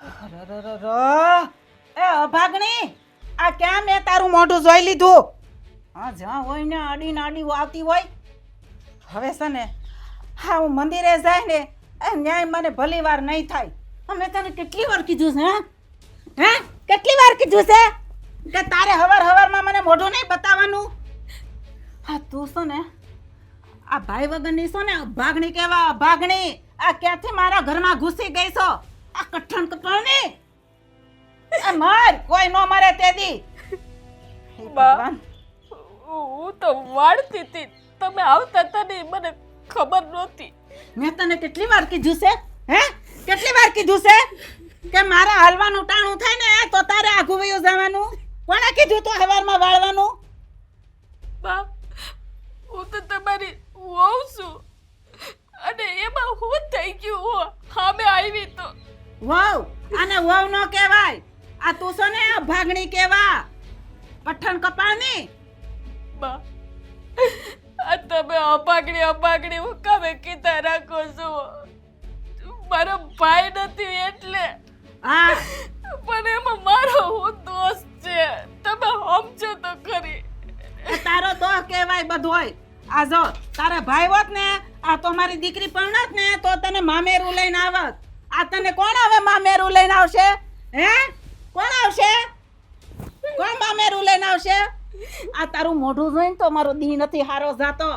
અરરરર. એ અભાગણી, આ ક્યાં મેં તારું મોઢું જોઈ લીધું? હા, જ્યાં હોય ને આડી નાડી આવતી હોય. હવે છે ને, હા હું મંદિરે જાય ને એ ન્યાય મને ભલી વાર નહીં થાય. મેં તને કેટલી વાર કીધું છે? હે કેટલી વાર કીધું છે કે તારે હવારમાં મને મોઢું નહીં બતાવવાનું? હા તું છે ને આ ભાઈ વગરની છો ને અભાગણી કેવા અભાગણી. આ ક્યાંથી મારા ઘરમાં ઘૂસી ગઈ છો? આ કઠણ કપાળની મર, કોઈ નો મરે તેદી. હે ભગવાન, હું તો વાળતી હતી, તમે આવતા હતા ને મને ખબર નહોતી. મેં તને કેટલી વાર કીધું છે? હે કેટલી વાર કીધું છે કે મારા હાલવાનું ટાણું થાય ને તો તારે આઘું વયું જવાનું? કોણે કીધું તો હવારમાં વાળવાનું? બા, હું તો તમારી વહુ છું અને એમાં હું થઈ ગયું હો સામે આવી તો. વહુ આને વહુ નો કહેવાય. આ તું છો ને અભાગણી કેવા પઠ્ઠણ કપાળની. બા, આ તમે અપાગણી હું કામે કીધા રાખો છો? મારો ભાઈ નથી એટલે. હા પણ એમાં મારો હું દોસ્ત છે, તમે સમજો તો ખરી. એ તારો તો કહેવાય બધોય. આ જો તારે ભાઈ હોત ને આ તો મારી દીકરી પરણત ને તો તને મામેરું લઈને આવત. આ તને કોણ હવે મામેરું લઈને આવશે? હે કોણ આવશે? કોણ મામેરું લઈને આવશે? આ તારું મોઢું જોઈને તો મારો દી નથી હારો જાતો.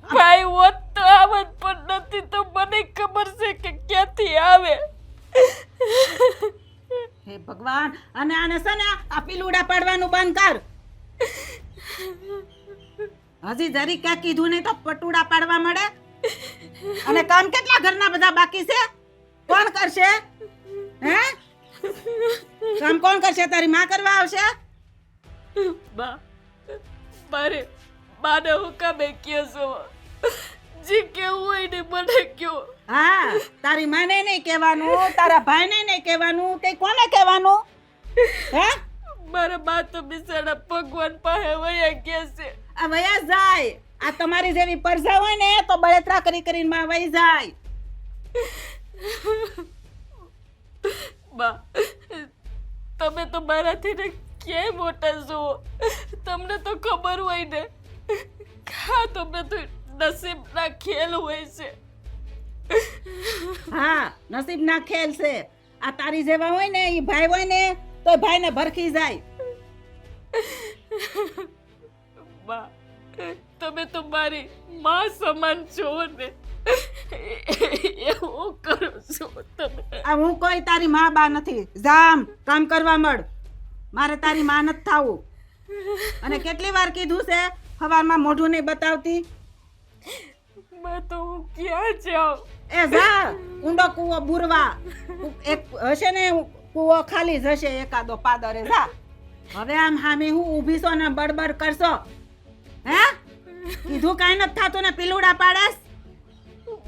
ભાઈ હોત તો આવત, પણ નથી તો મને ખબર છે કે ક્યાંથી આવે. હે ભગવાન, અને આને છે ને આ પીલુડા પાડવાનું બંધ કર. હજી જરી ક્યાં કીધું નહીં તો પટુડા પાડવા મળે. અને કામ કેટલા ઘરના બધા બાકી છે? કોણ કરશે? હે કામ કોણ કરશે? તારી માં કરવા આવશે? બા, બાને હું કામે કયો છો? જે કેવું હોય ને મને કયો. હા, તારી માને નહીં કહેવાનું, તારા ભાઈને નહીં કહેવાનું, તે કોને કહેવાનું? હે મારા બા તો બિચારા ભગવાન પાસે વયા ગયા છે. આ વયા જાય. આ તમારી જેવી પરજા હોય ને તો બળતરા કરી કરીને માં વહી જાય. બા, તમે તો મારાથી ને ક્યાંય મોટા છો. તમને તો ખબર હોય ને. હા, તમને તો નસીબના ખેલ હોય છે. હા, નસીબના ખેલ છે. આ તારી જેવા હોય ને એ ભાઈ હોય ને તો ભાઈને ભરખી જાય. બા, તમે તો મારી માં સમાન છો ને. એવું કરો છો તમે. આ હું કોઈ તારી માં બા નથી. જામ કામ કરવા મળ. મારે તારી માં નથી થાવું. અને કેટલી વાર કીધું છે હવારમાં મોઢું નહીં બતાવતી? બા, તો હું ક્યાં જાઉં? એ જા ઊંડો કૂવો બુરવા. એક હશે ને કૂવો ખાલી જ હશે એકાદો પાદરે. જા હવે આમ હામે હું ઊભી છો ને બડબડ કરશો? હે કીધું કાંઈ નથી થતું ને પીલુડા પાડેસ?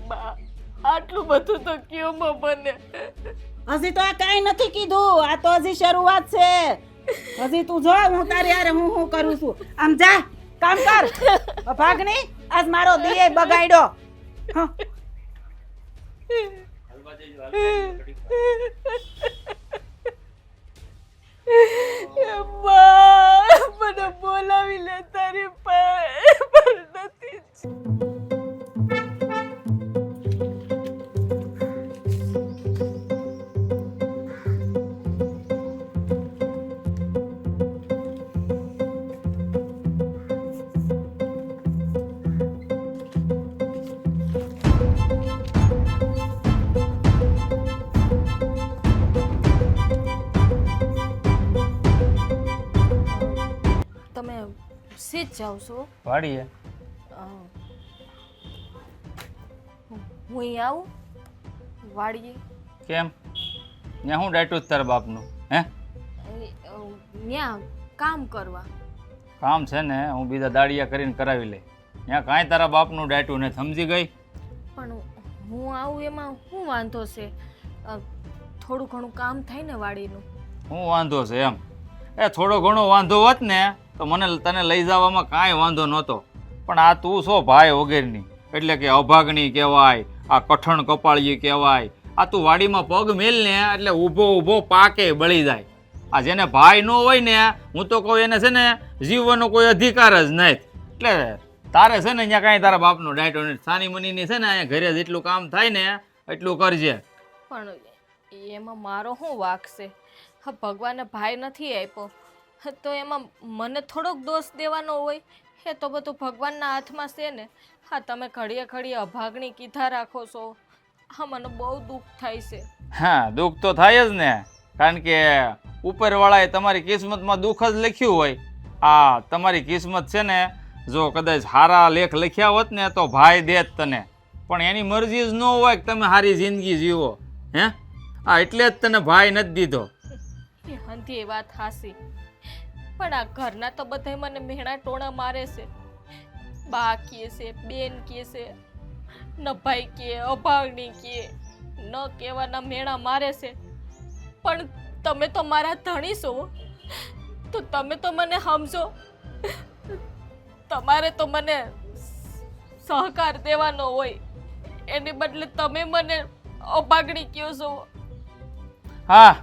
બા, આટલું બધું તો કયોમાં બને. હજી તો આ કાંઈ નથી કીધું. આ તો હજી શરૂઆત છે. હજી તું જો હું તારી હારે હું કરું છું. આમ જા કામ કર. ભાગની આજ મારો દિયે બગાડ્યો. હા બા, મને બોલાવી લે તારી પાસે, પણ નથી જ. તમે સીધ જાઓ છો? વાડીએ. હું અહીં આવું વાડીએ? કેમ? ત્યાં હું ડાયટું જ તારા બાપનું? હે ત્યાં કામ કરવા. કામ છે ને હું બીજા દાડિયા કરીને કરાવી લઈ. ત્યાં કાંઈ તારા બાપનું ડાયટું ને સમજી ગઈ? પણ હું આવું એમાં શું વાંધો છે? થોડું ઘણું કામ થાય ને વાડીનું. શું વાંધો છે એમ? એ થોડો ઘણો વાંધો હોત ને તો મને તને લઈ જવામાં કાંઈ વાંધો નહોતો. પણ આ તું છો ભાઈ વગેરેની, એટલે કે અભાગણી કહેવાય, આ કઠણ કપાળી કહેવાય, આ તું વાડીમાં પગ મેલ ને એટલે ઊભો ઊભો પાકે બળી જાય. આ જેને ભાઈ ન હોય ને, હું તો કહું એને છે ને જીવવાનો કોઈ અધિકાર જ નહીં. એટલે તારે છે ને અહીંયા કાંઈ તારા બાપનો ડાયટો નથી. સાની મનીની છે ને અહીંયા ઘરે જેટલું કામ થાય ને એટલું કરજે. પણ એમાં મારો શું વાંક છે? હા, ભગવાને ભાઈ નથી આપ્યો તો એમાં મને થોડોક દોષ દેવાનો હોય? એ તો બધું ભગવાનના હાથમાં છે ને. હા, તમે ઘડીએ ઘડીએ અભાગણી કીધા રાખો છો. હા, મને બહુ દુઃખ થાય છે. હા, દુઃખ તો થાય જ ને, કારણ કે ઉપરવાળાએ તમારી કિસ્મતમાં દુઃખ જ લખ્યું હોય. આ તમારી કિસ્મત છે ને, જો કદાચ સારા લેખ લખ્યા હોત ને તો ભાઈ દેત તને, પણ એની મરજી જ ન હોય કે તમે સારી જિંદગી જીવો. હે, આ એટલે જ તને ભાઈ નથી દીધો. એ હંધી એ વાત હાસી, પણ આ ઘરના તો બધાય મને મેણા ટોણા મારે છે. બા કહે છે, બેન કહે છે, નભાઈ કહે, અભાગણી કહે, ન કહેવાના મેણા મારે છે. પણ તમે તો મારા ધણી છો, તો તમે તો મને સમજો. તમારે તો મને સહકાર દેવાનો હોય, એની બદલે તમે મને અભાગણી કહો છો. હા,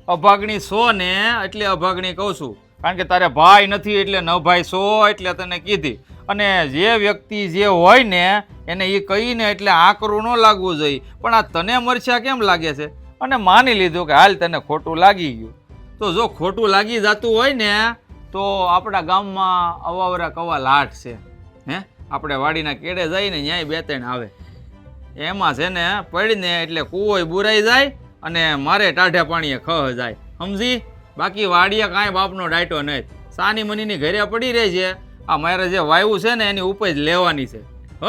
અભાગણી છો ને એટલે અભાગણી કહું છું, કારણ કે તારે ભાઈ નથી એટલે ન ભાઈ છો એટલે તને કીધી. અને જે વ્યક્તિ જે હોય ને એને એ કહીને એટલે આકરું ન લાગવું જોઈએ. પણ આ તને મરચા કેમ લાગે છે? અને માની લીધું કે હાલ તને ખોટું લાગી ગયું. તો જો ખોટું લાગી જતું હોય ને તો આપણા ગામમાં અવાવરા કવા લાટ છે. હે, આપણે વાડીના કેડે જઈને ન્યાય બે ત્રણ આવે, એમાં છે ને પડીને એટલે કૂવોય બુરાઈ જાય અને મારે ટાઢે પાણીએ ખહ જાય. સમજી? બાકી વાડીએ કાંઈ બાપનો ડાયટો નહીં. સાની મનીની ઘરે પડી રહે છે. આ મારે જે વાયુ છે ને એની ઉપજ લેવાની છે. હ,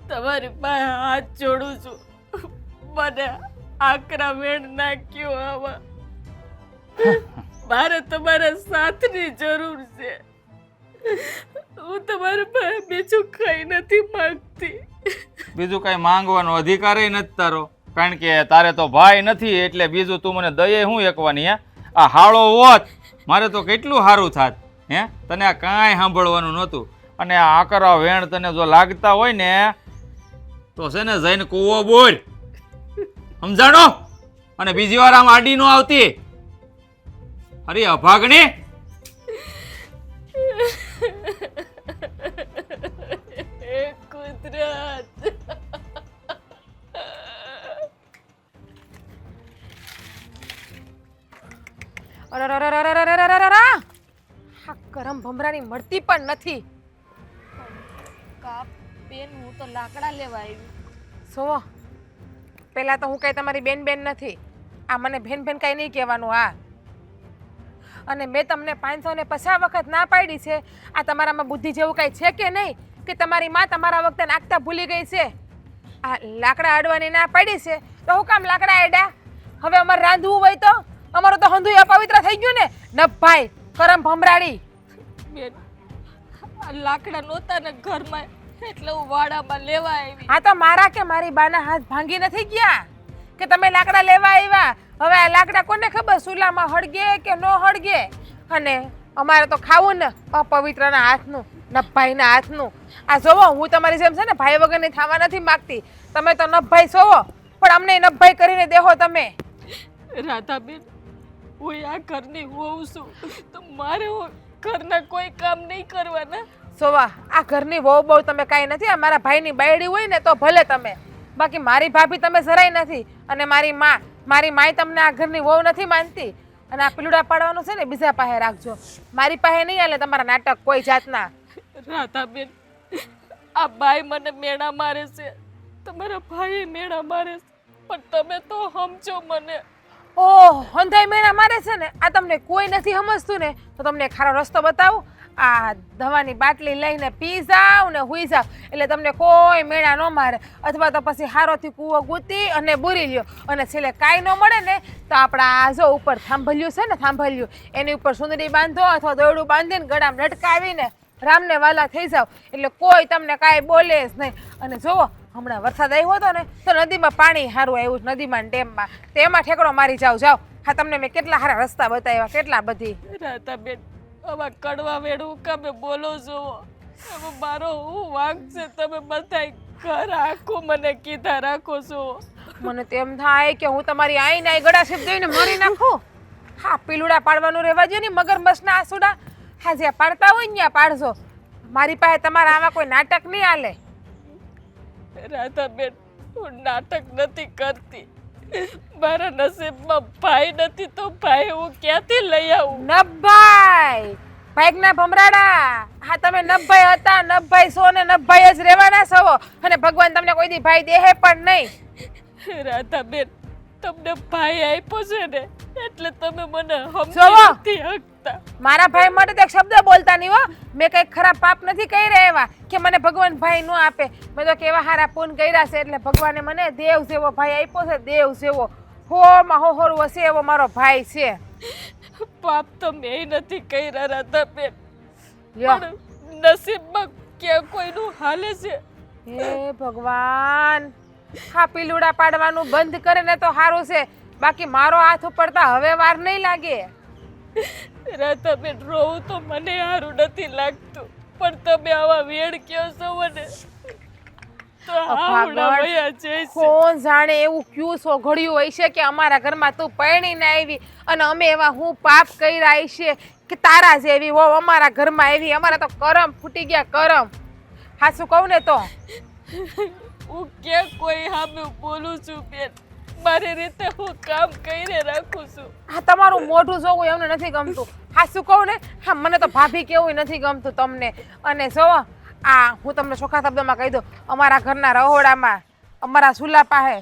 તમારી પાસે હાથ જોડું છું, મને આકરા વેણ નાખ્યો. આવા મારે તમારા સાથની જરૂર છે. હું તમારા પાસે બીજું કઈ નથી માંગતી. બીજું કાંઈ માંગવાનો અધિકાર નથી તારો, કારણ કે તારે તો ભાઈ નથી એટલે બીજું તું મને દયે હું એકવાની. હે, આ હાળો હોત મારે તો કેટલું સારું થાત. હે, તને આ કાંઈ સાંભળવાનું નહોતું. અને આ આકરા વેણ તને જો લાગતા હોય ને તો છે ને જઈને કૂવો બોલ, સમજાણો? અને બીજી વાર આમ આડી નો આવતી. અરે અભાગણી! કુદરત, આ ગરમ ભમરાની મળતી પણ નથી. કાપ બેન, હું તો લાકડા લેવા આવી. સો પહેલા તો હું કઈ તમારી બેન બેન નથી. આ મને બેન બેન કઈ નહીં કહેવાનું. હા, અને મેં તમને 550 વખત ના પાડી છે. આ તમારામાં બુદ્ધિ જેવું કઈ છે કે નહીં, કે તમારી માં તમારા વખતે નાખતા ભૂલી ગઈ છે? આ લાકડા અડવાની ના પાડી છે તો હું કામ લાકડા અડ્યા? હવે અમારે રાંધવું હોય તો અમારું તો હંધુય અપવિત્ર થઈ ગયું ને. ન ભાઈ કરમ ભમરાડી. બેન, આ લાકડા નહોતા ને ઘરમાં એટલે હું વાડામાં લેવા આવી. હા, તો મારા કે મારી બાના હાથ ભાંગી નથી ગયા કે તમે લાકડા લેવા આવ્યા? હવે આ લાકડા કોને ખબર ચૂલામાં હળગે કે ન હળગે? અને અમારે તો ખાવું ને અપવિત્રના હાથનું, નભાઈના હાથનું. આ જોવો, હું તમારી જેમ છે ને ભાઈ વગરની થવા નથી માગતી. તમે તો નભાઈ સોવો, પણ અમને નભાઈ કરીને દેહો તમે. રાધાબેન, હું આ ઘરની વહુ છું તો મારે ઘરના કોઈ કામ નહીં કરવાના. સોવા, આ ઘરની વહુ બહુ તમે કાંઈ નથી. આ મારા ભાઈની બાયડી હોય ને તો ભલે તમે, બાકી મારી ભાભી તમે જરાય નથી. અને મારી માય તમને આ ઘરની વહુ નથી માનતી. અને આ પીલુડા પાડવાનું છે ને બીજા પાસે રાખજો, મારી પાસે નહીં હાલે તમારા નાટક કોઈ જાતના. રાધાબેન, આ બાઈ મને મેણા મારે છે, તમારા ભાઈ મેણા મારે છે, પણ તમે તો સમજો મને. ઓહ, હંધાઈ મેણા મારે છે ને, આ તમને કોઈ નથી સમજતું ને, તો તમને ખારો રસ્તો બતાવું. આ દવાની બાટલી લઈને પી જાવ ને હુઈ જાવ એટલે તમને કોઈ મેણા ન મારે. અથવા તો પછી હારોથી કૂવો ગૂંથી અને બુરી લ્યો, અને છેલ્લે કાંઈ ન મળે ને તો આપણા આ જો ઉપર થાંભલ્યું છે ને, થાંભલ્યું એની ઉપર સુંદરી બાંધો અથવા દોરડું બાંધીને ગળામાં લટકાવીને રામને વાલા થઈ જાવ એટલે કોઈ તમને કાંઈ બોલે જ નહીં. અને જુઓ, હમણાં વરસાદ આવ્યો હતો ને તો નદીમાં પાણી સારું આવ્યું છે, નદીમાં ડેમમાં, તેમાં ઠેકડો મારી જાવ. હા, તમને મેં કેટલા સારા રસ્તા બતાવ્યા, કેટલા બધી. રાધાબેન, આવા કડવા વેડું કામે બોલો છો? હવે મારો હું વાંક છે? તમે બધાય ઘર આખું મને કીધા રાખો છો. મને તેમ થાય કે હું તમારી આઈને આઈ ગળા શબ્દ જોઈને મારી નાખું. હા, પીલુડા પાડવાનું રહેવા દો ને, મગરમચ્છના આસુડા. હા, જ્યાં પાડતા હોય ને ત્યાં પાડજો. મારી પાસે તમારા આમાં કોઈ નાટક નહીં હાલે. રાધાબેન, હું નાટક નથી કરતી. મારા નસીબમાં ભાઈ નથી તો ભાઈ હું ક્યાંથી લઈ આવું? નભભાઈ, ભાઈકના ભમરાડા. હા, તમે નભભાઈ હતા, નભભાઈ છો ને નભભાઈ જ રહેવાના છો. અને ભગવાન તમને કોઈ દી ભાઈ દેહે પણ નહીં. રાધાબેન, તમને ભાઈ આપ્યો છે ને એટલે તમે મને જોવો. સમજી નથી શકતા. મારા ભાઈ માટે તો એક શબ્દ બોલતા નહીં હો. મેં કંઈક ખરાબ પાપ નથી કહી રહ્યા એવા કે મને ભગવાન ભાઈ ન આપે. મેં તો કેવા હારા પૂન કર્યા છે એટલે ભગવાને મને દેવ જેવો ભાઈ આપ્યો છે, દેવ જેવો. હોમાં હોરું હશે એવો મારો ભાઈ છે. પાપ તો મેં નથી કર્યા રાધાબેન, લ્યો. પણ નસીબમાં ક્યાં કોઈનું હાલે છે. હે ભગવાન, હા, પીલુડા પાડવાનું બંધ કરે ને તો સારું છે. બાકી મારો હાથ ઉપડતા હવે વાર નહીં લાગે. રાધાબેન, રોવું તો મને સારું નથી લાગતું, પણ તમે આવા વેડ કયો છો મને તો આવડા વયા જઈશ. કોણ જાણે એવું ક્યું સો ઘડ્યું હોય છે કે અમારા ઘરમાં તું પરણીને આવી અને અમે એવા હું પાપ કર્યા છે કે તારા જેવી હો અમારા ઘરમાં આવી. અમારા તો કરમ ફૂટી ગયા, કરમ. હાચું કહું ને તો હું ક્યાં કોઈ સામે બોલું છું બેન? મારી રીતે હું કામ કરીને રાખું છું. હા, તમારું મોઢું જોવું એમને નથી ગમતું. હાચું કહું ને, હા, મને તો ભાભી કેવું નથી ગમતું તમને. અને જો હું તમને ચોખ્ખા શબ્દોમાં કહી દઉં, અમારા ઘરના રહોડામાં, અમારા ચૂલા પાસે,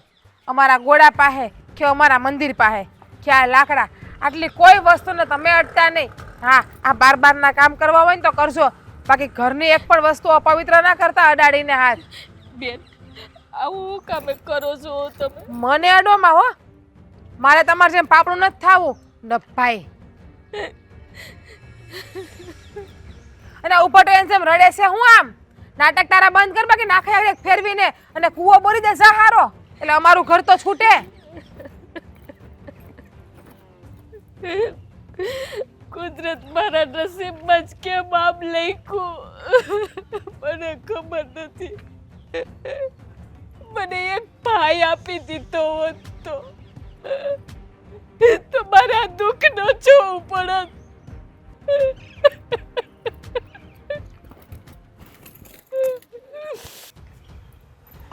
અમારા ગોળા પાસે કે અમારા મંદિર પાસે કે આ લાકડા, આટલી કોઈ વસ્તુને તમે અડતા નહીં. હા, આ બારના કામ કરવા હોય ને તો કરજો, બાકી ઘરની એક પણ વસ્તુ અપવિત્ર ના કરતા અડાડીને હાથ. બેન, આવું કામે કરો છો તમે? મને અડોમાં હો, મારે તમારે જેમ પાપડું નથી થાવું નભાઈ. અને ઉપર તો એમ રડે છે હું આમ નાટક તારા બંધ કર, બાકી નાખે એક ફેરવીને અને કૂવો બોરી દે સહારો, એટલે અમારું ઘર તો છૂટે. કુદરત મારા નસીબમાં જ કેમ આમ લખ્યું મને ખબર નથી. મને એક ભાઈ આપી દીધો હોત તો મારા દુઃખ ન જોવું પડત.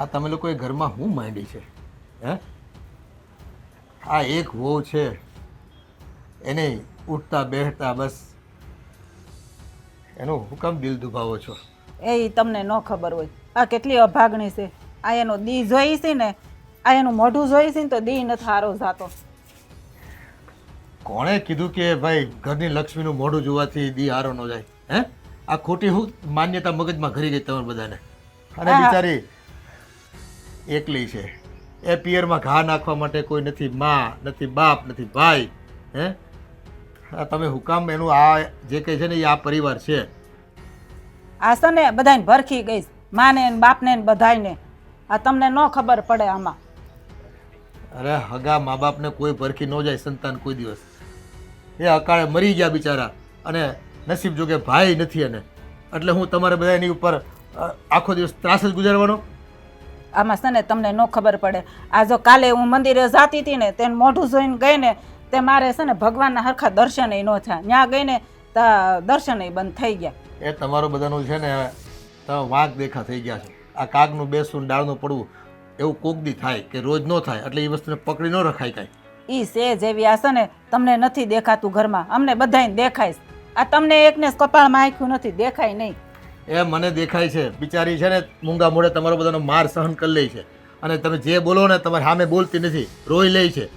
આ તમે લોકોએ ઘરમાં શું માંડી છે? હે, આ એક વહુ છે એને ઉઠતા બેઠતા બસ એનું હુકમ દિલ દુભાવો છો. એ તમને ન ખબર હોય આ કેટલી અભાગણી છે. આ એનો દી જોઈ છે ને, આ એનું મોઢું જોઈ છે ને તો દી નથી હારો જાતો. કોણે કીધું કે ભાઈ ઘરની લક્ષ્મીનું મોઢું જોવાથી દી હારો ન જાય? હે, આ ખોટી હું માન્યતા મગજમાં ઘરી ગઈ તમારે બધાને. અને બિચારી એકલી છે, એ પિયરમાં ઘા નાખવા માટે કોઈ નથી, માં નથી, બાપ નથી, ભાઈ. હે, આ તમે હુકામ એનું આ જે કંઈ છે ને એ આ પરિવાર છે. આ છે ને બધાને ભરખી ગઈ, માને ને બાપને ને બધાયને. આ તમને ન ખબર પડે આમાં. અરે હગા મા બાપને કોઈ ભરખી ન જાય સંતાન કોઈ દિવસ. એ અકાળે મરી ગયા બિચારા, અને નસીબ જોગે ભાઈ નથી એને, એટલે હું તમારે બધા એની ઉપર આખો દિવસ ત્રાસ જ ગુજારવાનો. આમાં છે ને તમને ન ખબર પડે. આ જો કાલે હું મંદિરે જાતી હતી ને તેને મોઢું જોઈને ગઈ ને તે મારે છે ને ભગવાનના હરખા દર્શન ન થયા. ત્યાં ગઈ ને તો દર્શન બંધ થઈ ગયા. એ તમારું બધાનું છે ને તમે વાંક દેખા થઈ ગયા છો. આ કાગનું બેસવું ડાળનું પડવું એવું કોકદી થાય કે રોજ ન થાય, એટલે એ વસ્તુને પકડી ન રખાય કાંઈ. ઈ છે જેવી આ છે ને તમને નથી દેખાતું ઘરમાં, અમને બધાને દેખાય. આ તમને એકને કપાળમાં આંખ્યું નથી, દેખાય નહીં. એ મને દેખાય છે. બિચારી છે ને મૂંગા મોઢે તમારો બધાનો માર સહન કરી લે છે, અને તમે જે બોલો ને તમારી સામે બોલતી નથી, રોઈ લે છે.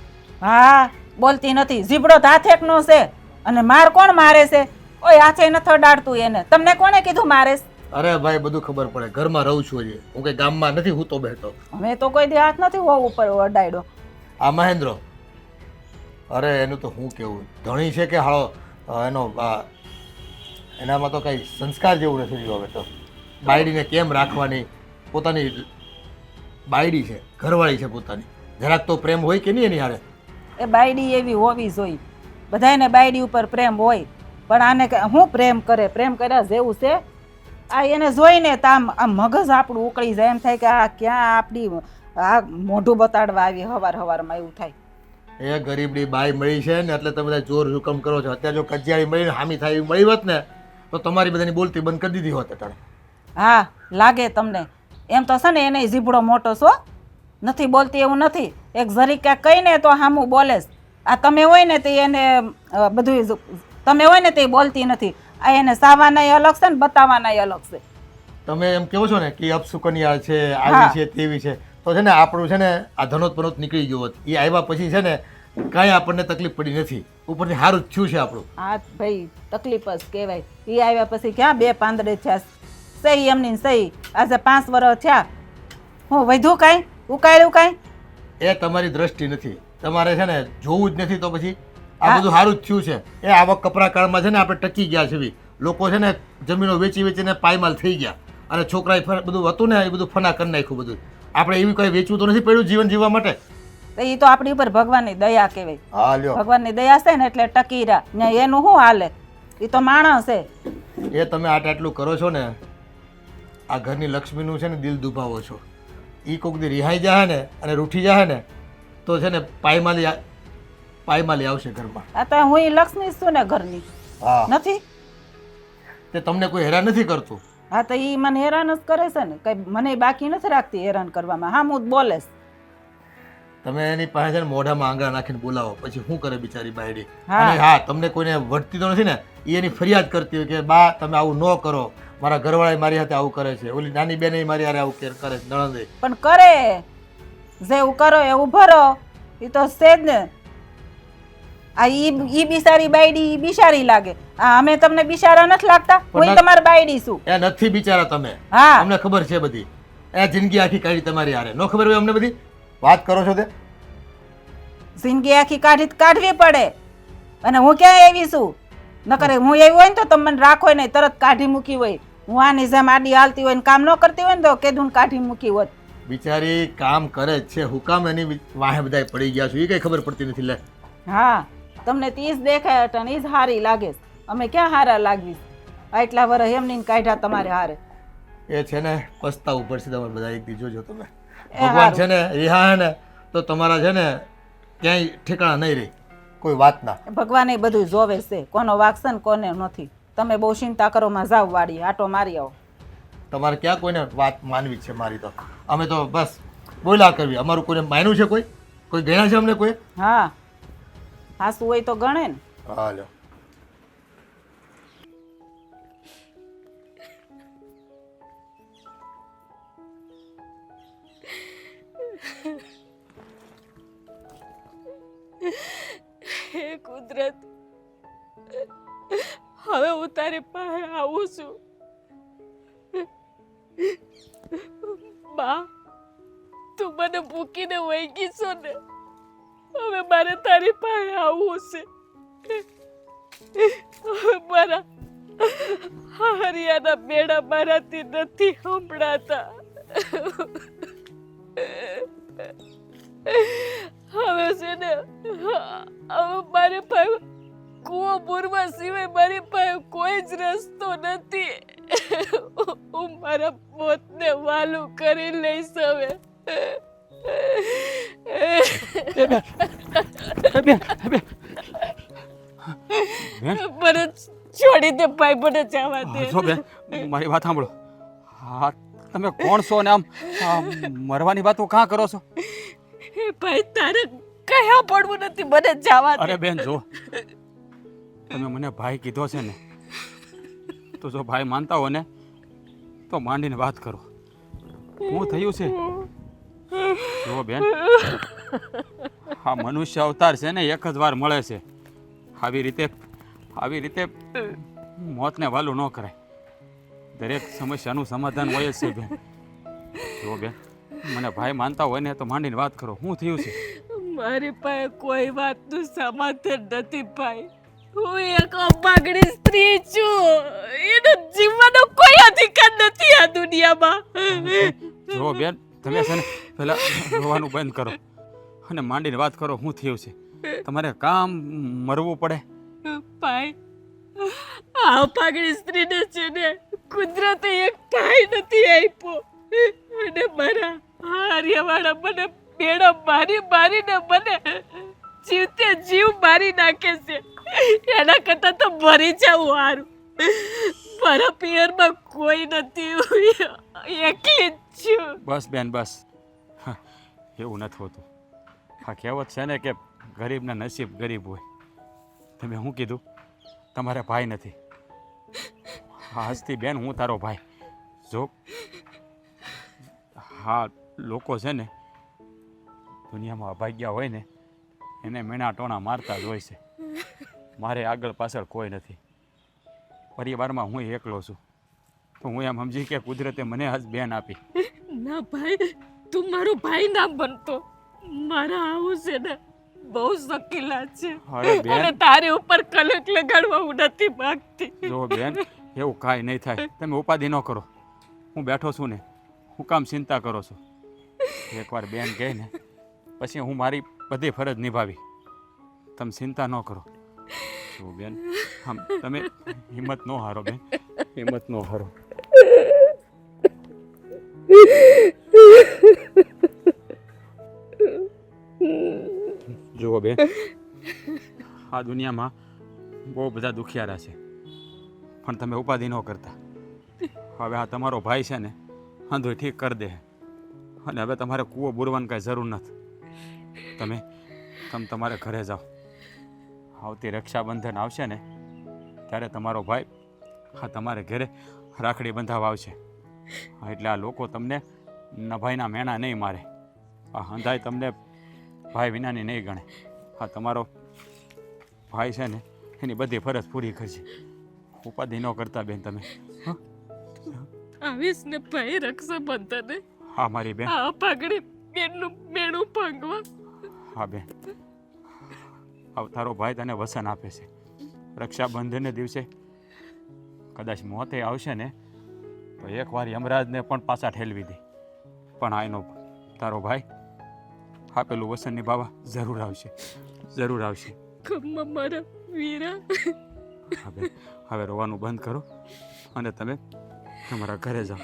હા, બોલતી નથી. જીબડો તો હાથેકનો છે, અને માર કોણ મારે છે? કોઈ હાથે નથી અડાડતું એને. તમને કોણે કીધું મારે? અરે ભાઈ, બધું ખબર પડે. ઘરમાં રહું છું હજી, હું કઈ ગામમાં નથી, હું તો બેઠો. અમે તો કોઈ દી હાથ નથી હોવ ઉપર અડાડ્યો. આ મહેન્દ્ર, અરે એનું તો હું કેવું, ધણી છે કે હાળો એનો એનામાં તો કઈ સંસ્કાર જેવું નથી રહ્યું. હવે તો બાયડીને કેમ રાખવાની, પોતાની બાયડી છે, ઘરવાળી છે પોતાની, જરાક તો પ્રેમ હોય કે નહીં એની હારે? એ બાયડી એવી હોવી જોઈએ. બધાને બાયડી ઉપર પ્રેમ હોય, પણ આને હું પ્રેમ કરે? પ્રેમ કર્યા જેવું છે? આ એને જોઈને તો આમ મગજ આપણું ઉકળી જાય, એમ થાય કે આ ક્યાં આપણી આ મોઢું બતાડવા આવી હવારમાં એવું થાય. એ ગરીબની બાઈ મળી છે ને એટલે તમે બધા જોર હુકમ કરો છો. અત્યારે જો કજિયાળી મળીને હામી થાય એવી મળી હોત ને તો તમારી બધાની બોલતી બંધ કરી દીધી હોત અટાણે. હા લાગે તમને એમ તો છે ને એને જીભડો મોટો છો, નથી બોલતી એવું નથી. એક જરી ક્યાંક કહીને તો હામું બોલેસ. આ તમે હોય ને તે એને બધું તમે હોય ને તે બોલતી નથી. આ એને સાવાનાય અલગ છે ને બતાવવાનાય અલગ છે. તમે એમ કહો છો ને કે અપસુકન્યા છે, આવી છે, તેવી છે, તો છે ને આપણું છે ને આ ધનોત પનોત નીકળી ગયો હોત. એ આવ્યા પછી છે ને કાંઈ આપણને તકલીફ પડી નથી, ઉપરથી સારું જ થયું છે આપણું. હા ભાઈ તકલીફ જ કહેવાય. એ આવ્યા પછી ક્યાં બે પાંદડે થયા સહી એમની સહી. આજે 5 વર્ષ થયા. હું વધ્યું કાંઈ ઉકાળ્યું કાંઈ? એ તમારી દ્રષ્ટિ નથી, તમારે છે ને જોવું જ નથી. તો પછી આ બધું સારું જ થયું છે. એ આવક કપરા કાળમાં છે ને આપણે ટકી ગયા છે. લોકો છે ને જમીનો વેચી વેચીને પાયમાલ થઈ ગયા અને છોકરાએ બધું હતું ને એ બધું ફના કરી નાખ્યું બધું. આપણે એવી કંઈ વેચવું તો નથી પડ્યું જીવન જીવવા માટે. તો એ તો આપણી ઉપર ભગવાનની દયા કહેવાય. હા લ્યો, ભગવાનની દયા છે ને એટલે ટકી રહ્યા. ને એનું શું હાલે? એ તો માણસ છે. એ તમે આટલું કરો છો ને, આ ઘરની લક્ષ્મીનું છે ને દિલ દુભાવો છો. એ કોઈક દી રિહાઈ જાય ને અને રૂઠી જાય ને તો છે ને પાયમાલી આવશે ઘરમાં. આ તો હું લક્ષ્મી જ છું ને ઘરની. હા, નથી તે તમને કોઈ હેરાન નથી કરતું. હા તો એ મને હેરાન જ કરે છે ને. કઈ મને બાકી નથી રાખતી હેરાન કરવામાં. હા હું જ બોલેશ. તમે એની પાસે છે ને મોઢામાં આંગળા નાખીને બોલાવો, પછી શું કરે બિચારી બાયડી. હા. અને હા, તમને કોઈને વળતી તો નથી ને, એ એની ફરિયાદ કરતી હોય કે બા તમે આવું ન કરો, મારા ઘરવાળા મારી સાથે આવું કરે છે, ઓલી નાની બેન મારી હારે આવું કરે છે, નણંદે. પણ કરે જેવું કરો એવું ભરો. એ તો છે જ ને. આ ઈ બિચારી બાયડી ઈ બિચારી લાગે. આ અમે તમને બિચારા નથી લાગતા? હું તમારી બાયડી છું. એ નથી બિચારા તમે. હા અમને ખબર છે બધી. એ જિંદગી આખી કાઢી તમારી હારે, ન ખબર હોય અમને બધી વાત કરો છો તે? જિંદગી આખી કાઢવી પડે. અને હું ક્યાં એવી છું? નકર હું એવી હોય ને તો તમે મને રાખો નહીં, તરત કાઢી મૂકી હોય. હું આની જેમ આડી હાલતી હોય ને કામ ન કરતી હોય ને તો કેદું કાઢી મૂકી હોત. બિચારી કામ કરે જ છે, હું કામ એની વાહે બધાય પડી ગયા છું એ કઈ ખબર પડતી નથી. લે હા તમને તીસ દેખાય હતા ને એ જ હારી લાગે છે. અમે ક્યાં હારા લાગવી? આટલા વર્ષ એમની કાઢ્યા તમારે હારે. એ છે ને પસ્તાવું પડશે તમારે બધા. એક દી જોજો તમે. એ ભગવાન હારું. છે ને રિહા હે ને તો તમારા છે ને ક્યાંય ઠેકાણા નહીં રહી કોઈ વાતના. ભગવાન એ બધું જોવે છે, કોનો વાક છે ને કોને નથી. તમે બહુ ચિંતા કરો માં જાવ વાડી આટો મારી આવો. તમારે ક્યાં કોઈને વાત માનવી છે મારી? તો અમે તો બસ બોલા કરવી. અમારું કોઈને માન્યું છે? કોઈ ગણ્યા છે અમને કોઈ? હા હાસું હોય તો ગણે ને. હાલો. હે કુદરત, હવે હું તારી પાસે આવું છું. બા, તું મને મૂકીને વહી ગઈ છો ને, હવે મારે તારી પાસે આવવું છે. હવે મારા હરિયાના બેડા મારાથી નથી સંભળાતા. હવે છે ને હવે મારી પાસે કૂવો પૂરવા સિવાય મારી પાસે કોઈ જ રસ્તો નથી. હું મારા મોતને વાલું કરી લઈશ હવે. મને છોડી દે ભાઈ, મને જવા દે. જો બેન, મારી વાત સાંભળો. હા, તમે કોણ છો ને આમ મરવાની વાતો કાં કરો છો? એ ભાઈ તારે કયા પડવું નથી, મને જવા દે. અરે બેન જો, તમે મને ભાઈ કીધો છે ને, તો જો ભાઈ માનતા હો ને તો માંડીને વાત કરો. શું થયું છે? જો બેન, આ મનુષ્ય અવતાર છે ને એક જ વાર મળે છે. આવી રીતે મોતને વાલું ન કરાય. દરેક સમસ્યાનું સમાધાન હોય જ છે બેન. જો બેન, મને ભાઈ માનતા હોય ને તો માંડીને વાત કરો. શું થયું છે? મારી પાસે કોઈ વાતનું સમાધાન નથી ભાઈ. હું એક અભાગણી સ્ત્રી છું. એનો જીવવાનો કોઈ અધિકાર નથી આ દુનિયામાં. જો બેન, તમે છે ને પેલા રોવાનું બંધ કરો અને માંડીને વાત કરો. શું થયું છે? તમારે કામ મરવું પડે? ભાઈ, આ અભાગણી સ્ત્રીને છે ને કુદરતે એક ભાઈ નથી આપ્યો. અને મારા આર્યવાળા મને બેડા મારીને મને જીવતે જીવ મારી નાખે છે. એના કરતાં તો મરી જવું સારું. મારા પિયરમાં કોઈ નથી, હું એકલી જ છું. બસ બેન બસ. હા, એવું નથી હોતું. આ કહેવત છે ને કે ગરીબના નસીબ ગરીબ હોય. તમે શું કીધું? તમારે ભાઈ નથી. હા હસતી બેન, હું તારો ભાઈ. જો હા, લોકો છે ને દુનિયામાં અભાગ્યા હોય ને એને મેણા ટોણા મારતા જ હોય છે. મારે આગળ પાછળ કોઈ નથી. પરિવારમાં હું એકલો છું. તો હું એમ સમજી કે કુદરતે મને આજ બેન આપી. ના ભાઈ, તું મારો ભાઈ ના બનતો. મારા આવું છે ને બહુ શકીલા છે. અરે બેન. અને તારી ઉપર કલંક લગાડવા હું નથી માંગતી. જો બેન, એવું કાંઈ નહીં થાય. તમે ઉપાધિ ન કરો. હું બેઠો છું ને, હું કામ ચિંતા કરો છો? એકવાર બેન કહે ને પછી હું મારી બધી ફરજ નિભાવી. તમે ચિંતા ન કરો. જો બેન, આમ તમે હિંમત ન હારો બેન, હિંમત ન હારો. જુઓ બેન, આ દુનિયામાં બહુ બધા દુખિયારા છે, પણ તમે ઉપાધિ ન કરતા. હવે આ તમારો ભાઈ છે ને આંધો ઠીક કરી દે. અને હવે તમારે કૂવો બુરવાની કાંઈ જરૂર નથી. તમે તમારે ઘરે જાઓ. આવતી રક્ષાબંધન આવશે ને ત્યારે તમારો ભાઈ તમારે ઘરે રાખડી બંધાવવા આવશે. એટલે આ લોકો તમને નભાઈના મેણા નહીં મારે. આ હંધાઈ તમને ભાઈ વિનાની નહીં ગણે. તમારો ભાઈ છે ને એની બધી ફરજ પૂરી કરશે. ઉપાધિ ન કરતા બેન તમે. આવીશ ને ભાઈ રક્ષાબંધને. હા મારી બેન. આ પાઘડી બેનનું મેણું ભાંગવા. હા બેન, તારો ભાઈ તને વસન આપે છે. રક્ષાબંધનને દિવસે કદાચ મોતે આવશે ને તો એકવાર યમરાજને પણ પાછા ઠેલવી દે. પણ આ એનો તારો ભાઈ આપેલું વસન નિભાવવા જરૂર આવશે, જરૂર આવશે. ખમ્મા મારા વીરા. હા બેન, હવે રોવાનું બંધ કરો અને તમે તમારા ઘરે જાઓ.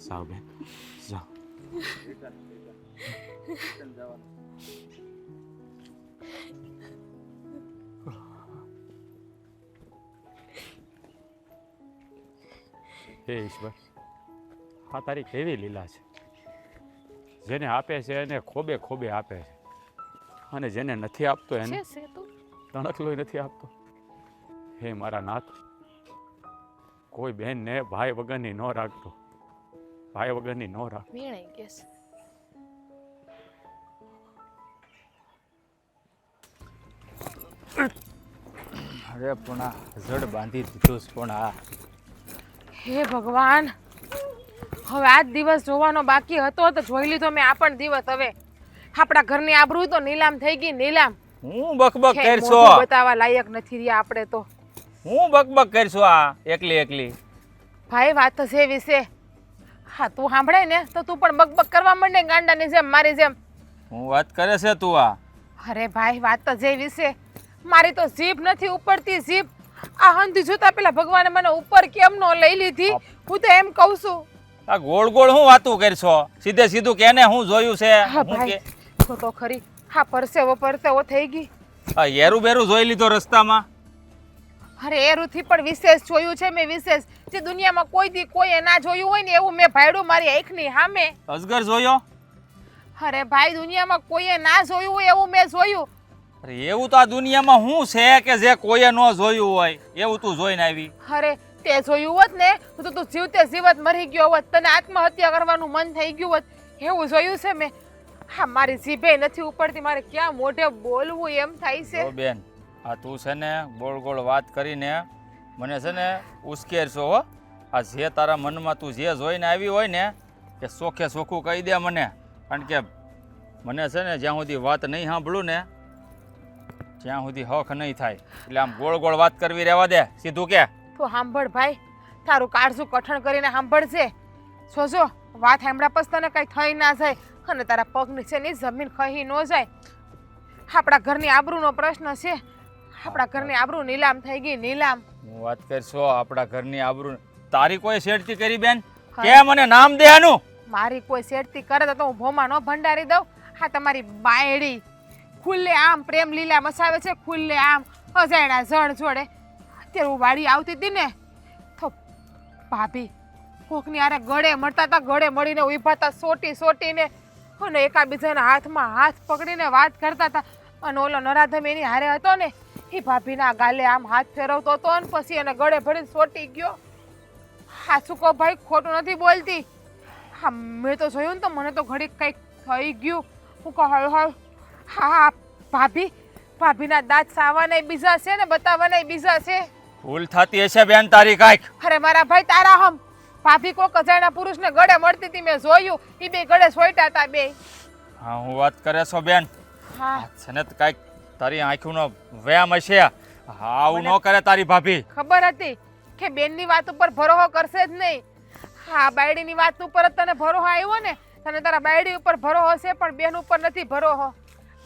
જાઓ બેન, જાઓ. હે ઈશ્વર, આ તારી કેવી લીલા છે. જેને આપે છે એને ખોબે ખોબે આપે છે, અને જેને નથી આપતો એને તણકલોય નથી આપતો. હે મારા નાથ, કોઈ બહેનને ભાઈ વગરની ન રાખતો, ભાઈ વગરની ન રાખ. અરે પણ આ જડ બાંધી દીધું છે. પણ આ હે ભગવાન, હવે આજ દિવસ જોવાનો બાકી હતો તો જોઈ લીધો મેં. આ પણ દિવસ હવે આપણા ઘરની આબરૂ તો નીલામ થઈ ગઈ, નીલામ. હું બકબક હે, કરશો? મોઢું બતાવવા લાયક નથી રહ્યા આપણે તો. હું બકબક કરશો? આ એકલી એકલી ભાઈ વાત તો છે વિશે. હા, તું સાંભળે ને તો તું પણ બકબક કરવા માંડે ગાંડાની જેમ, મારી જેમ. હું વાત કરે છે તું? આ અરે ભાઈ વાત તો જે વિશે. મારી તો જીભ નથી ઉપડતી, જીભ. આ હંધી જોતા પેલા ભગવાને મને ઉપર કેમ નો લઈ લીધી, હું તો એમ કહું છું. આ ગોળ ગોળ હું વાતું કરશો? સીધે સીધું કેને હું જોયું છે? હા હું ભાઈ, કે તો ખરી. હા, પરસેવો થઈ ગઈ. આ યેરું બેરું જોઈ લીધો રસ્તામાં? અરે એરુથી પણ વિશેષ જોયું છે મેં, વિશેષ. જે દુનિયામાં કોઈ દી કોઈએ ના જોયું હોય ને એવું મેં ભાડ્યું મારી આંખની સામે. અજગર જોયો? અરે ભાઈ, દુનિયામાં કોઈએ ના જોયું હોય એવું મેં જોયું. અરે એવું તો આ દુનિયામાં શું છે કે જે કોઈએ ન જોયું હોય એવું તું જોઈને આવી? અરે તે જોયું હોત ને તો તું જીવતે જીવત મરી ગયો હોત, તને આત્મહત્યા કરવાનું મન થઈ ગયું હોત. એવું જોયું છે મેં. હા, મારી જીભે નથી ઉપડતી, મારે ક્યાં મોઢે બોલવું એમ થાય છે. ઓ બેન, આ તું છે ને ગોળ ગોળ વાત કરીને મને છે ને ઉશ્કેરશો હો. આ જે તારા મનમાં તું જે જોઈને આવી હોય ને કે ચોખ્ખે ચોખ્ખું કહી દે મને. કારણ કે મને છે ને જ્યાં સુધી વાત નહીં સાંભળું ને ત્યાં સુધી હક નહીં થાય. એટલે આમ ગોળ ગોળ વાત કરવી રહેવા દે, સીધું કે. તો સાંભળ ભાઈ, તારું કાળજું કઠણ કરીને સાંભળશે. જોજો, વાત સાંભળ્યા પછી તને કઈ થઈ ના જાય અને તારા પગ નીચેની જમીન ખહી ન જાય. આપણા ઘરની આબરૂનો પ્રશ્ન છે. આપણા ઘરની આબરૂ નીલામ થઈ ગઈ, નીલામ. હું વાત કરશો આપણા ઘરની આબરૂ? તારી કોઈ શેરતી કરી બેન કે મને નામ દે આનું મારી કોઈ સેડતી કરે તો હું ભોમાં ન ભંડારી દઉં. હા તમારી બાયડી ખુલ્લે આમ પ્રેમ લીલા મસાવે છે, ખુલ્લે આમ અજાયણા જણ જોડે. અત્યારે હું વાડી આવતી હતી ને તો ભાભી કોકની આરે ગળે મળતા હતા, ગળે મળીને ઊભા હતા સોટીને અને એકાબીજાના હાથમાં હાથ પકડીને વાત કરતા હતા. અને ઓલો નરાધમ એની હારે હતો ને એ ભાભીના ગાલે આમ હાથ ફેરવતો હતો અને પછી એને ગળે ભરીને સોટી ગયો. હા શું કહો ભાઈ, ખોટું નથી બોલતી. હા મેં તો જોયું ને તો મને તો ઘડીક કંઈક થઈ ગયું. હું કહું હા હા ભાભીના દાંત સાવાના બીજા છે ને બતાવવાના બીજા છે. ભૂલ થતી હશે બેન તારી કાંઈક. અરે મારા ભાઈ તારા હમ ભાભી કોક અજાણ્યા પુરુષને ગળે મળતી હતી, મેં જોયું. એ બે ગળે સોઈટા હતા બે. હા હું વાત કરે છો બેન. હા છે ને કાંઈક તારી આંખોનો વ્યાયામ હશે. હા આવું ન કરે તારી ભાભી. ખબર હતી કે બેનની વાત ઉપર ભરોસો કરશે જ નહીં. હા બાયડીની વાત ઉપર જ તને ભરોસો આવ્યો ને, તને તારા બાયડી ઉપર ભરોસો છે પણ બેન ઉપર નથી ભરોસો.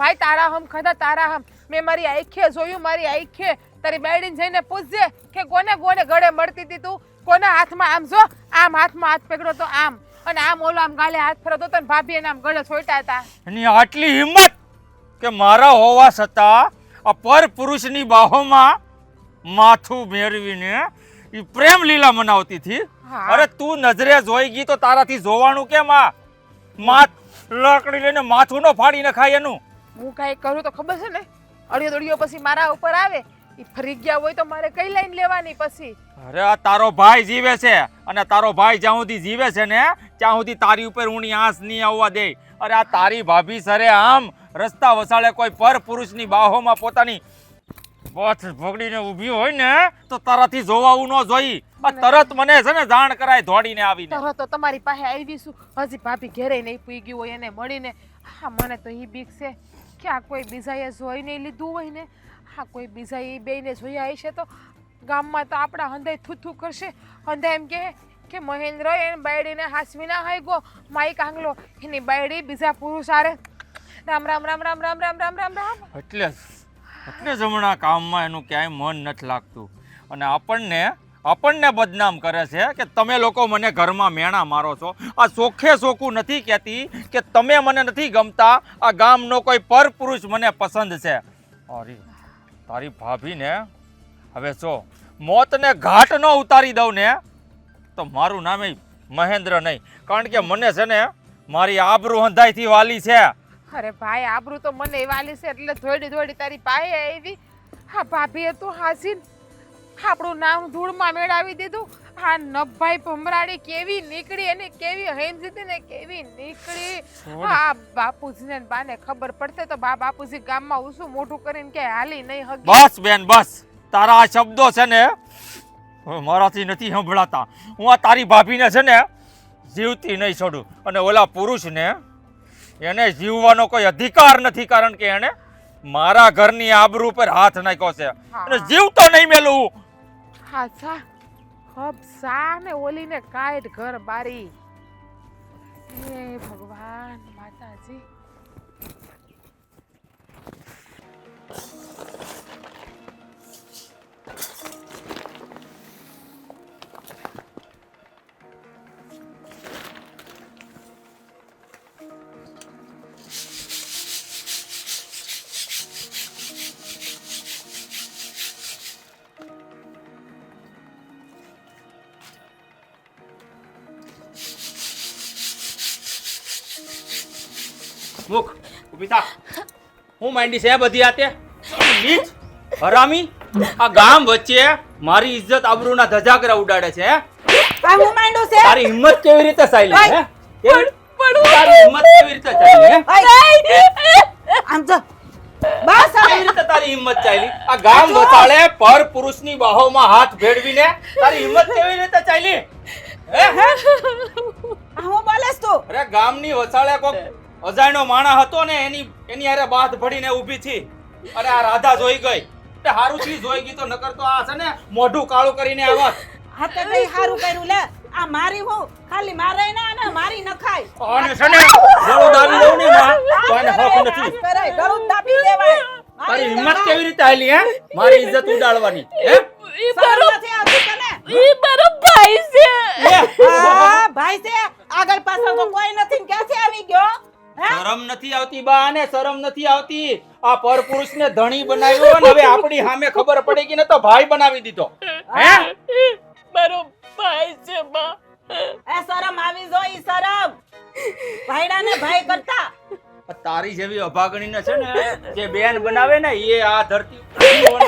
ભાઈ તારા હમ ખાધા તારા હમ. મેં મારી આંખે જોયું, મારી આંખે. તારી બાયડીને જઈને પૂછજે કે કોને કોને ગળે મળતી હતી તું, કોના હાથમાં આમ જો આમ હાથમાં હાથ પકડ્યો તો આમ, અને આમ ઓલો આમ ગાલે હાથ ફેરવતો હતો ને ભાભી એને આમ ગળે છોટ્યા હતા. એની આટલી હિંમત કે મારા હોવા છતાં આ પર પુરુષની બાહોમાં માથું મેળવીને ઈ પ્રેમ લીલા મનાવતી હતી. હા. અરે તું નજરે જોઈ ગઈ તો તારાથી જોવાનું કેમ? આ માથ લકડી લઈને માથું નો ફાડીને ખાય એનું. હું કાંઈ કરું તો ખબર છે ને, અડિયો દડિયો પછી મારા ઉપર આવે. એ ફરી ગયા હોય તો મારે કઈ લાઈન લેવાની પછી? અરે આ તારો ભાઈ જીવે છે અને તારો ભાઈ જ્યાં સુધી જીવે છે ને ત્યાં સુધી તારી ઉપર ઊણી આંસ નહીં આવવા દે. અરે આ તારી ભાભી સરે આમ રસ્તા વસાળે કોઈ પર પુરુષની બાહોમાં પોતાની બથ ભોગડીને ઊભી હોય ને તો તારાથી જોવાવું ન જોઈ. આ તરત મને છે ને જાણ કરાય દોડીને આવીને. તરત તો તમારી પાસે આવીશું. હજી ભાભી ઘેરે નહીં પૂઈ ગયું હોય એને મળીને. હા મને તો એ બીક છે કે આ કોઈ બીજાએ જોઈને લીધું હોય ને, હા કોઈ બીજા એ બેયને જોયા હશે તો ગામમાં તો આપણા હંધાઈ થૂથું કરશે. હંધા એમ કે મહેન્દ્ર એને બાયડીને હાસવી ના હાઈ ગો માઈક આંગલો એની બાયડી બીજા પુરુષ આરે. રામ રામ રામ રામ રામ રામ રામ રામ રામ. એટલે જ હમણાં કામમાં એનું ક્યાંય મન નથી લાગતું અને આપણને બદનામ કરે છે કે તમે લોકો મને ઘરમાં મેણા મારો છો. આ ચોખ્ખે ચોખ્ખું નથી કહેતી કે તમે મને નથી ગમતા, આ ગામનો કોઈ પર પુરુષ મને પસંદ છે. અરે તારી ભાભીને હવે જો મોતને ઘાટ ન ઉતારી દઉં ને તો મારું નામ મહેન્દ્ર નહીં, કારણ કે મને છે ને મારી આબરૂ હંધાઈથી વાલી છે. અરે ભાઈ આબરૂ તો મને વાલી છે એટલે દોડી તારી પાસે આવી. હા ભાભીએ તો હાસીન આપણું નામ ધૂળમાં મેળવી દીધું. હા નભાઈ ભમરાડી કેવી નીકળી અને કેવી હેમજીતી ને કેવી નીકળી. હા બાપુજીને બાને ખબર પડશે તો બાપુજી ગામમાં ઉસું મોઢું કરીને કે હાલી નહીં હગી. બસ બેન બસ, તારા આ શબ્દો છે ને હવે મારાથી નથી સંભળાતા. હું આ તારી ભાભીને છે ને જીવતી નહીં છોડું અને ઓલા પુરુષને એને જીવવાનો કોઈ અધિકાર નથી, કારણ કે એને મારા ઘરની આબરૂ પર હાથ નાખ્યો છે અને જીવતો નહીં મેલું. હા સા હબ સા ને ઓલીને કાઢ ઘર બારી. હે ભગવાન માતાજી. મુખ ઊભી થા. હું માંડી છે બધી આતે નીચ હરામી. આ ગામ વચ્ચે મારી ઇજ્જત આબરૂના ધજાગરા ઉડાડે છે. આ હું માંડું છે? તારી હિંમત કેવી રીતે ચાલી હે? તારી હિંમત કેવી રીતે ચાલી હે? આમ જો બસ હવે. કેવી રીતે તારી હિંમત ચાલી? આ ગામ વસાળે પર પુરુષની બાહોમાં હાથ ભેળવીને તારી હિંમત કેવી રીતે ચાલી હે? આ હું બોલેસ તું? અરે ગામની વસાળે કોક અજાણ્યો માણસ હતો ને એની હારે બાથ ભડીને ઊભી થી. અરે આ રાધા જોઈ ગઈ તે હારું થી જોઈ ગઈ તો નકર તો આ છે ને મોઢું કાળું કરીને આવત. હા તે કઈ સારું કર્યું લે. આ મારી હું ખાલી મારે ના અને મારી નખાય. આને છે ને ગળું દાબી દઉં ને માં તો આને હક નથી. કરે ગળું દાબી દેવાય. તારી હિંમત કેવી રીતે આલી હે મારી ઇજ્જત ઉડાડવાની હે? શરમ નથી આવતી તને? એ મારો ભાઈ છે હા ભાઈ છે, આગળ પાછળ તો કોઈ નથી ને ક્યાંથી આવી ગયો? હે? શરમ નથી આવતી બા, ને શરમ નથી આવતી. આ પરપુરુષને ધણી બનાવ્યો ને હવે આપણી સામે ખબર પડી ગઈ ને તો ભાઈ બનાવી દીધો. હે? મારો ભાઈ છે બા. એ શરમ આવી જો, ઈ શરમ ભાઈડાને ભાઈ કરતા. તારી જેવી અભાગણીને છે ને જે બેન બનાવે ને એ આ ધરતી ઉપર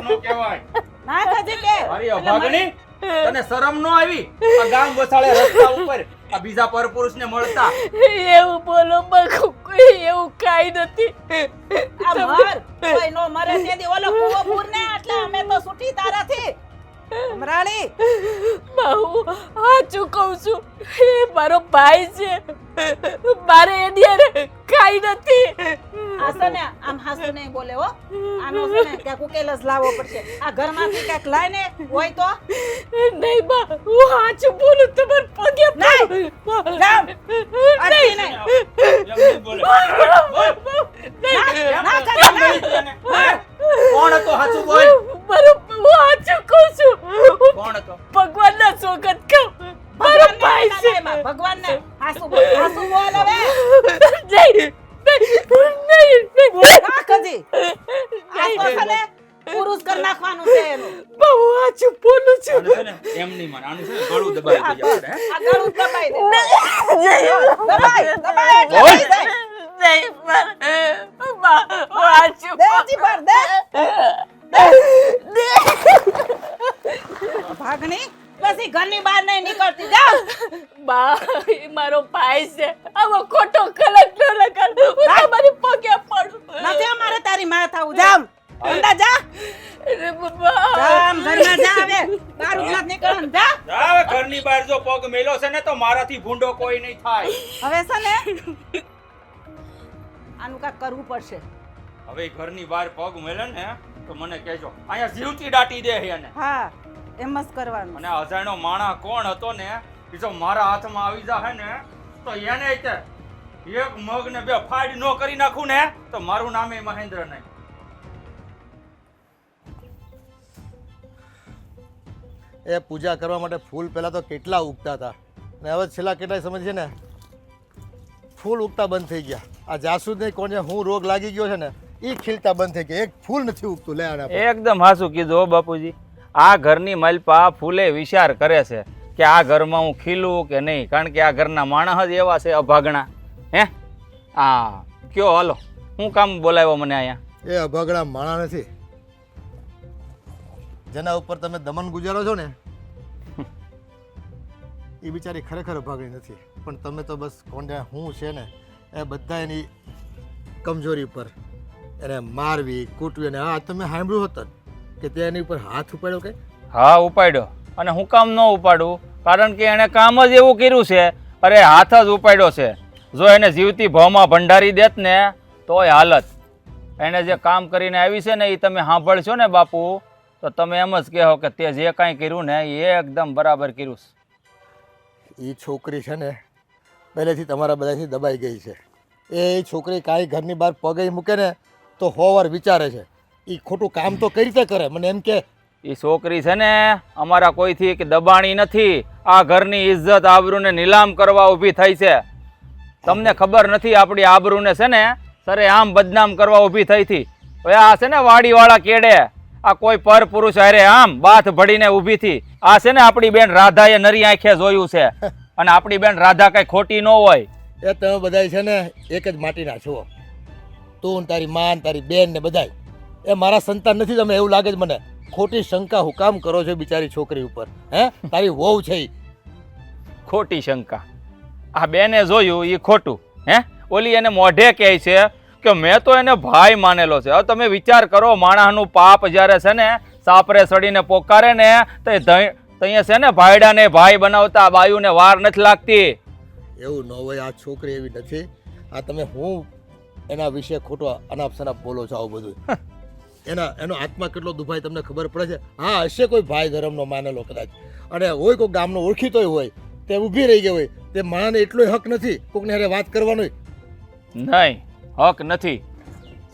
નો કહેવાય. ના થતી કે અરે અભાગણી, તને શરમ નો આવી? આ ગામ વસાળે રસ્તા ઉપર આ બીજા પરપુરુષને મળતા? એવું બોલો બકુ, કોઈ એવું કાઈ નથી. આ મર કોઈ નો મરે તેથી ઓલો કૂવો પૂર ને એટલે અમે તો છૂટી તારાથી. અમરાણી બહુ સાચું કહું છું, એ મારો ભાઈ છે. મારે એની હારે કાઈ નથી. આસો ને આમ હાસુ નહીં બોલે હો. આનો છે ને ક્યાંક ઉકેલ જ લાવવો પડશે. આ ઘરમાંથી ક્યાંક લાઈને હોય તો નહીં બા, હું સાચું બોલું તમારે પગે નહીં. જામ. અટકી નહીં. એમ નહીં બોલે. ના કેમ કરે, નહીં તને? હે? કોણ હતો? સાચું બોલ. મારો હું સાચું કહું છું. કોણ હતો? ભગવાનના સોગંદ કહું, મારો ભાઈ છે. ભગવાનને હાસુ બોલ, હાસુ બોલ હવે. નહીં. ના કદી. આ તો છે ને પુરુષ કર નાખવાનું છે એનું. બહુ સાચું બોલું છું. આનું છે ને એમ નહીં માને. આનું છે ને ગળું દબાવી દઈએ આપણે, હે? આ ગળું દબાઈ દે. દબાય એટલે બોલ. થઈ જાય. નહીં બા, હું સાચું દે જીભર, દે. ભાગણી પછી ઘરની બહાર નહીં નીકળતી. જા. બા, એ મારો ભાઈ છે. આવો ખોટો કલંક ન લગાડ. હું તમારી પગે પડું. નથી અમારે તારી માં થાવું. જામ. અંદર જા. અરે બાબા. જામ ઘરમાં જા હવે. બહાર ઉભા નીકળવાનું. જા. જા હવે ઘરની બહાર જો પગ મેલો છે ને તો મારાથી ભૂંડો કોઈ નહીં થાય. હવે છે ને આનું કાંઈક કરવું પડશે. હવે ઈ ઘરની બહાર પગ મેલે ને તો મને કહેજો. અહીંયા જીવતી દાટી દે છે એને. હા એમ જ કરવાનું. અને અજાણ્યો માણા કોણ હતો ને એ જો મારા હાથમાં આવી જાહે ને તો એને તે એક મગ ને બે ફાડ નો કરી નાખું ને તો મારું નામે મહેન્દ્ર નહીં. એ પૂજા કરવા માટે ફૂલ પહેલાં તો કેટલા ઉગતા હતા ને હવે છેલ્લા કેટલાય સમય છે ને ફૂલ ઉગતા બંધ થઈ ગયા. આ જાસૂદને કોને હું રોગ લાગી ગયો છે ને એ ખીલતા બંધ થઈ ગયા. એક ફૂલ નથી ઉગતું. લે આના પર. એકદમ હાસું કીધું હો બાપુજી. આ ઘરની મલપા ફૂલે વિચાર કરે છે કે આ ઘરમાં હું ખીલું કે નહીં, કારણ કે આ ઘરના માણસ જ એવા છે અભાગણા. હે આ કયો હાલો, હું કામ બોલાવ્યો મને અહીંયા? એ અભાગણા માણા નથી. જેના ઉપર તમે દમન ગુજારો છો ને એ બિચારી ખરેખર અભાગણી નથી, પણ તમે તો બસ કોને હું છે ને એ બધા એની કમજોરી પર એને મારવી કૂટવી. અને હા તમે સાંભળ્યું હતું કે તે એની ઉપર હાથ ઉપાડ્યો કે? હા ઉપાડ્યો. અને હું કામ ન ઉપાડું? કારણ કે એણે કામ જ એવું કર્યું છે. અરે હાથ જ ઉપાડ્યો છે. જો એને જીવતી ભાવમાં ભંડારી દેત ને તોય હાલત. એણે જે કામ કરીને આવી છે ને એ તમે સાંભળશો ને બાપુ તો તમે એમ જ કહો કે તે જે કાંઈ કર્યું ને એ એકદમ બરાબર કર્યું છે. એ છોકરી છે ને પહેલેથી તમારા બધાથી દબાઈ ગઈ છે. એ છોકરી કાંઈ ઘરની બહાર પગે મૂકે ને તો 100 વાર વિચારે છે. એ ખોટું કામ તો કઈ રીતે કરે મને એમ કે? એ છોકરી છે ને અમારા કોઈથી કે દબાણી નથી. આ ઘરની ઇજ્જત આબરૂને નીલામ કરવા ઊભી થઈ છે. તમને ખબર નથી આપણી આબરૂને છે ને સરે આમ બદનામ કરવા ઊભી થઈ હતી. હવે આ છે ને વાડીવાળા કેડે આ કોઈ પર પુરુષ હારે આમ બાથ ભડીને ઊભી થી. આ છે ને આપણી બેન રાધાએ નરી આંખે જોયું છે. અને આપણી બેન રાધા કઈ ખોટી ન હોય. એ તમે બધા છે ને એક જ માટીના છો. તું ને તારી માં ને તારી બેન ને બધાય એ મારા સંતાન નથી. તમે એવું લાગે છે મને. ખોટી શંકા હું કામ કરો છો બિચારી છોકરી ઉપર? હે તારી વહુ છે ઈ. ખોટી શંકા? આ બેને જોયું એ ખોટું? હે ઓલી એને મોઢે કહે છે કે મેં તો એને ભાઈ માનેલો છે. હવે તમે વિચાર કરો, માણસનું પાપ જ્યારે છે ને સાપરે સડીને પોકારે ને તો અહીંયા છે ને ભાઈડાને ભાઈ બનાવતા બાયુને વાર નથી લાગતી. એવું ન હોય. આ છોકરી એવી નથી. આ તમે હું એના વિશે ખોટો અનાપ શનાપ બોલો છો આવું બધું? એનો આત્મા કેટલો દુભાઈ તમને ખબર પડે છે? હા હશે કોઈ ભાઈ ધર્મનો માનેલો કદાચ, અને હોય કોઈ ગામનો ઓળખીતોય હોય તે ઊભી રહી ગઈ હોય. તે માણસને એટલો હક નથી કોકને હારે વાત કરવાનો? નહીં, હક નથી,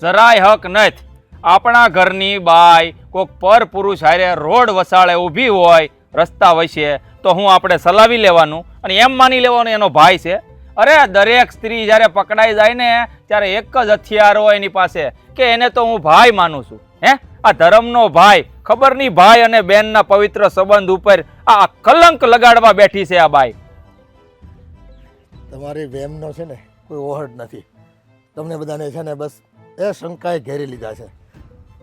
જરાય હક નથી. આપણા ઘરની બાઈ કોક પર પુરુષ હારે રોડ વસાળે ઊભી હોય રસ્તા વચ્ચે તો હું આપણે સલાવી લેવાનું અને એમ માની લેવાનું એનો ભાઈ છે? અરે દરેક સ્ત્રી જ્યારે પકડાઈ જાય ને ત્યારે એક જ હથિયાર હોય એની પાસે કે એને તો હું ભાઈ માનું છું. હે, આ ધર્મનો ભાઈ, ખબર નહીં ભાઈ અને બેનના પવિત્ર સંબંધ ઉપર આ કલંક લગાડવા બેઠી છે આ બાઈ. તમારી વેમનો છે ને કોઈ ઓહડ નથી. તમને બધાને છે ને બસ એ શંકાએ ઘેરી લીધા છે.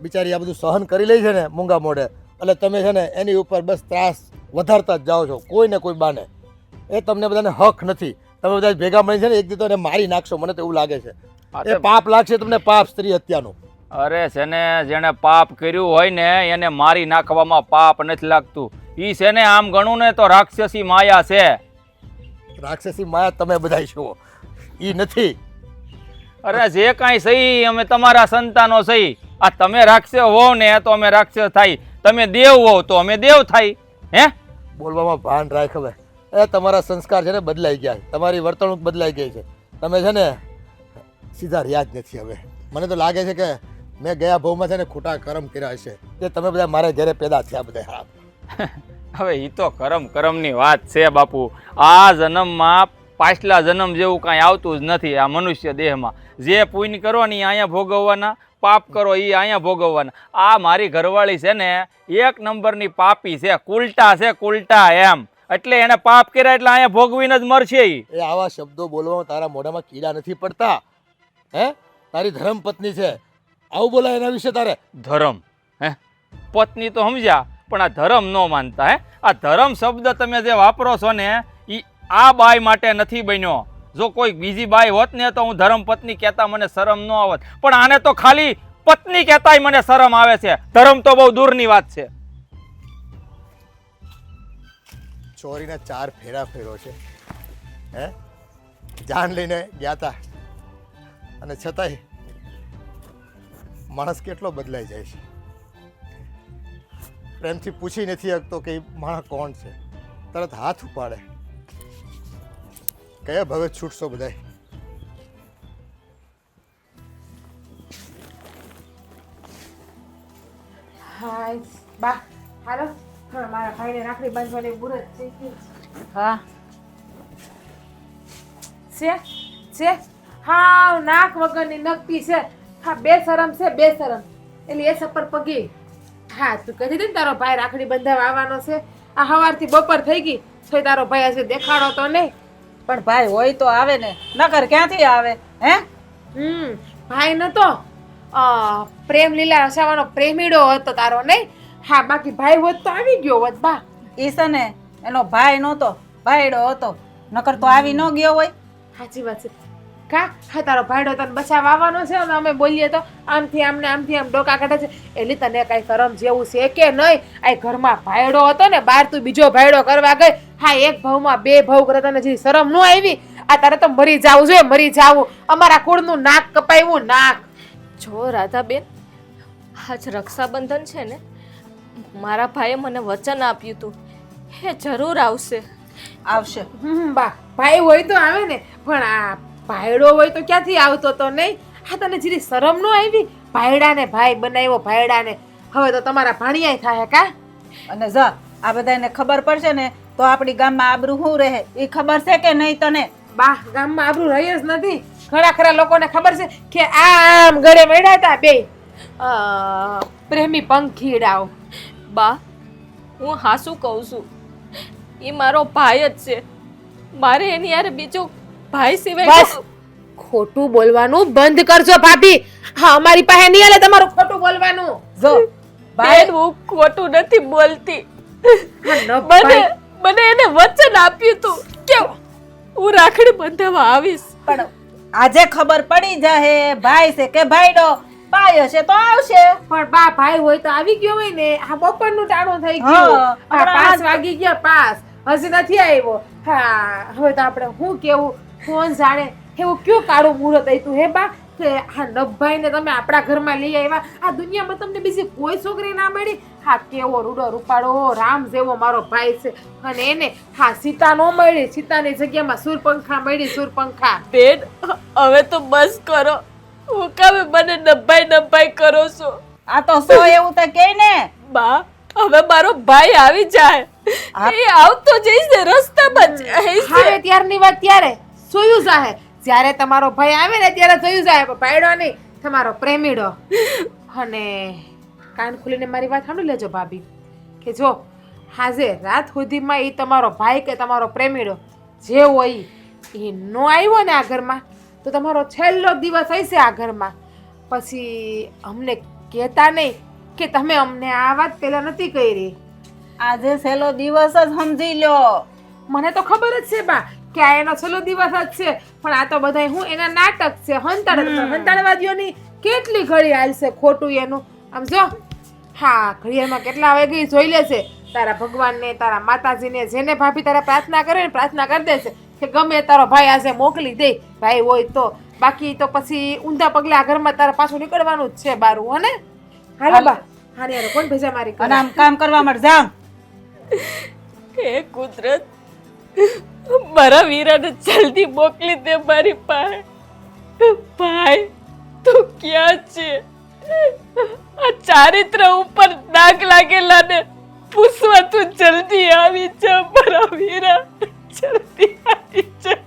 બિચારી આ બધું સહન કરી લે છે ને મૂંગા મોઢે, એટલે તમે છે ને એની ઉપર બસ ત્રાસ વધારતા જ જાઓ છો કોઈ ને કોઈ બાને. એ તમને બધાને હક નથી. તમે બધા ભેગા મળી છે ને એક દી તો એને મારી નાખશો, મને તો એવું લાગે છે. એ પાપ લાગશે તમને, પાપ સ્ત્રી હત્યાનું. અરે છે ને જેણે પાપ કર્યું હોય ને એને મારી નાખવામાં પાપ નથી લાગતું. ઈ છે ને આમ ગણું ને તો રાક્ષસી માયા છે. રાક્ષસી માયા તમે બધા છો, ઈ નથી. અરે જે કાંઈ સહી અમે તમારા સંતાનો સહી. આ તમે રાક્ષસ હોવ ને તો અમે રાક્ષસ થાય, તમે દેવ હોવ તો અમે દેવ થાય. હે, બોલવામાં ભાન રાખ. હવે એ તમારા સંસ્કાર છે ને બદલાઈ ગયા, તમારી વર્તણૂક બદલાઈ ગઈ છે. તમે છે ને સીધા રહ્યા જ નથી. હવે મને તો લાગે છે કે મેં ગયા ભાવમાં છે ને ખોટા કર્મ કર્યા હશે, કે તમે બધા મારા ઘરે પેદા થયા બધા. હવે ઈ તો કરમની વાત છે બાપુ. આ જન્મમાં પાછલા જન્મ જેવું કાંઈ આવતું જ નથી આ મનુષ્ય દેહમાં. જે પુણ્ય કરો ને એ અહીંયા ભોગવવાના, પાપ કરો એ અહીંયા ભોગવવાના. આ મારી ઘરવાળી છે ને એક નંબરની પાપી છે, કુલટા છે, કુલટા એમ. એટલે એને પાપ કર્યા એટલે અહીંયા ભોગવીને જ મરશે ઈ. એ આવા શબ્દો બોલવામાં તારા મોઢામાં કીડા નથી પડતા? હે, તારી ધર્મ પત્ની છે, આવું બોલાય એના વિશે તારે? ધર્મ, હે, પત્ની તો સમજ્યા પણ આ ધર્મ ન માનતા. હે, આ ધર્મ શબ્દ તમે જે વાપરો છો ને એ આ બાઈ માટે નથી બન્યો. જો કોઈ બીજી બાઈ હોત ને તો હું ધર્મ પત્ની કહેતા મને શરમ ન આવત, પણ આને તો ખાલી પત્ની કહેતાય મને શરમ આવે છે. ધર્મ તો બહુ દૂરની વાત છે. ચોરીના 4 ફેરા ફેરો છે. હે, જાન લઈને ગયા હતા અને છતાંય માણસ કેટલો બદલાઈ જાય છે. પ્રેમથી પૂછી નથી શકતો કે માણસ કોણ છે, તરત હાથ ઉપાડે. કયા ભવે છૂટશો બધાય? હાય બા, હાલો હવે મારા ભાઈને રાખડી બાંધવાની મુહૂર્ત થઈ ગઈ હા છે. હાવ નાક વગરની નકટી છે. હા બેશરમ છે, બેશરમ. એટલે એ સપર પગી. હા તું કહી દીધી ને તારો ભાઈ રાખડી બંધાવા આવવાનો છે. આ સવારથી બપોર થઈ ગઈ તો તારો ભાઈ હશે દેખાડો તો નહીં. પણ ભાઈ હોય તો આવે ને, નકર ક્યાંથી આવે? હે, ભાઈ નતો પ્રેમ લીલા રસાવાનો પ્રેમીડો હતો તારો નહીં. હા બાકી ભાઈ હોત તો આવી ગયો હોત બા. ઈ છે ને એનો ભાઈ નહોતો, ભાઈડો હતો, નકર તો આવી ન ગયો હોય. સાચી વાત છે. કા હા તારો ભાઈડો તને બચાવવા આવવાનો છે અને અમે બોલીએ તો આમથી આમને આમથી આમ ડોકા કાઢે છે. એટલે તને કાંઈ શરમ જેવું છે કે નહીં? આ ઘરમાં ભાઈડો હતો ને, બહાર તું બીજો ભાઈડો કરવા ગઈ. હા એક ભાવમાં 2 ભાવ કરે, તને જે શરમ ન આવી? આ તારે તો મરી જાવું જોઈએ, મરી જાવું. અમારા કુળનું નાક કપાવ્યું, નાક. જો રાધાબેન, આજ રક્ષાબંધન છે ને, મારા ભાઈએ મને વચન આપ્યું હતું એ જરૂર આવશે. આવશે. બા ભાઈ હોય તો આવે ને, પણ આ ભાઈડો હોય તો ક્યાંથી આવતો તો નહીં? હા તને જીરી શરમ ન આવી? ભાઈડાને ભાઈ બનાવ્યો, ભાઈડાને. હવે તો તમારા ભાણિયાય થાય કા? અને જા આ બધાને ખબર પડશે ને તો આપણી ગામમાં આબરૂ શું રહે એ ખબર છે કે નહીં તને? બા ગામમાં આબરૂ રહી જ નથી. ઘણા ખરા લોકોને ખબર છે કે આમ ગળે મળ્યા હતા બે પ્રેમી પંખીડાઓ. બા હું હાસું કહું છું, એ મારો ભાઈ જ છે. મારે એની યાર બીજો ભાઈ સિવાય બસ ખોટું બોલવાનું બંધ કરજો ભાભી. હા અમારી પાસે નહીં આલે તમારું ખોટું બોલવાનું. જો બેન હું ખોટું નથી બોલતી. મને એને વચન આપ્યું તું કે હું રાખડી બંધાવવા આવીશ. પણ આજે ખબર પડી જાહે ભાઈ છે કે ભાઈડો. ભાઈ હશે તો આવશે. પણ બા ભાઈ હોય તો આવી ગયો હોય ને. આ બપોરનું ટાણું થઈ ગયું. હા, 5 વાગી ગયા, 5 હજી નથી આવ્યો. હા હવે તો આપણે શું કેવું, કોણ જાણે એવું કયું કાળું મુહૂર્ત આવ્યું હે બા કે આ નભભાઈને તમે આપણા ઘરમાં લઈ આવ્યા. આ દુનિયામાં તમને બીજી કોઈ છોકરી ના મળી. હા કેવો રૂડો રૂપાળો રામ જેવો મારો ભાઈ છે, અને એને હા સીતા નો મળી, સીતાની જગ્યામાં સૂરપંખા મળી, સૂરપંખા. બેન હવે તો બસ કરો, હું કામે મને નભાઈ કરો છો. આ તો સો એવું તો કે ને. બા હવે મારો ભાઈ આવી જાય એ આવતો જઈશ ને રસ્તામાં જઈશ હવે ત્યારની વાત ત્યારે સોયું જાહે જ્યારે તમારો ભાઈ આવે ને ત્યારે સોયું જાહે પણ ભાઈડો નહીં તમારો પ્રેમીડો. અને કાન ખોલીને મારી વાત સાંભળી લેજો ભાભી કે જો હાજે રાત સુધીમાં એ તમારો ભાઈ કે તમારો પ્રેમીડો જે હોય એ નો આવ્યો ને આ ઘરમાં તો તમારો છેલ્લો દિવસ હશે આ ઘરમાં. પછી અમને કહેતા નહીં કે તમે અમને આ વાત પહેલા નથી કરી. આજે છેલ્લો દિવસ જ સમજી લ્યો. મને તો ખબર જ છે બા કે આ એનો છેલ્લો દિવસ જ છે પણ આ તો બધાય હું એના નાટક છે હંતાડવાદીઓની કેટલી ઘડી હાલશે ખોટું એનું. આમ જો હા ઘડિયાળમાં કેટલા વાગે જોઈ લેશે તારા ભગવાનને તારા માતાજીને જેને ભાભી તારા પ્રાર્થના કરે ને પ્રાર્થના કરી દેશે કે ગમે તારો ભાઈ આજે મોકલી દે ભાઈ હોય તો. બાકી તો પછી ઊંધા પગલે આ ઘરમાં તારા પાછું નીકળવાનું જ છે બારું હને. હાલો બા હારે હારે કોણ ભેજા મારી અને આમ કામ કરવા માટે જામ. હે કુદરત મારા વીરાને જલ્દી મોકલી દે મારી પાસે. ભાઈ તું ક્યાં છે? આ ચારિત્ર ઉપર દાગ લાગેલા ને પૂછવા તું જલ્દી આવી જા મારા વીરા, જલ્દી આવી જા.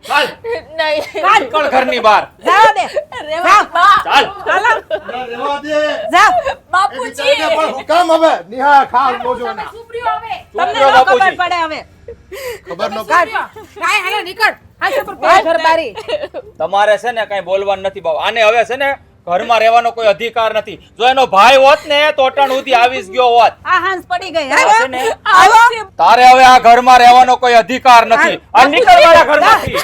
ચાલ નહીં નીકળ ઘરની બહાર. જાઓ દે. રેવા બા. ચાલ રહેવા દે. જાઓ. એ બાપુજી બિચારીને પણ હુકામ હવે નિહા ખાવ મોજો ના સુપ્રીઓ આવે તમને રહ્યો ન ખબર બાપુજી. પડે હવે. ખબર ન કાય હાલે નીકળ હાલ પર પે ઘર બારી. તમારે છે ને કઈ બોલવાનું નથી બાબા. આને હવે છે ને ઘરમાં રહેવાનો કોઈ અધિકાર નથી. જો એનો ભાઈ હોત ને તો અટાણ સુધી આવીશ ગયો હોત. આ હાંસ પડી ગઈ. આ છે ને, આવો. તારે હવે આ ઘરમાં રહેવાનો કોઈ અધિકાર નથી. આ નીકળ મારા ઘરમાંથી.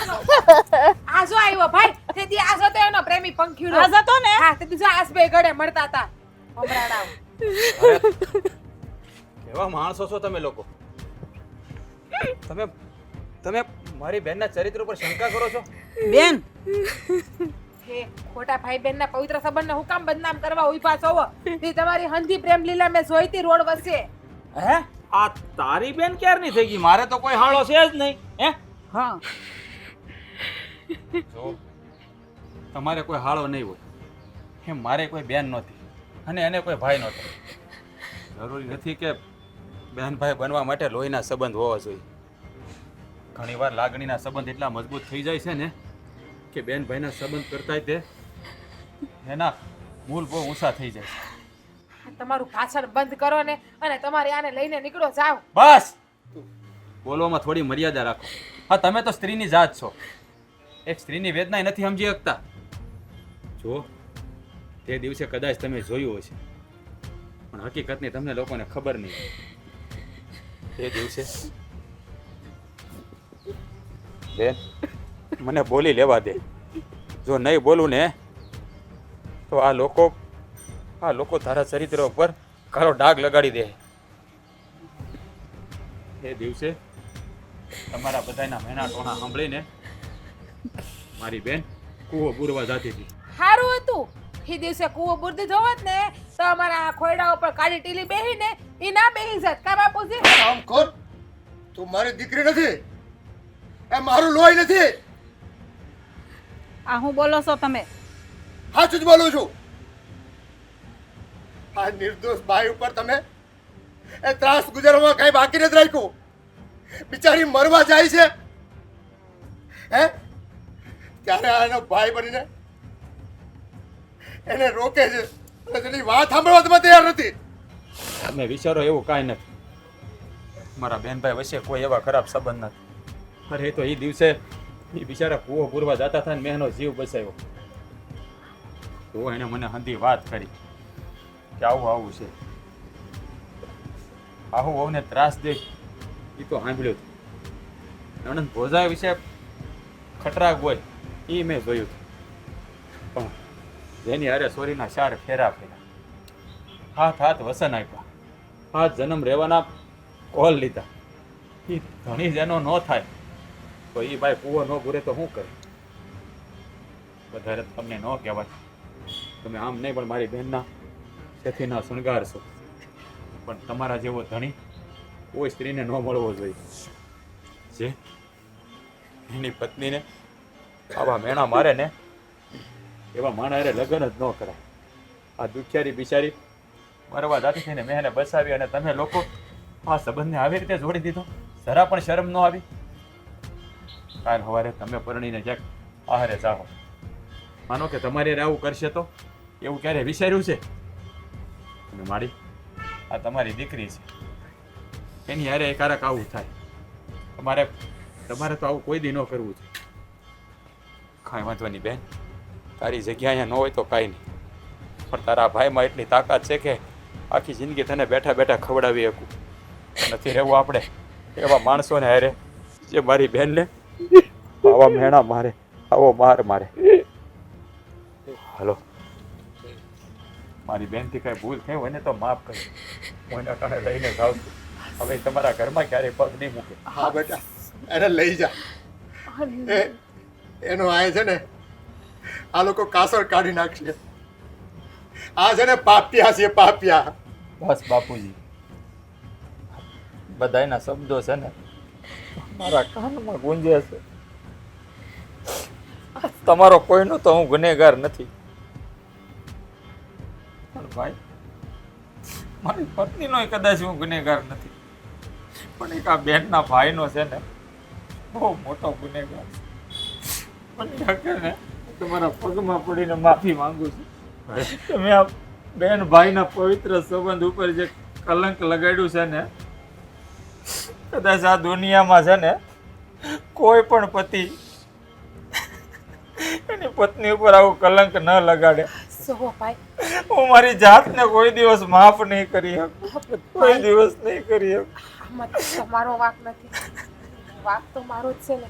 આ જો આવ્યો ભાઈ તે દી આ હતો એનો પ્રેમી પંખીડો આ જતો ને. હા તે દી આસબે ગળે મળતા હતા હમણાં કેવા માણસો છો તમે લોકો? તમે તમે મારી બહેનના ચરિત્ર ઉપર શંકા કરો છો? બેન હે ખોટા ભાઈ બહેનના પવિત્ર સંબંધને હું કામ બદનામ કરવા ઉભા છો? તે તમારી હંધી પ્રેમ લીલા મેં જોઈતી રોડ વસે. હે આ તારી બેન ક્યારની થઈ ગઈ? મારે તો કોઈ હાળો છે જ નહીં. હે હા જો તમારે કોઈ હાળો નહીં હોય કે મારે કોઈ બેન નહોતી અને એને કોઈ ભાઈ નહોતો. જરૂરી નથી કે બહેન ભાઈ બનવા માટે લોહીના સંબંધ હોવા જોઈએ. ઘણીવાર લાગણીના સંબંધ એટલા મજબૂત થઈ જાય છે ને કે બેન ભાઈના સંબંધ કરતાંય તે એના મૂળ બહુ ઊંચા થઈ જાય છે. તમારું ભાષણ બંધ કરો ને અને તમારે આને લઈને નીકળો જાવ. બસ બોલવામાં થોડી મર્યાદા રાખો. હા તમે તો સ્ત્રીની જાત છો. એક સ્ત્રીની વેદના નથી સમજી શકતા. જો તે દિવસે કદાચ તમે જોયું હશે પણ હકીકતની તમને લોકોને ખબર નહીં. તે દિવસે બેન મને બોલી લેવા દે. જો નહીં બોલું ને તો આ લોકો તારા ચરિત્ર ઉપર કાળો ડાઘ લગાડી દે. એ દિવસે તમારા બધાના મહેના ટોણા સાંભળીને મારી બેન કૂવો બુરવા જતી હતી. સારું હતું એ દિવસે કૂવો બુરદી જોવત ને તો અમારા ખોયડા ઉપર કાળી ટીલી બેહીને ઈ ના બેહી જાત કા બાપુજી. આમ કોણ? તું મારી દીકરી નથી, એ મારું લોહી નથી. આ હું બોલો છો તમે? સાચું જ બોલું છું. આ નિર્દોષ ભાઈ ઉપર તમે એ ત્રાસ ગુજારવામાં કઈ બાકી નથી રાખ્યું. બિચારી મરવા જાય છે હે ત્યારે આનો ભાઈ બનીને એને રોકે છે અને તેની વાત સાંભળવા તમે તૈયાર નથી. તમે વિચારો એવું કાંઈ નથી. મારા બેનભાઈ વચ્ચે કોઈ એવા ખરાબ સંબંધ નથી. અરે એ તો એ દિવસે એ બિચારા કૂવો પૂરવા જતા હતા ને મેં એનો જીવ બચાવ્યો. તો એને મને હંધી વાત કરી કે આવું છે. આવું વહુને ત્રાસ દે એ તો સાંભળ્યું હતું. નણંદ ભોજા વિશે ખટરાગ હોય એ મેં જોયું હતું. પણ જેની હારે સોરીના 4 ફેરા હાથ વસન આપ્યા, હાથ જન્મ રહેવાના કોલ લીધા. એ ધણી જેનો ન થાય તો એ ભાઈ કૂવો ન પૂરે તો શું કરે? વધારે તમને ન કહેવાય. તમે આમ નહીં પણ મારી બહેનના શેથીના શણગાર છો. પણ તમારા જેવો ધણી કોઈ સ્ત્રીને ન મળવો જોઈએ જે એની પત્નીને આવા મેણા મારે ને એવા માણા હારે લગ્ન જ ન કરાય. આ દુખિયારી બિચારી મરવા જાતી થઈને મેં એને બસાવી અને તમે લોકો આ સંબંધને આવી રીતે જોડી દીધો. જરા પણ શરમ ન આવી? કાલ સવારે તમે પરણીને ક્યાંક આહારે જાઓ. માનો કે તમારે હારે આવું કરશે તો એવું ક્યારે વિચાર્યું છે? અને મારી આ તમારી દીકરી છે, એની હારે એકારક આવું થાય. તમારે તો આવું કોઈ દી ન કરવું છે. કાંઈ વાંધો નહીં બેન, તારી જગ્યા અહીંયા ન હોય તો કાંઈ નહીં, પણ તારા ભાઈમાં એટલી તાકાત છે કે આખી જિંદગી તને બેઠા બેઠા ખવડાવી શકું. નથી રહેવું આપણે એવા માણસોને હારે જે મારી બેનને આવા મેણા મારે, આવો માર મારે. હલો, મારી બેનથી કાંઈ ભૂલ થઈ હોય ને તો માફ કરી. હું એના કારણે લઈને જાઉં છું. હવે તમારા ઘરમાં ક્યારેય પગ નહીં મૂકે. હા બેટા, એને લઈ જા. એનો આ છે ને, આ લોકો કાસળ કાઢી નાખશે. આ છે ને પાપિયા છે, પાપિયા. બસ બાપુજી, બધાયના શબ્દો છે ને મારા કાનમાં ગુંજે છે. તમારો કોઈનો તો હું ગુનેગાર નથી, પણ ભાઈ મારી પત્નીનો કદાચ હું ગુનેગાર નથી, પણ એક આ બેનના ભાઈનો છે ને બહુ મોટો ગુનેગાર છે. પણ ઠાકરને તમારા પગમાં પડીને માફી માંગુ છું. તમે આ બેન ભાઈના પવિત્ર સંબંધ ઉપર જે કલંક લગાડ્યું છે ને, કદાચ આ દુનિયામાં છે ને કોઈ પણ પતિ એની પત્ની ઉપર આવું કલંક ન લગાડે. સો ભાઈ, હું મારી જાતને કોઈ દિવસ માફ નહીં કરી શકું, કોઈ દિવસ નહીં કરી શકું. આમાં તમારો વાંક નથી, વાંક તો મારો જ છે ને.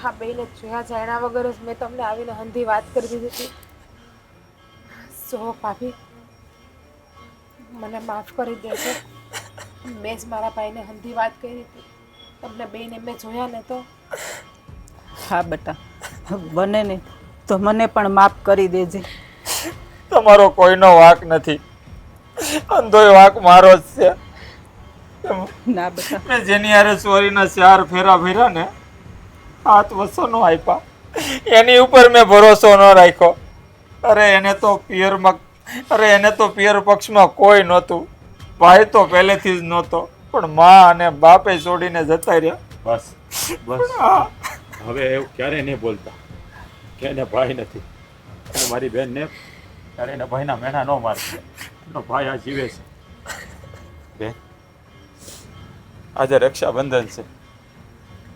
હા, બેને જોયા જાણ્યા વગર જ મેં તમને આવીને હંધી વાત કરી દીધી હતી. સો ભાભી, મને માફ કરી દેજો. મેં જ મારા ભાઈને હંધી વાત કરી હતી. તમને બેને મેં જોયા ને તો હા બેટા, બને ને તો મને પણ માફ કરી દેજે. તમારો કોઈનો વાંક નથી, અંધોય વાંક મારો જ છે. ના બેટા, મેં જેની હારે ચોરીના 4 ફેરા ફેર્યા ને, 7 વસનો આપ્યા, એની ઉપર મેં ભરોસો ન રાખ્યો. એને તો પિયર પક્ષમાં કોઈ નહોતું, ભાઈ તો પહેલેથી જ નહોતો, પણ મા અને બાપે છોડીને જતા રહ્યા. બસ બસ, હવે એવું ક્યારેય નહીં બોલતા કે એને ભાઈ નથી. અને મારી બેનને ત્યારે એના ભાઈના મેણા ન મારશે. એનો ભાઈ આ જીવે છે. બેન, આજે રક્ષાબંધન છે,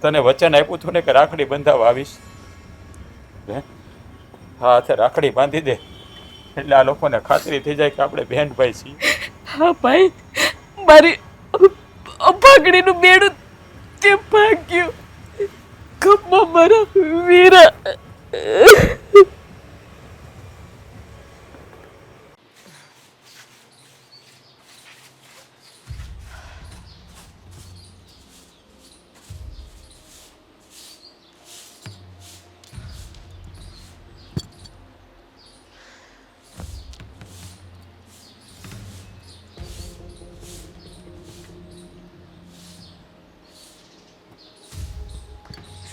તને વચન આપ્યું હતું ને કે રાખડી બંધાવવા આવીશ. બેન, હા હાથે રાખડી બાંધી દે એટલે આ લોકોને ખાતરી થઈ જાય કે આપણે બેન ભાઈ છીએ. હા ભાઈ, મારી અભાગણીનું બેડું તે ભાગ્યું. ખમ્મા મારા વીરા.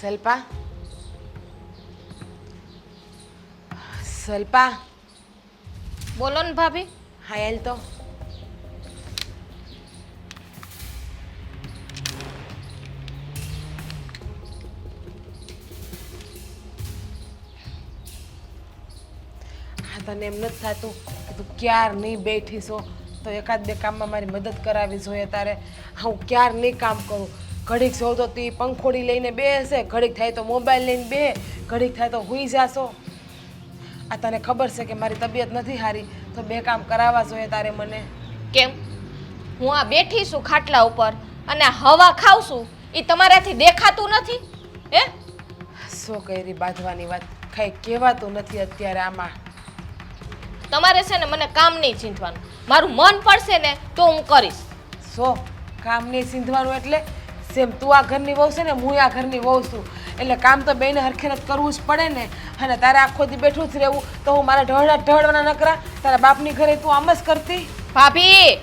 સલ્પા, સલ્પા, બોલો ને ભાભી. હા એલ તો હા, તને એમ નથી થતું કે તું ક્યાર નહીં બેઠી છો તો એકાદ બે કામમાં મારી મદદ કરાવી જોઈએ તારે? હું ક્યાર નહીં કામ કરું. ઘડીક જોઉં તો તી પંખોડી લઈને બેસે, ઘડીક થાય તો મોબાઈલ લઈને બે, ઘડીક થાય તો હુઈ જાશો. આ તને ખબર છે કે મારી તબિયત નથી સારી, તો બે કામ કરાવવા જોઈએ તારે મને. કેમ? હું આ બેઠી છું ખાટલા ઉપર અને આ હવા ખાઉં છું, એ તમારાથી દેખાતું નથી? હે? શું કરી બાંધવાની વાત, કઈ કહેવાતું નથી અત્યારે આમાં. તમારે છે ને મને કામ નહીં ચીંધવાનું. મારું મન પડશે ને તો હું કરીશ. સો કામ નહીં સીંધવાનું એટલે સેમ તું આ ઘરની વહુ છે ને હું આ ઘરની વહુ છું, એટલે કામ તો બેને હરખેરત કરવું જ પડે ને. અને તારે આખો દી બેઠું જ રહેવું તો હું મારા ઢળવાના નકરા તારા બાપની ઘરે તું આમ જ કરતી. ભાભી,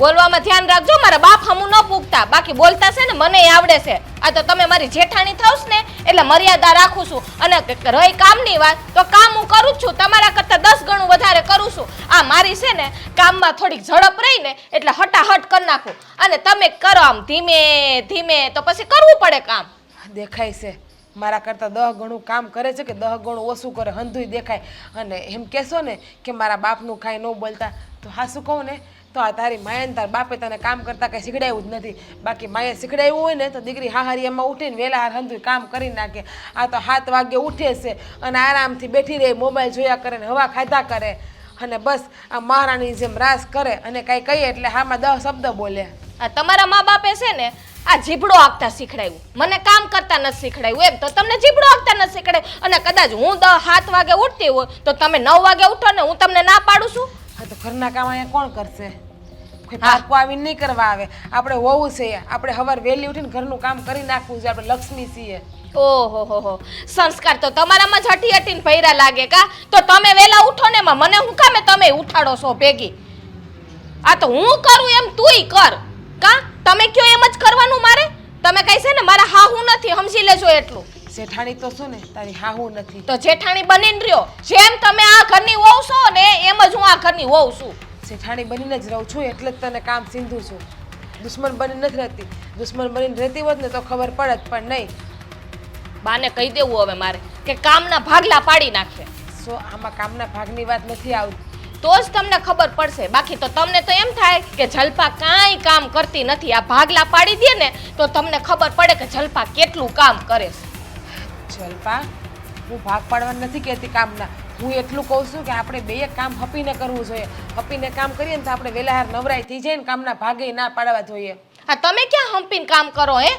બોલવામાં ધ્યાન રાખજો. મારા બાપ હમું ન પૂગતા, બાકી બોલતા છે ને મને આવડે છે. આ તો તમે મારી જેઠાણી થાવશ ને એટલે મર્યાદા રાખું છું. અને રહી કામની વાત, તો કામ હું કરું જ છું, તમારા કરતાં 10 ગણું વધારે કરું છું. આ મારી મારી છે ને કામમાં થોડીક ઝડપ રહી ને એટલે હટાહટ કરી નાખું અને તમે કરો આમ ધીમે ધીમે તો પછી કરવું પડે કામ. દેખાય છે મારા કરતાં 10 ગણું કામ કરે છે કે 10 ગણું ઓછું કરે હંધુય દેખાય. અને એમ કહેશો ને કે મારા બાપનું કાંઈ ન બોલતા તો હા શું કહું ને તો આ તારી માએ ને તાર બાપે તને કામ કરતાં કાંઈ શીખડાવ્યું જ નથી. બાકી માએ શીખડાવ્યું હોય ને તો દીકરી હાહારી એમાં ઉઠીને વહેલા હાર હંધુય કામ કરી નાખે. આ તો 7 વાગે ઉઠે છે અને આરામથી બેઠી રહે મોબાઈલ જોયા કરે ને હવા ખાધા કરે અને બસ આ મહારાણી જેમ રાસ કરે અને કાંઈ કહીએ એટલે હામાં 10 શબ્દ બોલે. આ તમારા મા બાપે છે ને આ જીભડો આંકતા શીખડાયું, મને કામ કરતા નથી શીખડાયું. એમ તો તમને જીભડો આંકતા નથી શીખડાયું અને કદાચ હું 7 વાગે ઉઠતી હોય તો તમે 9 વાગે ઉઠો ને હું તમને ના પાડું છું. હા તો ઘરના કામ અહીંયા કોણ કરશે? કોઈ પાકો આવીને નહીં કરવા આવે. આપણે હોવું છે આપણે સવાર વહેલી ઉઠીને ઘરનું કામ કરી નાખવું છે. આપણે લક્ષ્મી છીએ. ઓહો હો હો સંસ્કાર તો તમારામાં જ હટી હટીને ભર્યા લાગે કા? તો તમે વહેલા ઉઠો ને એમાં મને હું કામે તમે ઉઠાડો છો ભેગી? આ તો હું કરું એમ તુંય કર કા? તમે કયો એમ જ કરવાનું મારે? તમે કઈ છે ને મારા હાહુ નથી, સમજી લેજો એટલું. જેઠાણી તો શું ને તારી હાહુ નથી. તો જેઠાણી બનીને રહ્યો. જેમ તમે આ ઘરની વહુ છો ને એમ જ હું આ ઘરની વહુ છું. જેઠાણી બનીને જ રહું છું એટલે જ તને કામ સીંધું છું. દુશ્મન બની નથી રહેતી. દુશ્મન બનીને રહેતી હોત ને તો ખબર પડે જ પણ નહીં. બાને કહી દેવું હવે મારે કે કામના ભાગલા પાડી નાખે. સો આમાં કામના ભાગની વાત નથી આવતી. તો જ તમને ખબર પડશે. બાકી તો તમને તો એમ થાય કે જલપા કાંઈ કામ કરતી નથી. આ ભાગલા પાડી દે ને તો તમને ખબર પડે કે જલપા કેટલું કામ કરે છે. જલપા હું ભાગ પાડવા નથી કહેતી કામના. હું એટલું કહું છું કે આપણે બે કામ હપીને કરવું જોઈએ. હપીને કામ કરીએ ને તો આપણે વહેલા હાર નવરાઈ થઈ જાય ને કામના ભાગે ના પાડવા જોઈએ. હા તમે ક્યાં હંપીને કામ કરો હે?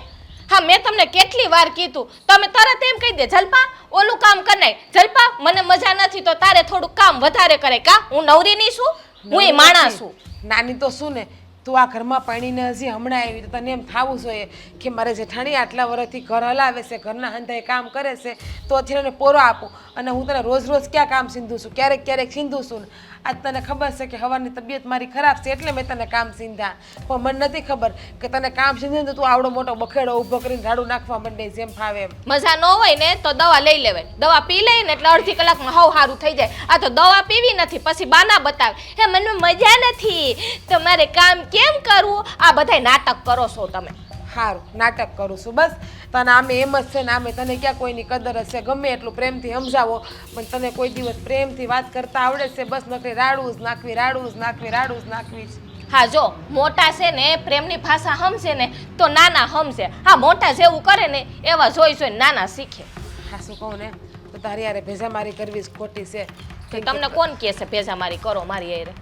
હા મેં તમને કેટલી વાર કીધું, તમે તરત એમ કહી દે જલપા ઓલું કામ કર નાખ. જલપા મને મજા નથી તો તારે થોડું કામ વધારે કરે કા? હું નવરી નહીં છું, હું માણસ છું. નાની તો શું ને તું આ ઘરમાં પરણીને હજી હમણાં આવી તો તને એમ થવું જોઈએ કે મારે જેઠાણી આટલા વર્ષથી ઘર હલાવે છે, ઘરના હંધાએ કામ કરે છે તો અત્યારે એને પોરો આપું અને હું તને રોજ રોજ ક્યાં કામ સીંધું છું, ક્યારેક ક્યારેક સીંધું છું. આજ તને ખબર છે કે હવાની તબિયત મારી ખરાબ છે એટલે મેં તને કામ સીંધા. પણ મને નથી ખબર કે તને કામ સીંધે તો તું આવડો મોટો બખેડો ઊભો કરીને ઝાડુ નાખવા માંડે જેમ ફાવે એમ. મજા ન હોય ને તો દવા લઈ લેવાય. દવા પી લઈએ ને એટલે અડધી કલાકમાં હાવ સારું થઈ જાય. આ તો દવા પીવી નથી પછી બાના બતાવે હે મને મજા નથી તમારે કામ કેમ કરવું. આ બધાય નાટક કરો છો તમે. સારું નાટક કરું છું બસ. તને આમે એમ જ છે ને આમે તને ક્યાં કોઈની કદર હશે. ગમે એટલું પ્રેમથી સમજાવો પણ તને કોઈ દિવસ પ્રેમથી વાત કરતા આવડે છે? બસ નકરી રાડું જ નાખવી, રાડું જ નાખવી, રાડું જ નાખવી. હા જો મોટા છે ને પ્રેમની ભાષા સમજે ને તો નાના સમજે. હા મોટા જેવું કરે ને એવા જોઈ જોઈને નાના શીખે. હા શું કહું ને તો તારી યારે ભેજામારી કરવી જ ખોટી છે. તો તમને કોણ કહે છે ભેજામારી કરો મારી યારે?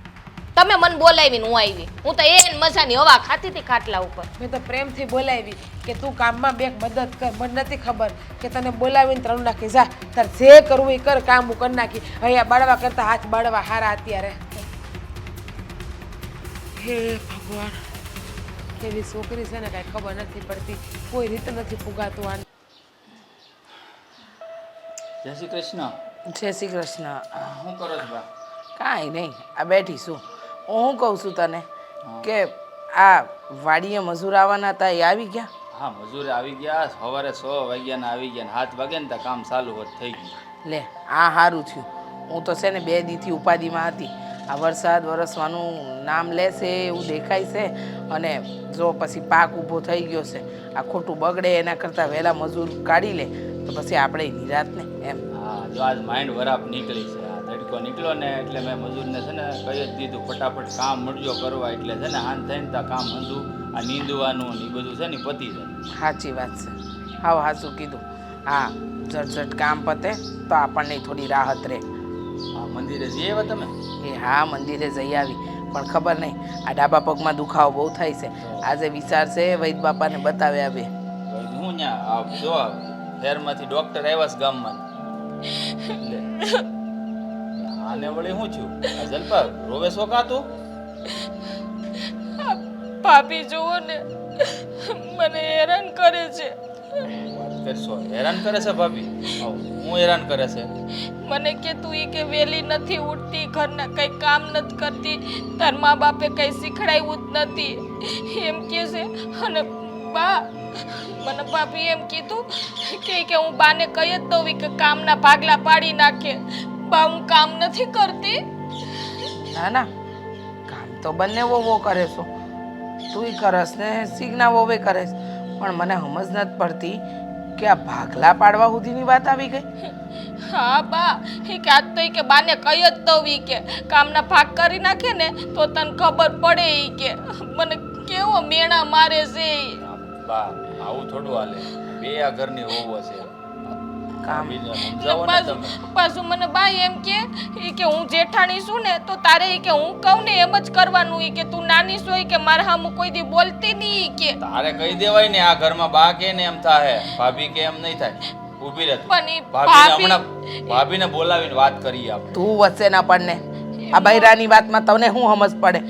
તમે મને બોલાવીને હું આવી. હું તો એને મજાની હવા ખાતી હતી ખાટલા ઉપર. મેં તો પ્રેમથી બોલાવી કે તું કામમાં બેક મદદ કર. મને નથી ખબર કે તને બોલાવીને ત્રણ નાખી જા તાર જે કરવું એ કર. કામ હું કરી નાખી. અહીંયા બાળવા કરતા હાથ બાળવા હારા અત્યારે. હે ભગવાન કેવી છોકરી છે ને કાંઈ ખબર નથી પડતી. કોઈ રીતે નથી પુગાતું આને. જય શ્રી કૃષ્ણ. જય શ્રી કૃષ્ણ. શું કરો છો બા? કાંઈ નહીં આ બેઠી છું. હું કહું છું તને કે આ વાડીએ મજૂર આવવાના હતા એ આવી ગયા? હા મજૂર આવી ગયા. સવારે 6 વાગ્યાના આવી ગયા ને 7 વાગે ને ત્યાં કામ ચાલુ હોત થઈ ગયું. લે આ સારું થયું. હું તો છે ને 2 દીથી ઉપાધિમાં હતી. આ વરસાદ વરસવાનું નામ લેશે એવું દેખાય છે અને જો પછી પાક ઊભો થઈ ગયો છે. આ ખોટું બગડે એના કરતાં વહેલા મજૂર કાઢી લે તો પછી આપણે નિરાત ને એમ. હા જો આજ માઇન્ડ વરાપ નીકળી છે. આ તડકો નીકળ્યો ને એટલે મેં મજૂરને છે ને કહી જ દીધું ફટાફટ કામ મળજો કરવા. એટલે છે ને હાન થઈને ત્યાં કામ હંધું આ નીંદવાનું ને એ બધું છે ને પતી જાય. સાચી વાત છે. હાવ સાચું કીધું. હા ઝટઝટ કામ પતે તો આપણને થોડી રાહત રહે. હા મંદિરે જઈએ એવા તમે? એ હા મંદિરે જઈ આવી પણ ખબર નહીં આ ડાબા પગમાં દુખાવો બહુ થાય છે. આજે વિચાર છે વૈદ બાપાને બતાવ્યા બે. હું ત્યાં જો શહેરમાંથી ડૉક્ટર આવ્યા છે ગામમાં. આને વળી શું થયું? આ જલપા રોવે શો કાતું? ભાભી જુઓ ને મને હેરાન કરે છે. વાત કરશો હેરાન કરે છે ભાભી? હું હેરાન કરે છે? મને કે તું ઈ કે વેલી નથી ઉઠતી, ઘરના કઈ કામ નથી કરતી, તાર મા બાપે કઈ શીખડાવ્યું જ નથી એમ કે છે. અને બા મને ભાભી એમ કીધું કે હું બાને કહી જ દઉં કે કામના ભાગલા પાડી નાખે. બા હું કામ નથી કરતી. ના ના તો બંને વોવો કરે છો, તુંય કરસ ને સિગના વોવે કરે છે. પણ મને સમજ નથી પડતી કે આ ભાગલા પાડવા સુધીની વાત આવી ગઈ. હા બા ઈ કે આજ તો ઈ કે બાને કઈ જ દઉં ઈ કે કામના ભાગ કરી નાખે ને તો તને ખબર પડે ઈ કે મને કેવો મેણા મારે છે ઈ. બા આવું થોડું હાલે, બે આ ઘરની હોવો છે. કામ બીજા સમજાવો ને તમે. પાછું મને બા એમ કે ઈ કે હું જેઠાણી છું ને તો તારે ઈ કે હું કહું ને એમ જ કરવાનું ઈ કે તું નાની છો ઈ કે મારા સામું કોઈ દી બોલતી નહીં ઈ કે. તારે કહી દેવાય ને આ ઘરમાં બા કે ને એમ થાય, ભાભી કે એમ નહીં થાય. ઊભી રહે. પણ ઈ ભાભીને હમણાં ભાભીને બોલાવીને વાત કરીએ આપણે. તું વચ્ચે ના પડને. આ બૈરાની વાતમાં તમને શું સમજ પડે?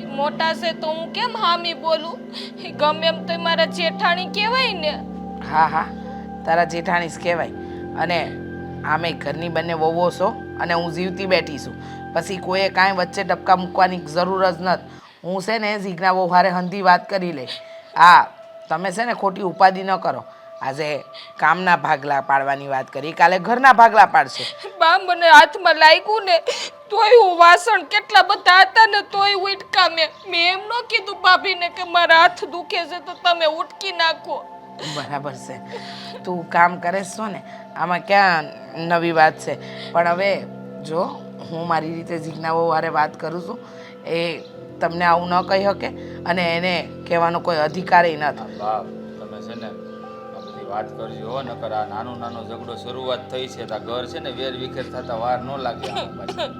ઈ મોટા છે તો હું કેમ હામી બોલું? ઈ ગમે એમ તો મારા જેઠાણી કહેવાય ને. હા હા, તારા જેઠાણી જ કહેવાય. અને આમે ઘરની બંને વહુઓ છો અને હું જીવતી બેઠી છું. પછી કોઈએ કાંઈ વચ્ચે ટપકા મૂકવાની જરૂર જ નથી. હું છે ને જીજ્ઞા વહુ હારે હંધી વાત કરી લઈ. હા, તમે છે ને ખોટી ઉપાધિ ન કરો. આજે કામના ભાગલા પાડવાની વાત કરી, કાલે ઘરના ભાગલા પાડશે. બા મને હાથમાં લાગ્યું ને તોય હું વાસણ કેટલા બધા હતા ને તોય ઉટકા મેં એમ ન કીધું ભાભીને કે મારા હાથ દુખે છે તો તમે ઉટકી નાખો. બરાબર છે, તું કામ કરે છો ને, આમાં ક્યાં નવી વાત છે. પણ હવે જો હું મારી રીતે જીજ્ઞાઓ હારે વાત કરું છું, એ તમને આવું ન કહી શકે અને એને કહેવાનો કોઈ અધિકારય નથી. બા તમે છે ને આ બધી વાત કરજો હો, નકર આ નાનો નાનો ઝઘડો શરૂઆત થઈ છે તો ઘર છે ને વેર વિખેર થતા વાર ન લાગે આમાં પાછી.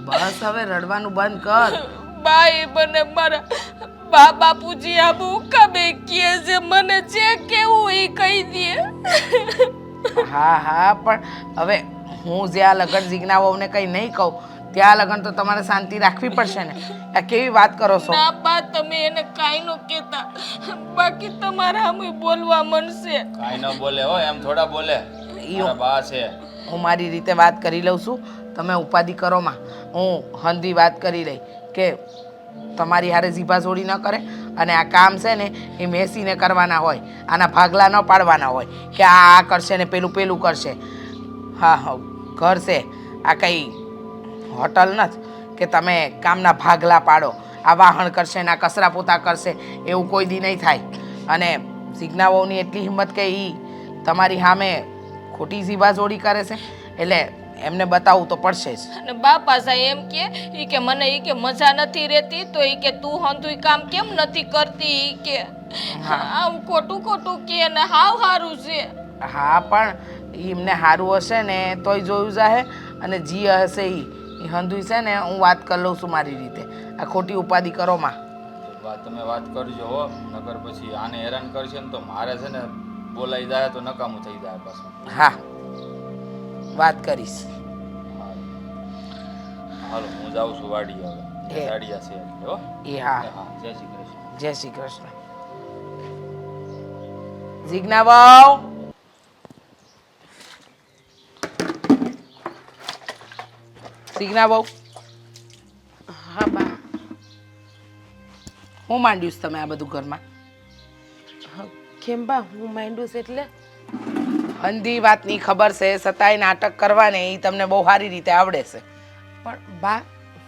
બસ હવે રડવાનું બંધ કર. બા એ મને મારા બા બાપુજી આ બુકા બે કહે છે મને જે કેવું એ કહી દે. હા હા, પણ હવે હું જ્યાં લગન જીજ્ઞા વહુને કંઈ નહીં કહું ત્યાં લગન તો તમારે શાંતિ રાખવી પડશે ને. આ કેવી વાત કરો છો? ના બા તમે એને કાંઈ ન કહેતા, બાકી તમારા સામે બોલવા મનશે. કાંઈ ન બોલે હો, એમ થોડા બોલે. મારા બા છે. હું મારી રીતે વાત કરી લઉં છું, તમે ઉપાધિ કરો માં. હું હંધી વાત કરી લઈ કે તમારી હારે જીભા જોડી ન કરે અને આ કામ છે ને એ મેસીને કરવાના હોય, આના ભાગલા ન પાડવાના હોય કે આ કરશે ને પેલું પેલું કરશે. હા હા, ઘર છે, આ કંઈ હોટલ નથી કે તમે કામના ભાગલા પાડો. આ વાહણ કરશે ને આ કચરા પોતા કરશે એવું કોઈ દી નહીં થાય. અને જીજ્ઞાઓની એટલી હિંમત કે એ તમારી સામે ખોટી જીભા જોડી કરે છે, એટલે એમને બતાવવું તો પડશે જ. અને બાપા સાહેબ એમ કે મને ઈ કે મજા નથી રહેતી તો ઈ કે તું હંધુય કામ કેમ નથી કરતી ઈ કે આમ ખોટું ખોટું કે ને હાવ હારું છે. હા, પણ એમને સારું હશે ને તોય જોયું જાહે અને જી હશે એ હંધુય છે ને હું વાત કરી લઉં છું મારી રીતે. આ ખોટી ઉપાધિ કરો માં. બા તમે વાત કરજો હો, નકર પછી આને હેરાન કરશે ને તો મારે છે ને બોલાઈ જાય તો નકામું થઈ જાય પાછું. હા, વાત કરીશ. હાલો હું જાઉં છું વાડી હવે. દાડિયા છે એટલે હો. એ હા, હા, જય શ્રી કૃષ્ણ. જય શ્રી કૃષ્ણ. જીજ્ઞા વહુ, જીજ્ઞા વહુ. હા બા. હું માંડ્યું છે તમે આ બધું ઘરમાં? કેમ બા હું માંડું છે એટલે? અંધી વાતની ખબર છે છતાંય નાટક કરવાને એ તમને બહુ સારી રીતે આવડે છે. પણ બા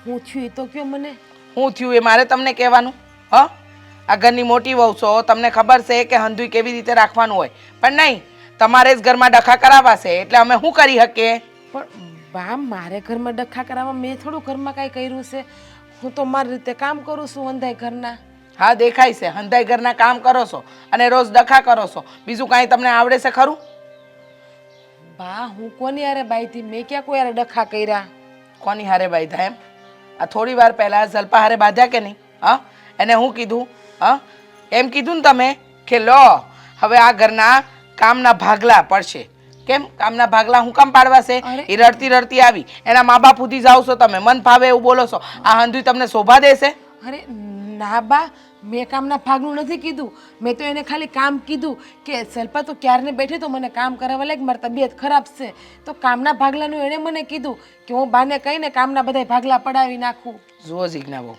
હું છું એ તો કયો મને. શું થયું એ મારે તમને કહેવાનું? હ, આ ઘરની મોટી વહુ છો, તમને ખબર છે કે હંધુય કેવી રીતે રાખવાનું હોય. પણ નહીં, તમારે જ ઘરમાં ડખા કરાવાશે એટલે અમે શું કરી શકીએ? પણ બા મારે ઘરમાં ડખા કરાવવા મેં થોડું ઘરમાં કાંઈ કર્યું છે. હું તો મારી રીતે કામ કરું છું અંધાઈ ઘરના. હા દેખાય છે, હંધાઈ ઘરના કામ કરો છો અને રોજ ડખા કરો છો. બીજું કાંઈ તમને આવડે છે ખરું? બા હું કોની હારે બાઈથી? મેં ક્યાં કોઈ હારે ડખા કર્યા? કોની હારે બાંધ્યા એમ? આ થોડી વાર પહેલા જલપા હારે બાંધ્યા કે નહીં? હા, એને હું કીધું? હા, એમ કીધું ને તમે કે લો હવે આ ઘરના કામના ભાગલા પડશે. કેમ કામના ભાગલા હું કામ પાડવા છે? એ રડતી રડતી આવી, એના મા બાપ સુધી જાઓ છો તમે, મન ફાવે એવું બોલો છો. આ હંધુય તમને શોભા દેશે? અરે ના બા, મેં કામના ભાગનું નથી કીધું. મેં તો એને ખાલી કામ કીધું કે સલ્પા તો ક્યારને બેઠી તો મને કામ કરાવવા લાગે, મારી તબિયત ખરાબ છે. તો કામના ભાગલાનું એણે મને કીધું કે હું બાને કહીને કામના બધા ભાગલા પડાવી નાખું. જુઓ જીજ્ઞા બહુ,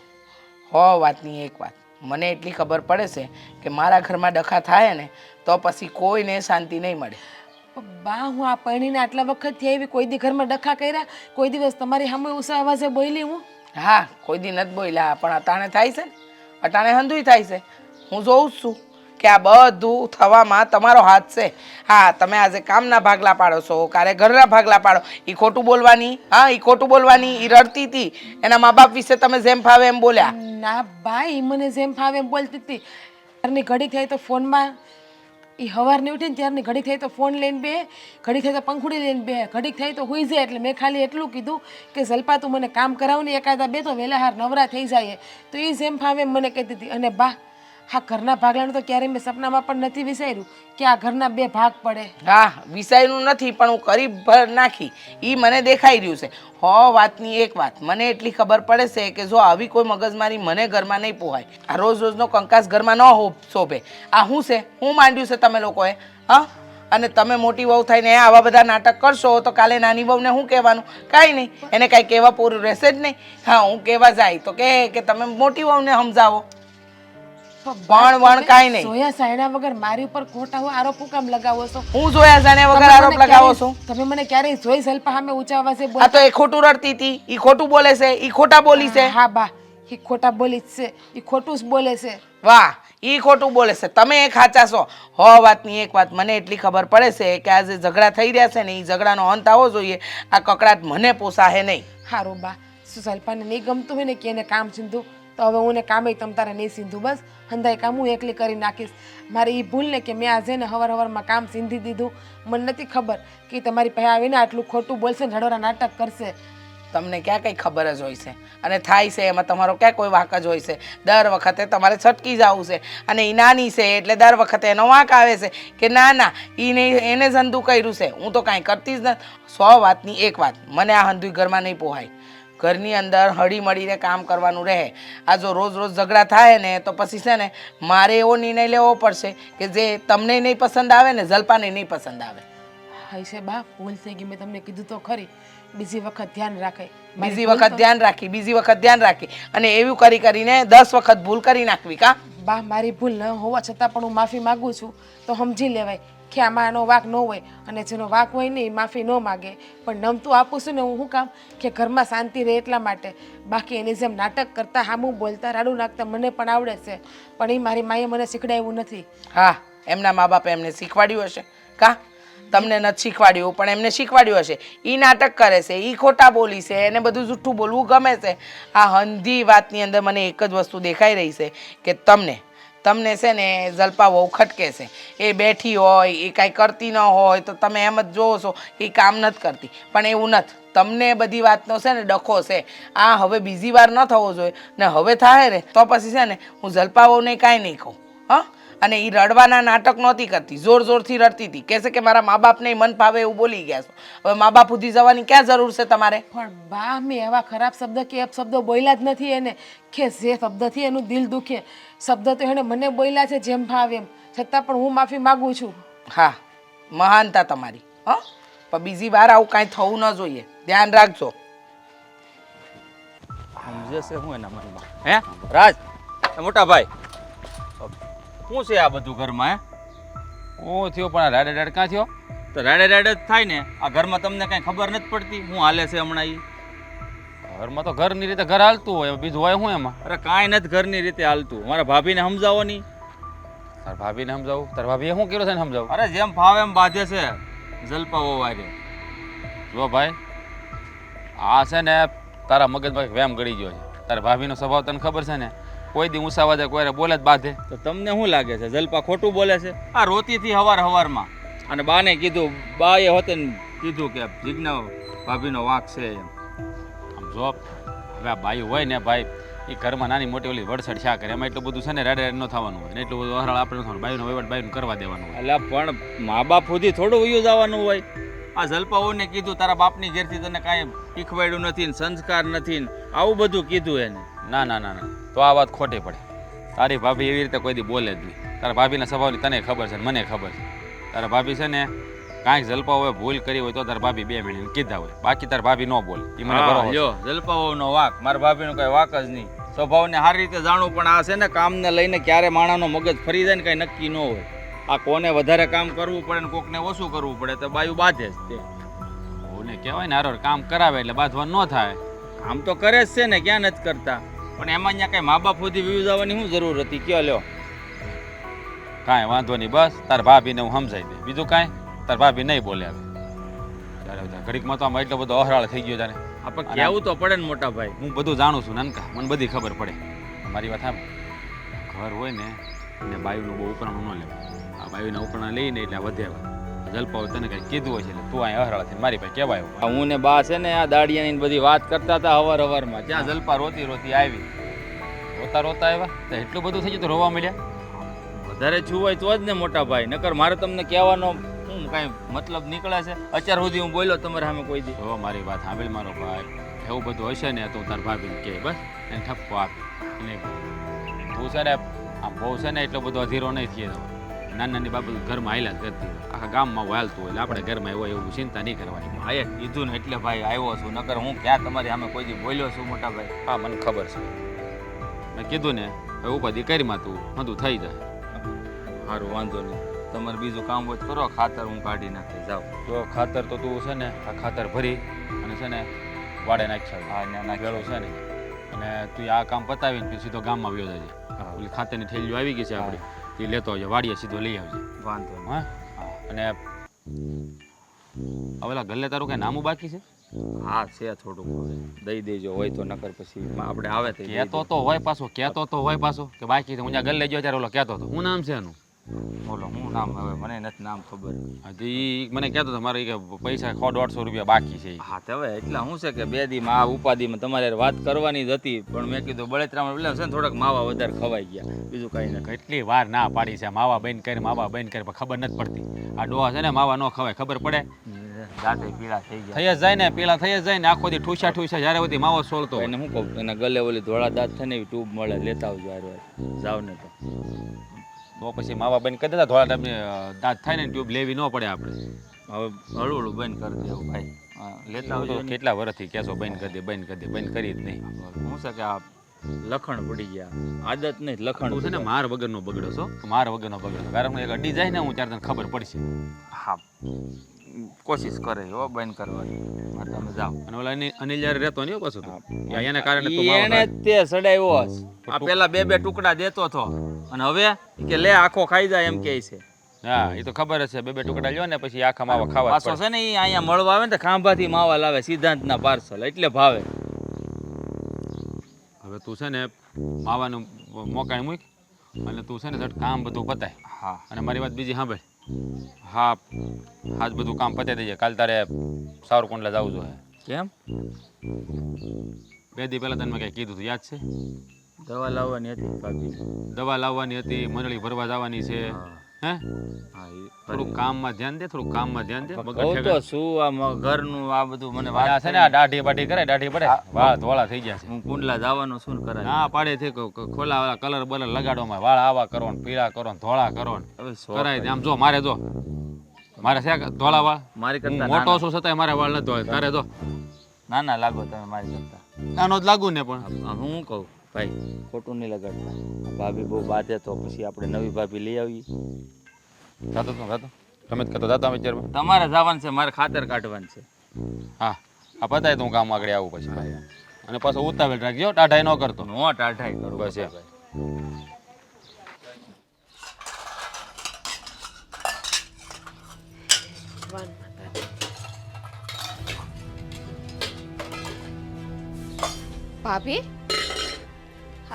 હો વાતની એક વાત મને એટલી ખબર પડે છે કે મારા ઘરમાં ડખા થાય ને તો પછી કોઈને શાંતિ નહીં મળે. બા હું આ પરણીને આટલા વખતથી આવી, કોઈ દી ઘરમાં ડખા કર્યા? કોઈ દિવસ તમારી સામે ઉષા અવાજે બોલી હું? હા કોઈ દી નથી બોલ્યા પણ અટાણે થાય છે ને અટાણે હંધુય થાય છે હું જોઉં જ છું કે આ બધું થવામાં તમારો હાથ છે હા તમે આજે કામના ભાગલા પાડો છો કાલે ઘરના ભાગલા પાડો એ ખોટું બોલવાની હા એ ખોટું બોલવાની એ રડતી હતી એના મા બાપ વિશે તમે જેમ ફાવે એમ બોલ્યા ના ભાઈ મને જેમ ફાવે એમ બોલતી હતી ત્યારની ઘડી થઈ તો ફોનમાં એ સવારની ઉઠીને ત્યારની ઘડી થઈ તો ફોન લઈને બે ઘડી થઈ તો પંખુડી લઈને બે ઘડી થઈ તો હુઈ જાય એટલે મેં ખાલી એટલું કીધું કે જલ્પા તું મને કામ કરાવ ને એકાદા બે તો વહેલા હાર નવરા થઈ જાય તો એ જેમ ફાવે એમ મને કહેતી હતી અને બા હા ઘરના ભાગલાનું તો ક્યારેય મેં સપનામાં પણ નથી વિચાર્યું કે આ ઘરના બે ભાગ પડે હા વિષયનું નથી પણ હું કરી ભર નાખી એ મને દેખાઈ રહ્યું છે હો વાતની એક વાત મને એટલી ખબર પડે છે કે જો આવી કોઈ મગજમારી મને ઘરમાં નહીં પોહાય આ રોજ રોજનો કંકાસ ઘરમાં ન શોભે આ શું છે હું માંડ્યું છે તમે લોકોએ હા અને તમે મોટી વહુ થઈને આવા બધા નાટક કરશો તો કાલે નાની વહુને શું કહેવાનું કાંઈ નહીં એને કાંઈ કહેવા પૂરું રહેશે જ નહીં હા હું કહેવા જાય તો કે તમે મોટી વહુને સમજાવો વણ કાંઈ નહીં જોયા સાયણા વગર મારી ઉપર ખોટા આરોપ હું કામ લગાવો છો હું જોયા જાણે વગર આરોપ લગાવો છો તમે મને ક્યારેય જોઈ સલ્પા સામે ઊંચા અવાજે આ તો એ ખોટું રડતી હતી ઈ ખોટું બોલે છે ઈ ખોટા બોલી છે હા બા એ ખોટા બોલી જ છે એ ખોટું જ બોલે છે વાહ ઈ ખોટું બોલે છે તમે એક સાચા છો હો વાતની એક વાત મને એટલી ખબર પડે છે કે આ જે ઝઘડા થઈ રહ્યા છે ને એ ઝઘડાનો અંત આવવો જોઈએ આ કકડાટ મને પોસાહે નહીં હારું બા શું સલ્પાને નહીં ગમતું હોય ને કે એને કામ સીંધું તો હવે હું ને કામે તમ તારે નહીં સીંધું બસ હંધાઈ કામ હું એકલી કરી નાખીશ મારી એ ભૂલ ને કે મેં આજે ને હવારમાં કામ સીંધી દીધું મને નથી ખબર કે તમારી પાસે આવીને આટલું ખોટું બોલશે ને રડોરા નાટક કરશે તમને ક્યાં કંઈ ખબર જ હોય છે અને થાય છે એમાં તમારો ક્યાં કોઈ વાંક જ હોય છે દર વખતે તમારે છટકી જવું છે અને એ નાની છે એટલે દર વખતે એનો વાંક આવે છે કે ના ના એને જ હંધું કર્યું છે હું તો કાંઈ કરતી જ નથી 100 વાતની એક વાત મને આ હંધુય ઘરમાં નહીં પોહાય ઘરની અંદર હળી મળીને કામ કરવાનું રહે આ જો રોજ રોજ ઝઘડા થાય ને તો પછી છે ને મારે એવો નિર્ણય લેવો પડશે કે જે તમને નહીં પસંદ આવે ને જલ્પાને નહીં પસંદ આવે હા છે બા ભૂલ થઈ ગઈ મેં તમને કીધું તો ખરી બીજી વખત ધ્યાન રાખે બીજી વખત ધ્યાન રાખી અને એવું કરીને 10 વખત ભૂલ કરી નાખવી કા બા મારી ભૂલ ન હોવા છતાં પણ હું માફી માગું છું તો સમજી લેવાય કે આમાં આનો વાંક ન હોય અને જેનો વાંક હોય ને એ માફી ન માગે પણ નમતું આપું છું ને હું શું કામ કે ઘરમાં શાંતિ રહે એટલા માટે બાકી એની જેમ નાટક કરતા હામું બોલતા રાડું નાખતા મને પણ આવડે છે પણ એ મારી માએ મને શીખડાવ્યું નથી હા એમના મા બાપે એમને શીખવાડ્યું હશે કા તમને નથી શીખવાડ્યું પણ એમને શીખવાડ્યું હશે એ નાટક કરે છે એ ખોટા બોલી છે એને બધું જૂઠું બોલવું ગમે છે આ હંધી વાતની અંદર મને એક જ વસ્તુ દેખાઈ રહી છે કે તમને છે ને જલ્પા બહુ ખટકે છે એ બેઠી હોય એ કાંઈ કરતી ન હોય તો તમે એમ જ જોવો છો કે એ કામ નથી કરતી પણ એવું નથી તમને બધી વાતનો છે ને ડખો છે આ હવે બીજી વાર ન થવો જોઈએ ને હવે થાય ને તો પછી છે ને હું જલ્પા બહુને કાંઈ નહીં કહું હા અને એ રડવાના નાટક નહોતી કરતી જોરથી રડતી હતી કહેશે કે મારા મા બાપને મન ભાવે એવું બોલી ગયા છો હવે મા બાપ સુધી જવાની ક્યાં જરૂર છે તમારે પણ બા મેં એવા ખરાબ શબ્દ કે અપશબ્દો બોલ્યા જ નથી એને કે જે શબ્દથી એનું દિલ દુખે શબ્દ તો એણે મને બોલ્યા છે જેમ ભાવે એમ છતાં પણ હું માફી માગું છું હા મહાનતા તમારી હા પણ બીજી વાર આવું કાંઈ થવું ન જોઈએ ધ્યાન રાખજો સમજે છે હું એના મનમાં હે રાજ મોટા ભાઈ શું છે આ બધું ઘરમાં હું થયો પણ રાડે ક્યાં થયો તો રાડે જ થાય ને આ ઘરમાં તમને કાંઈ ખબર નથી પડતી હું હાલે છે હમણાં એ ઘરમાં તો ઘરની રીતે ઘર હાલતું હોય બીજું હોય શું એમાં અરે કાંઈ નથી ઘરની રીતે હાલતું મારા ભાભીને સમજાવો નહીં તાર ભાભીને સમજાવું તાર ભાભીએ શું કર્યું છે ને સમજાવું અરે જેમ ફાવે એમ બાંધે છે જલપાવો વારે જો ભાઈ આ છે ને તારા મગજમાં વેમ ગળી ગયો છે તારા ભાભીનો સ્વભાવ તને ખબર છે ને કોઈ દી ઊંચા વાજે કોઈ બોલે જ બાંધે તો તમને શું લાગે છે જલપા ખોટું બોલે છે આ રોતીથી હવારમાં અને બાને કીધું બાએ હોતે કીધું કે જીજ્ઞા ભાભીનો વાંક છે એમ આમ જો હવે આ બાઈ હોય ને ભાઈ એ ઘરમાં નાની મોટી ઓલી વડસડ શા કરે એમાં એટલું બધું છે ને રેડે ન થવાનું હોય ને એટલું બધું હરાળ આપણે થવાનું બાઈનો વહીવટ બાઈનું કરવા દેવાનું હોય એટલે પણ મા બાપ સુધી થોડું વયું જવાનું હોય આ જલપાઓને કીધું તારા બાપની ઘેરથી તને કાંઈ શીખવાડ્યું નથી ને સંસ્કાર નથી ને આવું બધું કીધું એને ના ના ના ના તો આ વાત ખોટી પડે તારી ભાભી એવી રીતે કોઈ દી બોલે જ નહીં તારા ભાભીના સ્વભાવની તને ખબર છે મને ખબર છે તારા ભાભી છે ને કાંઈક જલપા હોય ભૂલ કરી હોય તો તારા ભાભી 2 મિનિટ કીધા હોય બાકી તારા ભાભી ન બોલે એ મને બરોબર લ્યો જલપાઓનો વાક મારા ભાભીનો કઈ વાક જ નહીં સ્વભાવને સારી રીતે જાણવું પણ આ છે ને કામને લઈને ક્યારે માણાનો મગજ ફરી જાય ને કાંઈ નક્કી ન હોય આ કોને વધારે કામ કરવું પડે ને કોકને ઓછું કરવું પડે તો બાયું બાંધે જ તે ઓને કહેવાય ને હારો કામ કરાવે એટલે બાંધવાનું ન થાય કામ તો કરે જ છે ને, ક્યાં નથી કરતા, પણ એમાં અહીંયા કાંઈ મા બાપ સુધી વ્યૂઝ આવવાની શું જરૂર હતી? કયો લ્યો. કાંઈ વાંધો નહીં, બસ તાર ભાભીને હું સમજાઈ દે, બીજું કાંઈ તાર ભાભી નહીં બોલે હવે. ત્યારે ઘડીકમાં તો આમાં એટલો બધો અહરાળ થઈ ગયો તારે. આપણે કહેવું તો પડે ને મોટા ભાઈ. હું બધું જાણું છું નાનકા, મને બધી ખબર પડે. મારી વાત સાંભળ, ઘર હોય ને એટલે બાયુનું બહુ ઉપરાણું ન લેવું. આ બાયુના ઉપરાણા લઈને એટલે વધે જલપાવ તને કંઈ કીધું હોય છે એટલે તું અહીંયા અહરાળ થઈને મારી પાસે કહેવાય. હું ને બા છે ને આ દાડિયાની બધી વાત કરતા હતા હવારમાં, જ્યાં જલપા રોતી રોતી આવી, રોતા રોતા આવ્યા તો એટલું બધું થઈ ગયું તો રોવા મળ્યા. વધારે છું હોય તો જ ને મોટા ભાઈ, નકર મારે તમને કહેવાનો શું કાંઈ મતલબ નીકળે છે? અત્યાર સુધી હું બોલ્યો તમારે સામે કોઈ દી? હવે મારી વાત સાંભળ મારો ભાઈ, એવું બધું હશે ને તો તાર ભાભીને કહે, બસ એને ઠપકો આપ. અને તું છે ને આમ બહુ છે ને એટલો બધો અધીરો નહીં થયો. નાની નાની બાબત ઘરમાં હાલ્યા જ કરતી હોય, આખા ગામમાં હાલતું હોય, આપણે ઘરમાં હોય એવું ચિંતા નહીં કરવાની. ભાઈએ કીધું ને એટલે ભાઈ આવ્યો છું, નકર હું ક્યાં તમારી સામે કોઈ દી બોલ્યો છું મોટા ભાઈ? હા મને ખબર છે, મેં કીધું ને હવે ઉપાધિ કરીમાં તું બધું થઈ જાય. સારું વાંધો નહીં, તમારે બીજું કામ હોય કરો, ખાતર હું કાઢી નાખી જાઉં. તો ખાતર તો તું છે ને આ ખાતર ભરી અને છે ને વાડે નાખ્યા. હા ત્યાં નાખેલું છે ને, અને તું આ કામ પતાવીને પછી સીધો ગામમાં વ્યો જજે. ઓલી ખાતરની થેલીઓ આવી ગઈ છે આપણી, તે લેતો આવજો, વાડીએ સીધો લઈ આવજે. વાંધો હા. અને હવે ગલ્લે તારું કઈ નામું બાકી છે? હા છે થોડુંક, દઈ દેજો હોય તો, નકર પછી આપણે આવે તો કહેતો તો હોય પાછો, કહેતો તો હોય પાછો કે બાકી છે. હું ત્યાં ગલ્લે ગયો ત્યારે ઓલો કહેતો હતો. શું નામ છે એનું? બોલો હું નામ, હવે મને નથી નામ ખબર. હજી મને કહેતો હતો મારે કે પૈસા 100-150 રૂપિયા બાકી છે. હા તો હવે એટલા શું છે કે 2 દીમાં આ ઉપાધિમાં તમારે વાત કરવાની જ હતી, પણ મેં કીધું બળેતરામાં એટલે છે ને થોડાક માવા વધારે ખવાઈ ગયા, બીજું કાંઈ નહીં. કેટલી વાર ના પાડી છે માવા બંધ કરી, માવા બંધ કરી, પણ ખબર નથી પડતી. આ ડોહા છે ને માવા ન ખવાય, ખબર પડે? દાંતે પીળા થઈ જ જાય ને, પીળા થઈ જ જાય ને, આખો દી ઠૂસા જ્યારે બધી માવો સોળતો. એને શું કહું, એના ગલે ઓલી ધોળા દાંત થાય ને એવી ટ્યુબ મળે, લેતા આવજો યાર, જાવ ને તો પછી માવા બંધ કરી દેતા, થોડા ટાઈમ દાંત થાય ને ટ્યુબ લેવી ન પડે આપણે. હવે હળવું હળવું બંધ કરી દેવું ભાઈ, લેતા આવજો. કેટલા વર્ષથી કહેશો બંધ કરી દે, બંધ કરી દે, બંધ કરી જ નહીં. શું છે કે આ લખણ પડી ગયા, આદત નહીં લખણ છે ને. માર વગરનો બગડો છો, માર વગરનો બગડો, કારણ એક અડી જાય ને હું ત્યારે તને ખબર પડશે. હા કોશિશ કરે હો બંધ કરવાની, તમે જાઓ. અને ઓલા અનિલ જ્યારે રહેતો નહીં પાછું એને કારણે એને તે સડાવ્યો. આ પેલા 2 ટુકડા દેતો હતો અને હવે કે લે આખો ખાઈ જાય એમ કે છે. હા એ તો ખબર છે, 2 ટુકડા લ્યો ને પછી આખા માવા ખાવા પાછો છે ને. એ અહીંયા મળવા આવે ને ખાંભાથી માવા લાવે, સિદ્ધાંતના પાર્સલ, એટલે ભાવે. હવે તું છે ને માવાનું મોકાઈ મૂક અને તું છે ને કામ બધું પતાય. હા અને મારી વાત બીજી સાંભળ. હા આજ બધું કામ પતાવી દેજે, કાલ તારે સાવરકુંડલા જવું જોઈએ. કેમ? 2 દી પહેલા તને મેં કંઈ કીધું હતું, યાદ છે? દવા લાવવાની હતી ભાભી, દવા લાવવાની હતી, મંડળી ભરવા જવાની છે. હે થોડુંક કામમાં ધ્યાન દે, થોડુંક કામમાં ધ્યાન દે. કહું તો શું આ ઘરનું આ બધું મને વાત છે ને, આ દાઢી બાઢી કરે, દાઢી પડે, વાળ ધોળા થઈ ગયા છે. હું કુંડલા જવાનું શું કરાય? ના પાડે છે ખોલા વાળા કલર બલર લગાડવામાં, વાળ આવા કરો ને, પીળા કરો ને, ધોળા કરો ને, કરાય. આમ જો મારે જો મારે છે ધોળા વાળ, મારી કરતા મોટો છું છતાંય મારે વાળ નથી ધોળે, તારે જો નાના લાગો તમે મારી કરતા. નાનો જ લાગુ ને, પણ હું કહું ભાઈ ખોટું નહીં લગાડતા. ભાભી બહુ બાધે તો પછી આપણે નવી ભાભી લઈ આવીએ. જાતો તો જાતો તમે જ કહેતો જાતા વિચારમાં. તમારે જવાનું છે, મારે ખાતર કાઢવાનું છે. હા આ પતાય તો હું કામ આગળ આવું પછી ભાઈ. અને પાછો ઉતાવળ રાખજો, ટાઢાઈ ન કરતો. નો ટાઢાઈ કરું બસ એ. ભાભી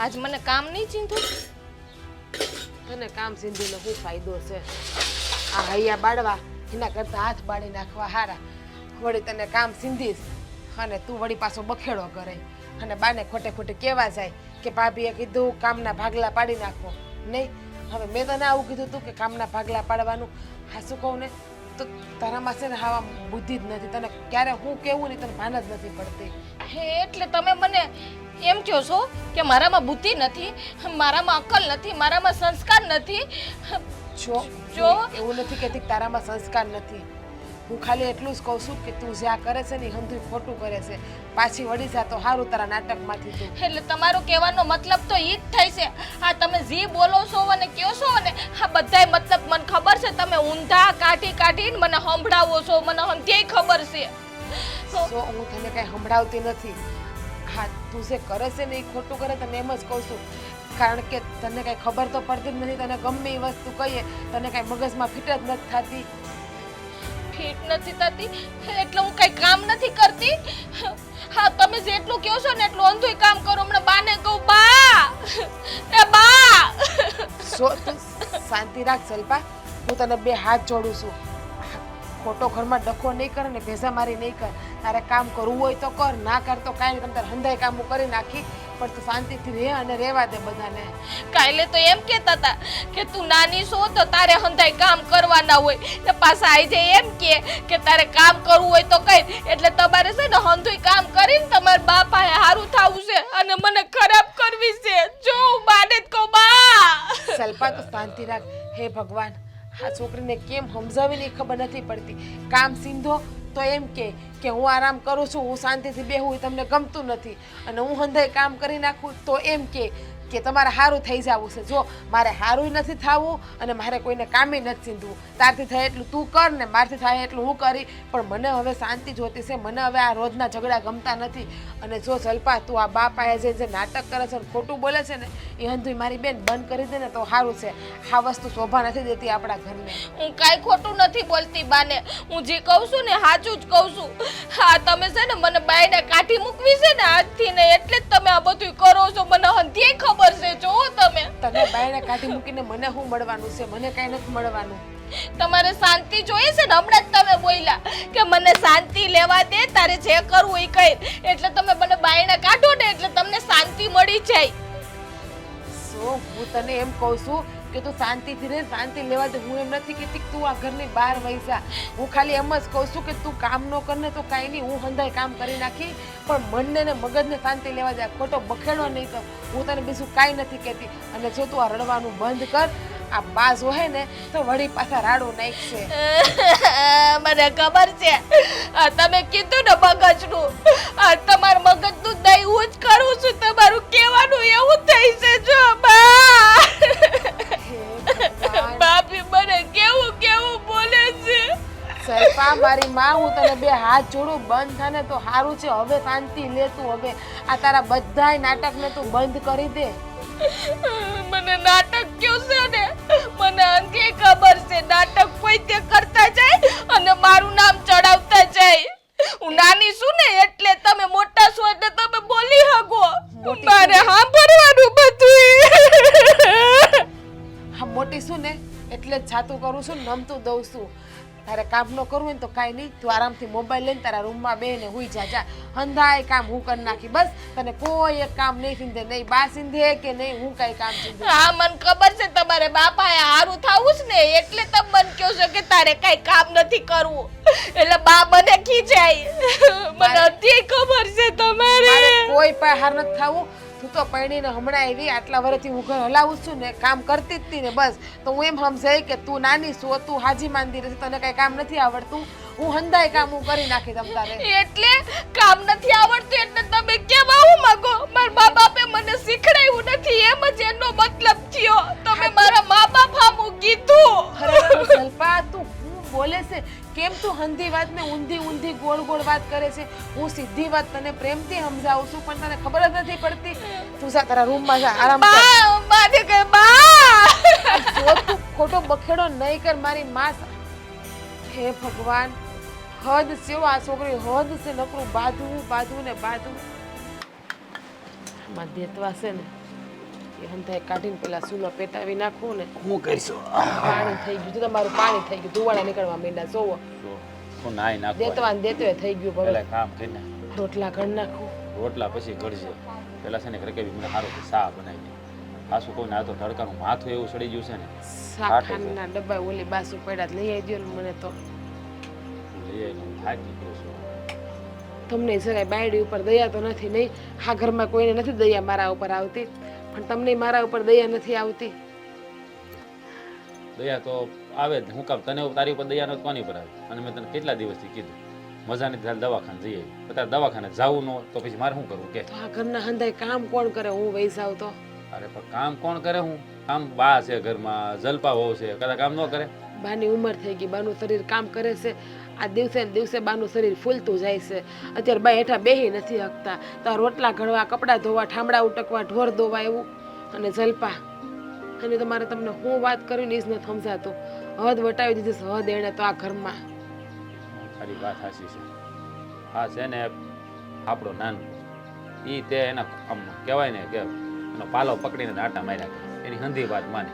આજ મને કામ નહીં ચીંધું? તને કામ સિંધીનો શું ફાયદો છે? આ હૈયા બાળવા એના કરતા હાથ બાળી નાખવા હારા. વળી તને કામ સિંધીશ અને તું વળી પાછો બખેડો કરે અને બાને ખોટે ખોટે કહેવા જાય કે ભાભીએ કીધું કામના ભાગલા પાડી નાખો. નહીં, હવે મેં તને આવું કીધું તું કે કામના ભાગલા પાડવાનું. હા શું કહું ને, તો તારામાં છે ને હાવા બુદ્ધિ જ નથી. તને ક્યારે હું કેવું ને તને ભાન જ નથી પડતી. હે એટલે તમે મને એમ કહો છો કે મારામાં બુદ્ધિ નથી, મારામાં અક્કલ નથી, મારામાં સંસ્કાર નથી? જો એવું નથી કહેતી કે તારામાં સંસ્કાર નથી. હું ખાલી એટલું જ કહું છું કે તું જ્યાં કરે છે ને એ હંધું ખોટું કરે છે. પાછી વળી જા તો સારું તારા નાટકમાંથી તું. એટલે તમારો કહેવાનો મતલબ તો ઈ જ થાય છે. હા તમે જે બોલો છો અને કહો છો ને આ બધાય મતલબ મને ખબર છે. તમે ઊંધા કાઢીને મને સંભળાવો છો, મને હંધ્યાય ખબર છે. તો હું તને કઈ સંભળાવતી નથી. તું જે કરે છે ને એ ખોટું કરે તને એમ જ કહું છું. કારણ કે તને કાંઈ ખબર તો પડતી જ નથી. તને ગમે એ વસ્તુ કહીએ તને કાંઈ મગજમાં ફિટ જ નથી થતી. ફિટ નથી થતી એટલે હું કઈ કામ નથી કરતી. હા, તમે જેટલું કહો છો ને એટલું અંધુય કામ કરો. હમણાં બાને કહું, બા એ બા. તું શાંતિ રાખ સલ્પા. હું તને બે હાથ જોડું છું. ખોટો ઘરમાં ડખો નહીં કરે ને ભેસા મારી નહીં કર. તારે કામ કરવું હોય તો કર, ના કર તો કાંઈ નહીં. તમે તારે હંધાઈ કામ કરી નાખી પણ તું શાંતિથી રહે અને રહેવા દે બધાને. કાલે તો એમ કહેતા હતા કે તું નાની છો તો તારે હંધાઈ કામ કરવાના હોય ને પાછા આજે એમ કે તારે કામ કરવું હોય તો કઈ. એટલે તમારે છે ને હંધુય કામ કરીને તમારા બાપાએ હારું થાવું છે અને મને ખરાબ કરવી છે. જો હું બાને જ કહું, બા. સલ્પા તું શાંતિ રાખ. હે ભગવાન, આ છોકરીને કેમ સમજાવીને એ ખબર નથી પડતી. કામ સીંધો તો એમ કે હું આરામ કરું છું, હું શાંતિથી બેહું, એ તમને ગમતું નથી. અને હું હંધાઈ કામ કરી નાખું તો એમ કે તમારે સારું થઈ જવું છે. જો મારે સારું નથી થવું અને મારે કોઈને કામે નથી સીંધવું. તારથી થાય એટલું તું કર ને મારથી થાય એટલું હું કરી. પણ મને હવે શાંતિ જોતી છે. મને હવે આ રોજના ઝઘડા ગમતા નથી. અને જો સલ્પા તું આ બાપાએ જે નાટક કરે છે ને ખોટું બોલે છે ને એ હંધુય મારી બેન બંધ કરી દે ને તો સારું છે. આ વસ્તુ શોભા નથી દેતી આપણા ઘરને. હું કાંઈ ખોટું નથી બોલતી બાને. હું જે કહું છું ને સાચું જ કહું છું. હા, તમે છે ને મને બાઈને કાઢી મૂકવી છે ને આજથી ને એટલે જ તમે આ બધું કરો છો. મને હંધી ખબર છે. જો તમે તને બાઈને કાઢી મૂકીને મને શું મળવાનું છે? મને કાંઈ નથી મળવાનું. તમારે શાંતિ જોઈએ છે ને. હમણાં જ તમે બોલ્યા કે મને શાંતિ લેવા દે, તારે જે કરવું એ કર. એટલે તમે મને બાઈને કાઢો ને એટલે તમને શાંતિ મળી જાય. સો હું તને એમ કહું છું કે તું શાંતિથી રહે, શાંતિ લેવા દે. હું એમ નથી કહેતી કે તું આ ઘરની બહાર વહી જા. હું ખાલી એમ જ કહું છું કે તું કામ ન કર ને તો કાંઈ નહીં, હું હંધાઈ કામ કરી નાખી. પણ મનને ને મગજને શાંતિ લેવા દે. ખોટો બખેડો નહીં કર. હું તને બીજું કાંઈ નથી કહેતી. અને જો તું આ રડવાનું બંધ કર, આ બાજ હોય ને તો વળી પાછા રાડું નાખશે. મને ખબર છે આ તમે કીધું ને મગજનું, આ તમારા મગજનું દઈ હું જ કરું છું. તમારું કહેવાનું એવું થઈ છે. જો બાપી મને કેવું કેવું બોલે છે. સલ્પા મારી માં, હું તને બે હાથ જોડું, બંધ થાને તો સારું છે. હવે શાંતિ લે તું. હવે આ તારા બધાય નાટકને તું બંધ કરી દે. મને નાટક કયો છે ને મને અંગે ખબર છે. નાટક કોઈ તે કરતા જાય અને મારું નામ ચડાવતા જાય. હું નાની છું ને એટલે તમે મોટા છો એટલે તમે બોલી શકો. મારે સાંભળવાનું બધું. હા, મોટી છું ને એટલે જ છાતું કરું છું, નમતું દઉં છું. તારે કામ ન કરવું હોય ને તો કાંઈ નહીં, તું આરામથી મોબાઈલ લઈને તારા રૂમમાં બેને હુઈ જા. હંધાય કામ હું કરી નાખી. બસ તને કોઈ એક કામ નહીં સીંધે, નહીં બા સીંધે કે નહીં હું કાંઈ કામ સીંધે. હા, મને ખબર છે તમારે બાપાએ હારું થાવું જ ને એટલે તમે મને કહો છો કે તારે કાંઈ કામ નથી કરવું. એટલે બા મને ખીજાય. મને અધી ખબર છે તમારે. કોઈ પણ હાર નથી થવું. તું તો પરણીને હમણાં આવી, આટલા વર્ષથી હું ઘર હલાવું છું ને કામ કરતી જ હતી ને બસ. તો હું એમ સમજાય કે તું નાની છો, તું હાજી માંદી રહેશે, તને કાંઈ કામ નથી આવડતું. હું હંધાય કામ હું કરી નાખી તમ તારે. એટલે કામ નથી આવડતું એટલે તમે કેમ આવું માંગો? મારા મા બાપે મને શીખડાયું નથી એમ જ એનો મતલબ થયો. તમે મારા મા બાપ સામું કીધું. ખરેખર સલ્પા તું હું બોલે છે કેમ? તું હંધી વાત ને ઊંધી ઊંધી ગોળ ગોળ વાત કરે છે. હું સીધી વાત તને પ્રેમથી સમજાવું છું પણ તને ખબર જ નથી પડતી. તું જા તારા રૂમમાં જા, આરામ કર. બા માને કે બા જો તું ખોટો બખેડો નહીં કર મારી માં. હે ભગવાન, હદ છે આ છોકરી, હદ છે. નકરું બાંધવું બાંધવું ને બાંધવું. આમાં દેતવા છે ને એ હંધાઈ કાઢીને પેલા સૂલો પેટાવી નાખવું ને. હું કરીશું? પાણી થઈ ગયું, તમારું પાણી થઈ ગયું, ધુવાડા નીકળવા માંડ્યા. જોવો હું નાઈ નાખું. દેતવા ને દેતવે થઈ ગયું. પેલા હવે કામ કરીને રોટલા ઘડ નાખું. રોટલા પછી ઘડજે. પેલા છે ને રકેબી મને સારું સા બનાવી દે. પાછું કોઈ ના તો તડકાનું માથું એવું સડી ગયું છે ને. શાકખાના ડબ્બા ઓલી બાસુ પડ્યા લઈ આવી દો ને. મને તો લઈ આવીને હું થાકી ગયો છું. તમને જરાય બાયડી ઉપર દયા તો નથી. નહીં, આ ઘરમાં કોઈને નથી દયા મારા ઉપર આવતી, પણ તમને મારા ઉપર દયા નથી આવતી. દયા તો આવે જ. હું કામ તને તારી ઉપર દયા નથી કોની પર આવે? અને મેં તને કેટલા દિવસથી કીધું મજા નથી થાય દવાખાને જઈએ. અત્યારે દવાખાને જવું ન તો પછી મારે શું કરવું કે? તો આ ઘરના હંધાઈ કામ કોણ કરે? હું વહી જાઉં તો? અરે પણ કામ કોણ કરે? હું કામ બા છે ઘરમાં, જલપા વહુ છે, કદાચ કામ ન કરે? બાની ઉંમર થઈ ગઈ, બાનું શરીર કામ કરે છે. આ દિવસે ને દિવસે બાનું શરીર ફૂલતું જાય છે. અત્યારે બા હેઠા બેહી નથી શકતા. તો રોટલા ઘડવા, કપડાં ધોવા, ઠામડા ઉટકવા, ઢોર ધોવા એવું. અને જલપા અને તમારે તમને હું વાત કરીને એ જ નથી સમજાતું. હદ વટાવી દીધી છે હદ એણે તો આ ઘરમાં. તારી વાત સાચી છે. હા છે ને આપણો નાનો એ તે એના આમ કહેવાય ને કે એનો પાલો પકડીને આટા માર્યા કરે એની હંધી વાત માને.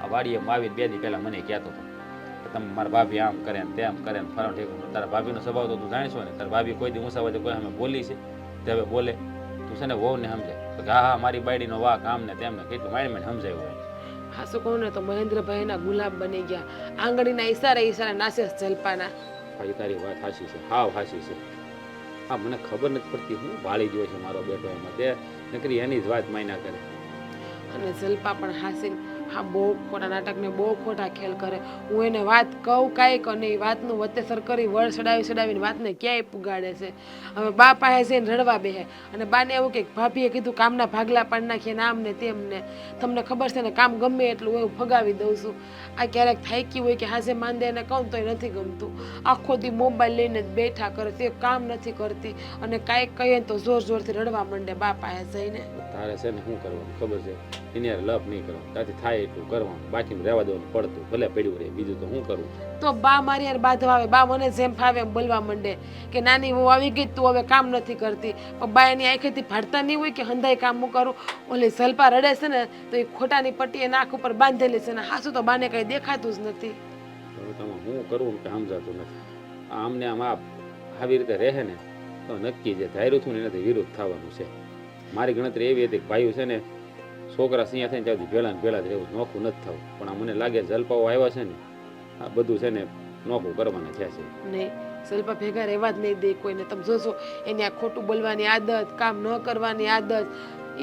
આ વાડીએ આવીને 2 દી પહેલાં મને કહેતો હતો કે તમે મારા ભાભી આમ કરે ને તેમ કરે ને ફરણ ઠેકું. તારા ભાભીનો સ્વભાવ તો તું જાણીશો ને. તારા ભાભી કોઈ દી ઊંસા હોય કોઈ અમે બોલી છે તે હવે બોલે તું છે ને વહુને સમજાય તો કે હા મારી બાયડીનો વાક આમ ને તેમ ને કેટલું માઇન્ડ સમજાયું હોય. હા શું કહું ને તો મહેન્દ્રભાઈના ગુલાબ બની ગયા. આંગળીના ઈશારે નાશે જલપાના. ભાઈ તારી વાત સાચી છે, હાવ સાચી છે. હા મને ખબર નથી પડતી હું ભાળી ગયો છે મારો બેટો એમાં તે નકરી એની જ વાત માયના કરે. અને જલપા પણ હાસીને હા બહુ ખોટા નાટકને બહુ ખોટા ખેલ કરે. હું એને વાત કહું કાંઈક અને એ વાતનું વત્તેસર કરી વળ ચડાવીને વાતને ક્યાંય પુગાડે છે. હવે બા પાસે જઈને રડવા બેસે અને બાને એવું કે ભાભીએ કીધું કામના ભાગલા પાડી નાખીએ ને આમ ને તેમ ને. તમને ખબર છે ને કામ ગમે એટલું હું ફગાવી દઉં છું. આ ક્યારેક થાકી હોય કે હાજે માંદે એને કહું તોય નથી ગમતું. આખો દી મોબાઈલ લઈને જ બેઠા કરે તે કામ નથી કરતી અને કાંઈક કહીએ તો જોરથી રડવા માંડે બા પાસે જઈને. તારે છે ને શું કરવાનું ખબર છે એની યાર લપ નહીં કરવાનું. ત્યાંથી થાય એટલું કરવાનું બાકીનું રહેવા દેવાનું પડતું ભલે પડ્યું રહે બીજું તો શું કરવું. તો બા મારી યાર બાંધવા આવે. બા મને જેમ ફાવે એમ બોલવા માંડે કે નાની હું આવી ગઈ તું હવે કામ નથી કરતી. પણ બા એની આંખેથી ફાડતા નહીં હોય કે હંધાઈ કામ હું કરું. ઓલી જલપા રડે છે ને તો એ ખોટાની પટ્ટીએ નાક ઉપર બાંધેલી છે ને હાસું તો બાને કંઈ દેખાતું જ નથી. હવે તમે શું કરવું કે સમજાતું નથી. આમને આમ આવી રીતે રહે ને તો નક્કી જે ધાર્યું છું ને એનાથી વિરુદ્ધ થવાનું છે. મારી ગણતરી એવી હતી કે ભાઈઓ છે ને છોકરા સિંહ થઈને ત્યાંથી ભેળા ને ભેળા જ રહેવું નોખું નથી થવું. પણ આ મને લાગે જલપાઓ આવ્યા છે ને આ બધું છે ને નોખું કરવાના થયા છે. નહીં જલપા ભેગા રહેવા જ નહીં દે કોઈને. તમે જોશો એની આ ખોટું બોલવાની આદત, કામ ન કરવાની આદત,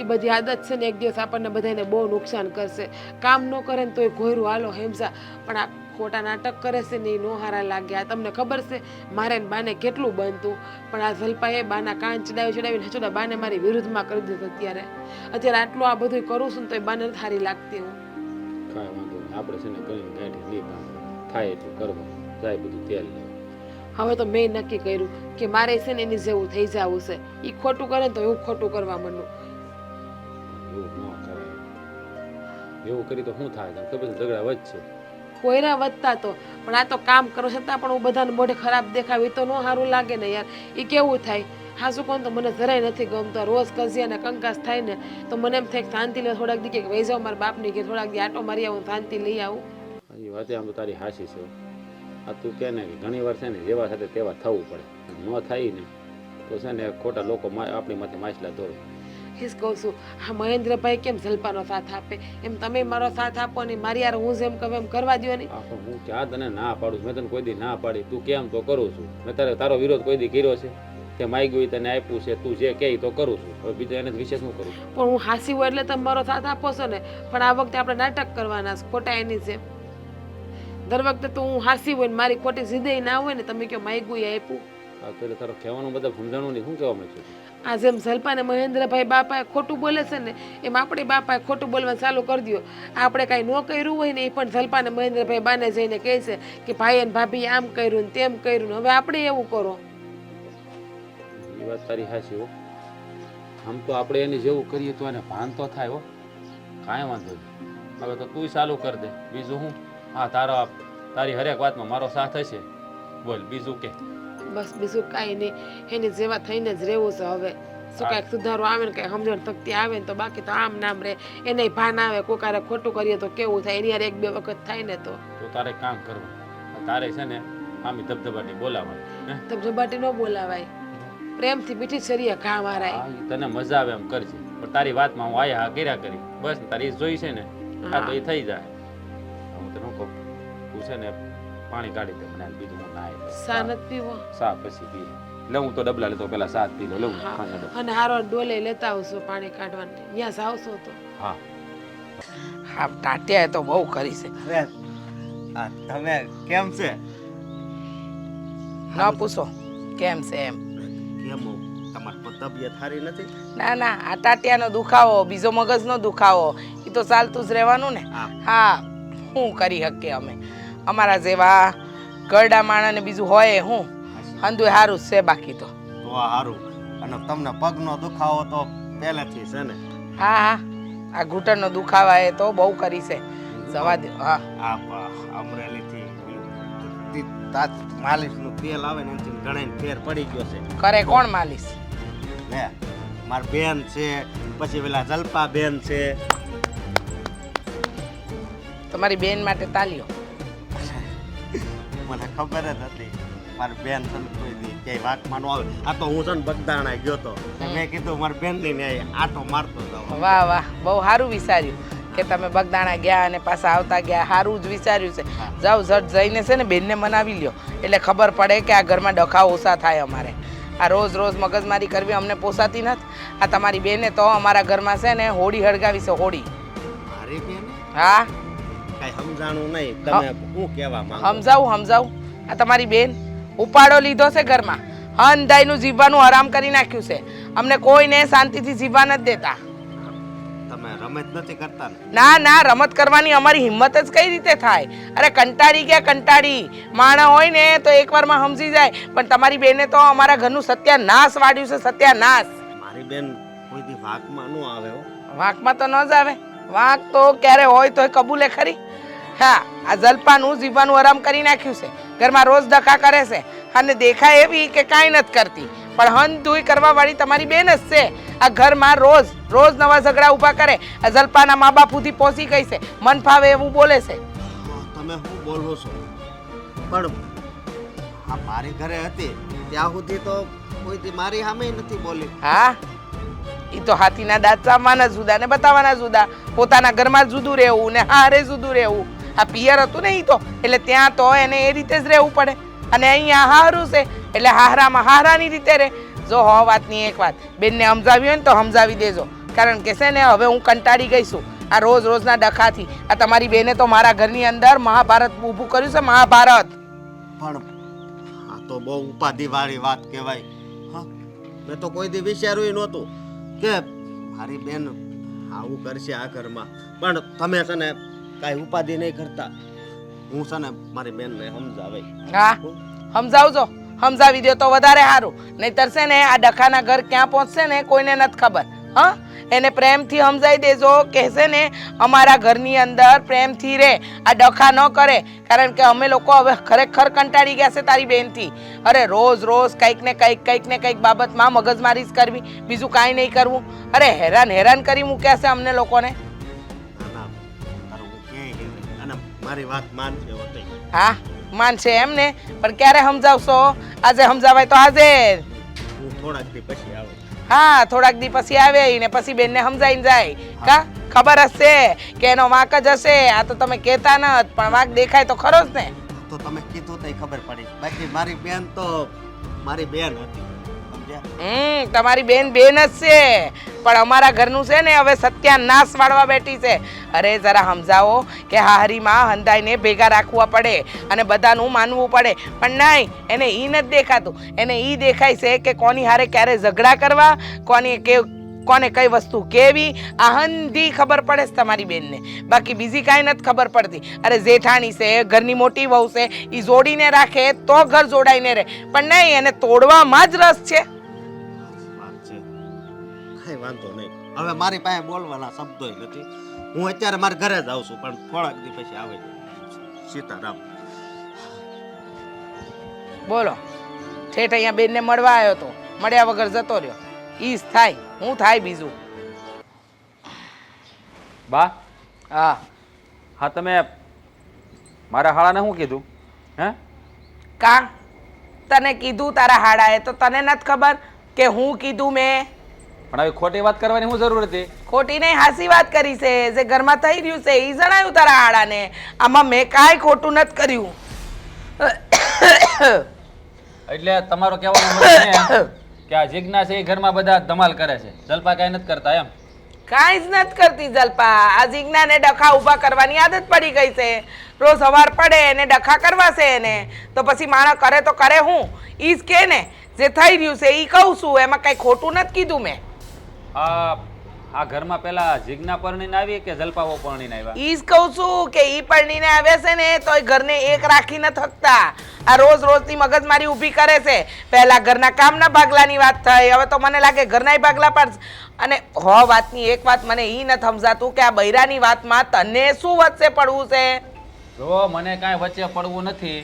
એ બધી આદત છે ને એક દિવસ આપણને બધાને બહુ નુકસાન કરશે. કામ ન કરે ને તોય ઘોયરું હાલો હેમસા પણ આ ખોટા નાટક કરે છે ને એ નો હારા લાગે. આ તમને ખબર છે મારે ને બાને કેટલું બનતું પણ આ જલપાએ બાના કાન ચડાવીને હચોડા બાને મારી વિરુદ્ધમાં કરી દીધું. અત્યારે આટલું આ બધું કરું છું ને તો એ બાને નથી સારી લાગતી. હું કાંઈ વાંધો નહીં આપણે છે ને કરીને ગાંઠી નહીં બાંધવા થાય એટલું કરવાનું જાય બધું તેલ લેવું. હવે તો મેં નક્કી કર્યું કે મારે છે ને એની જેવું થઈ જવું છે. એ ખોટું કરે ને તો હું ખોટું કરવા માંડું. એવું ન કરાય. એવું કરી તો શું થાય તને ખબર છે ઝઘડા વધશે. કોઈના વધતા તો પણ આ તો કામ કરો છતાં પણ હું બધાને મોઢે ખરાબ દેખાવી તો ન સારું લાગે ને યાર. એ કેવું થાય હા શું કહું તો મને જરાય નથી ગમતો. રોજ કજિયા ને કંકાસ થાય ને તો મને એમ થાય શાંતિ લે થોડાક દી કે વહી જાઉં મારા બાપની કે થોડાક દી આટો મારી આવું શાંતિ લઈ આવું. એ વાત આમ તો તારી હાસી છે. આ તું કહે ને કે ઘણી વાર છે ને જેવા સાથે તેવા થવું પડે. ન થાય ને તો છે ને ખોટા લોકો આપણી માથે માછલા ધોવે. એ જ કહું છું હા મહેન્દ્રભાઈ કેમ જલપાનો સાથ આપે એમ તમે મારો સાથ આપો ને મારી યાર હું જેમ કહું એમ કરવા દો ને. હું ક્યાં તને ના પાડું. મેં તને કોઈ દી ના પાડી તું કેમ તો કરું છું. મેં તારો વિરોધ કોઈ દી કર્યો છે તે માગ્યું તને આપ્યું છે તું જે કહે તો કરું છું. હવે બીજું એને વિશેષ શું કરું. પણ હું હાસી હોય એટલે તમે મારો સાથ આપો છો ને પણ આ વખતે આપણે નાટક કરવાના ખોટા એની જેમ. દર વખતે તો હું હાસી હોય ને મારી ખોટી સીધે ના હોય ને તમે કહો માગ્યું આપ્યું. હા તો એટલે તારો કહેવાનું બધા સમજાણું નહીં શું કહેવા માંગુ છું. આ જેમ જલપા ને મહેન્દ્રભાઈ બાપાએ ખોટું બોલે છે ને એમ આપણે બાપાએ ખોટું બોલવાનું ચાલુ કરી દો. આપણે કાંઈ ન કર્યું હોય ને એ પણ જલપા ને મહેન્દ્રભાઈ બાને જઈને કહે છે કે ભાઈ અને ભાભી આમ કર્યું ને તેમ કર્યું ને હવે આપણે એવું કરો. એ વાત તારી હાચી હો. આમ તો આપણે એને જેવું કરીએ તો એને ભાન તો થાય હો. કાંઈ વાંધો નહીં. હવે તો તું ચાલુ કરી દે બીજું હું. હા તારી હરેક વાતમાં મારો સાથ હશે. બોલ બીજું કે. બસ બીજું કાંઈ નહીં એની જેવા થઈને જ રહેવું છે હવે. શું કાંઈક સુધારો આવે ને કાંઈ સમજણ શક્તિ આવે ને તો બાકી તો આમ નામ રહે. એને ભાન આવે કોકારે ખોટું કરીએ તો કેવું થાય એની યાર 1-2 વખત થાય ને તો તારે કામ કરવું. તારે છે ને આમી ધબધબાટી બોલાવાય. ધબધબાટી ન બોલાવાય પ્રેમથી મીઠી છરીએ ઘા મારાય. તને મજા આવે એમ કરજે પણ તારી વાતમાં હું આયા હા કર્યા કરી બસ તારી જોઈ છે ને આ તો એ થઈ જાય. હું તને કહું તું છે ને પાણી કાઢી દે મને બીજું હું ના સા નથી પીવો. સા પછી પી લે. હું તો ડબલા લેતો પેલા સાત પી લો. અને હારો ડોલે લેતા આવશો પાણી કાઢવાનું ત્યાં જાવશો તો. હા હા ટાટિયાએ તો બહુ કરી છે. હવે તમે કેમ છે? ન પૂછો કેમ છે એમ. કેમ તમારી તબિયત સારી નથી? ના ના આ ટાટિયાનો દુખાવો બીજો મગજનો દુખાવો એ તો ચાલતું જ રહેવાનું ને. હા શું કરી શકીએ અમે અમારા જેવા ગરડા માણસને બીજું હોય હું હંધુય સારું જ છે બાકી તો. તો સારું. અને તમને પગનો દુખાવો તો પહેલેથી છે ને? હા હા, આ ઘૂંટણનો દુખાવા એ તો બહુ કરી છે. જવા દો. હા આ અમરેલીથી માલિશનું તેલ આવે ને એનાથી ઘણાને ફેર પડી ગયો છે. કરે કોણ માલિશ? લે માર બેન છે, પછી પેલા જલ્પા બેન છે. તમારી બેન માટે તાલીઓ. મને ખબર જ હતી મારી બેન છે ને કોઈ દી ક્યાંય વાંકમાં ન આવે. આ તો હું છે ને બગદાણા ગયો તો, મેં કીધું મારી બેન લઈને આટો મારતો જાઉં. વાહ વાહ, બહુ સારું વિચાર્યું કે તમે બગદાણા ગયા અને પાછા આવતા ગયા. સારું જ વિચાર્યું છે. જાઓ ઝટ જઈને છે ને બેનને મનાવી લ્યો, એટલે ખબર પડે કે આ ઘરમાં ડખા ઓછા થાય અમારે. આ રોજ રોજ મગજમારી કરવી અમને પોસાતી નથી. આ તમારી બેને તો અમારા ઘરમાં છે ને હોળી હળગાવી છે, હોળી. મારી બેન હા કઈ સમજાણું નહીં. તમે શું કહેવા માંગો? સમજાવું. આ તમારી બેન ઉપાડો લીધો છે ઘરમાં, હંધાઈનું જીવવાનું હરામ કરી નાખ્યું છે. અમને કોઈને શાંતિથી જીવવા નથી દેતા. તમે રમત નથી કરતા ને? ના, રમત કરવાની અમારી હિંમત જ કઈ રીતે થાય? અરે કંટાળી ગયા, કંટાળી. માણસ હોય ને તો એકવારમાં સમજી જાય, પણ તમારી બેને તો અમારા ઘરનું સત્યાનાશ વાળ્યું છે, સત્યાનાશ. મારી બેન કોઈ દી વાંકમાં ન આવે હો. વાંકમાં તો ન જ આવે. વાંક તો ક્યારે હોય તો કબૂલે ખરી. હા, આ જલપાનું જીવવાનું આરામ કરી નાખ્યું છે. ઘરમાં રોજ ડખા કરે છે અને દેખાય એવી કે કાંઈ નથી કરતી, પણ હંધુય કરવા વાળી તમારી બેન જ છે. આ ઘરમાં રોજ નવા ઝઘડા ઊભા કરે. આ જલપાના મા બાપ સુધી પહોંચી ગઈ છે, મન ફાવે એવું બોલે છે. તમે શું બોલો છો? પણ આ મારી ઘરે હતી ત્યાં સુધી તો કોઈ દી મારી સામે નથી બોલી. હા, એ તો હાથીના દાંત ચાવવાના જુદા ને બતાવવાના જુદા. પોતાના ઘરમાં જુદું રહેવું ને હારે જુદું રહેવું. આ પિયર હતું ને એ તો, એટલે ત્યાં તો એને એ રીતે જ રહેવું પડે. અને અહીંયા હારું છે એટલે હારામાં હારાની રીતે રહે. જો હો વાતની એક વાત બેનને સમજાવી હોય ને તો સમજાવી દેજો, કારણ કે છે ને હવે હું કંટાળી ગઈ છું આ રોજના ડખાથી. આ તમારી બેને તો મારા ઘરની અંદર મહાભારત ઊભું કર્યું છે, મહાભારત. પણ આ તો બહુ ઉપાધિ વાળી વાત કહેવાય. હા, મેં તો કોઈ દી વિચાર્યું નહોતું કે મારી બેન આવું કરશે આ ઘરમાં. પણ તમે છે ને કાંઈ ઉપાધિ નહીં કરતા. હું છે ને મારી બેનને સમજાવે. હા, સમજાવજો. સમજાવી દો તો વધારે સારું. નહીંતર છે ને આ ડખાના ઘર ક્યાં પહોંચશે ને કોઈને નથી ખબર. હા, એને પ્રેમથી સમજાવી દેજો કે છે ને અમારા ઘરની અંદર પ્રેમથી રહે, આ ડખા ન કરે. કારણ કે અમે લોકો હવે ખરેખર કંટાળી ગયા છે તારી બેનથી. અરે રોજ કંઈક ને કંઈક બાબતમાં મગજમારી જ કરવી, બીજું કાંઈ નહીં કરવું. અરે હેરાન કરી મૂક્યા છે અમને લોકોને. અને મારી વાત માનશે હોતી. હા, માનશે એમ ને, પણ ક્યારે સમજાવશો? આજે સમજાવાય તો આજે. હું થોડાક દી પછી આવું. હા, થોડાક દી પછી આવે ને પછી બેનને સમજાઈને જાય. કા ખબર હશે કે એનો વાંક જ હશે. આ તો તમે કહેતા નથી, પણ વાંક દેખાય તો ખરો જ ને. તો તમે કીધું તો ખબર પડી. બાકી મારી બેન તો મારી બેન હતી, સમજ્યા? તમારી બેન જ છે, પણ અમારા ઘરનું છે ને હવે સત્યાનાશ વાળવા બેઠી છે. અરે જરા સમજાવો કે હારીમાં હંધાઈને ભેગા રાખવા પડે અને બધાનું માનવું પડે. પણ નહીં, એને ઈ નથી દેખાતું. એને ઈ દેખાય છે કે કોની હારે ક્યારે ઝઘડા કરવા, કોને કઈ વસ્તુ કેવી, આ હંધી ખબર પડે છે તમારી બેનને. બાકી બીજી કાંઈ નથી ખબર પડતી. અરે જેઠાણી છે, ઘરની મોટી વહુ છે, એ જોડીને રાખે તો ઘર જોડાઈને રહે. પણ નહીં, એને તોડવામાં જ રસ છે. કઈ વાંધો નહીં. હવે મારી પાસે બોલવાના શબ્દો નથી. હું અત્યારે મારા ઘરે જ આવું છું, પણ થોડાક દી પછી આવે. સીતારામ. બોલો, ઠેઠ અહીંયા બેનને મળવા આવ્યો તો, મળ્યા વગર જતો રહ્યો. ઈ જ થાય, હું થાય બીજું. બા, હા હા, તમે મારા હાળાને શું કીધું? હે? કા તને કીધું તારા હાડાએ તો તને નથી ખબર કે હું કીધું મેં? પણ આવી ખોટી વાત કરવાની શું જરૂર હતી? ખોટી નહીં, હાસી વાત કરી છે. જે ઘરમાં થઈ રહ્યું છે એ જણાયું તારા હાડાને. આમાં મેં કાંઈ ખોટું નથી કર્યું. એટલે તમારો કહેવાનો મતલબ છે કે આ જિજ્ઞા છે એ ઘરમાં બધા ધમાલ કરે છે, જલપા કાંઈ નથી કરતા એમ? કાંઈ જ નથી કરતી જલપા. આ જીજ્ઞાને ડખા ઊભા કરવાની આદત પડી ગઈ છે. રોજ સવાર પડે એને ડખા કરવા છે એને, તો પછી માણસ કરે તો કરે હું? ઈ જ કે ને જે થઈ રહ્યું છે એ કહું છું, એમાં કાંઈ ખોટું નથી કીધું મેં. આ આ ઘરમાં પેલા જીજ્ઞા પરણીને આવી કે જલપાવો પરણીને આવ્યા? ઈ જ કહું છું કે ઈ પરણીને આવ્યા છે ને તોય ઘરને એક રાખી ન થકતા. આ રોજ રોજની મગજમારી ઊભી કરે છે. પહેલા ઘરના કામના ભાગલાની વાત થઈ, હવે તો મને લાગે ઘરનાય ભાગલા પાડશે. અને વાતની એક વાત મને ઈ ન સમજાતું કે આ બૈરાની વાતમાં તને શું વચ્ચે પડવું છે? જો મને કાંઈ વચ્ચે પડવું નથી.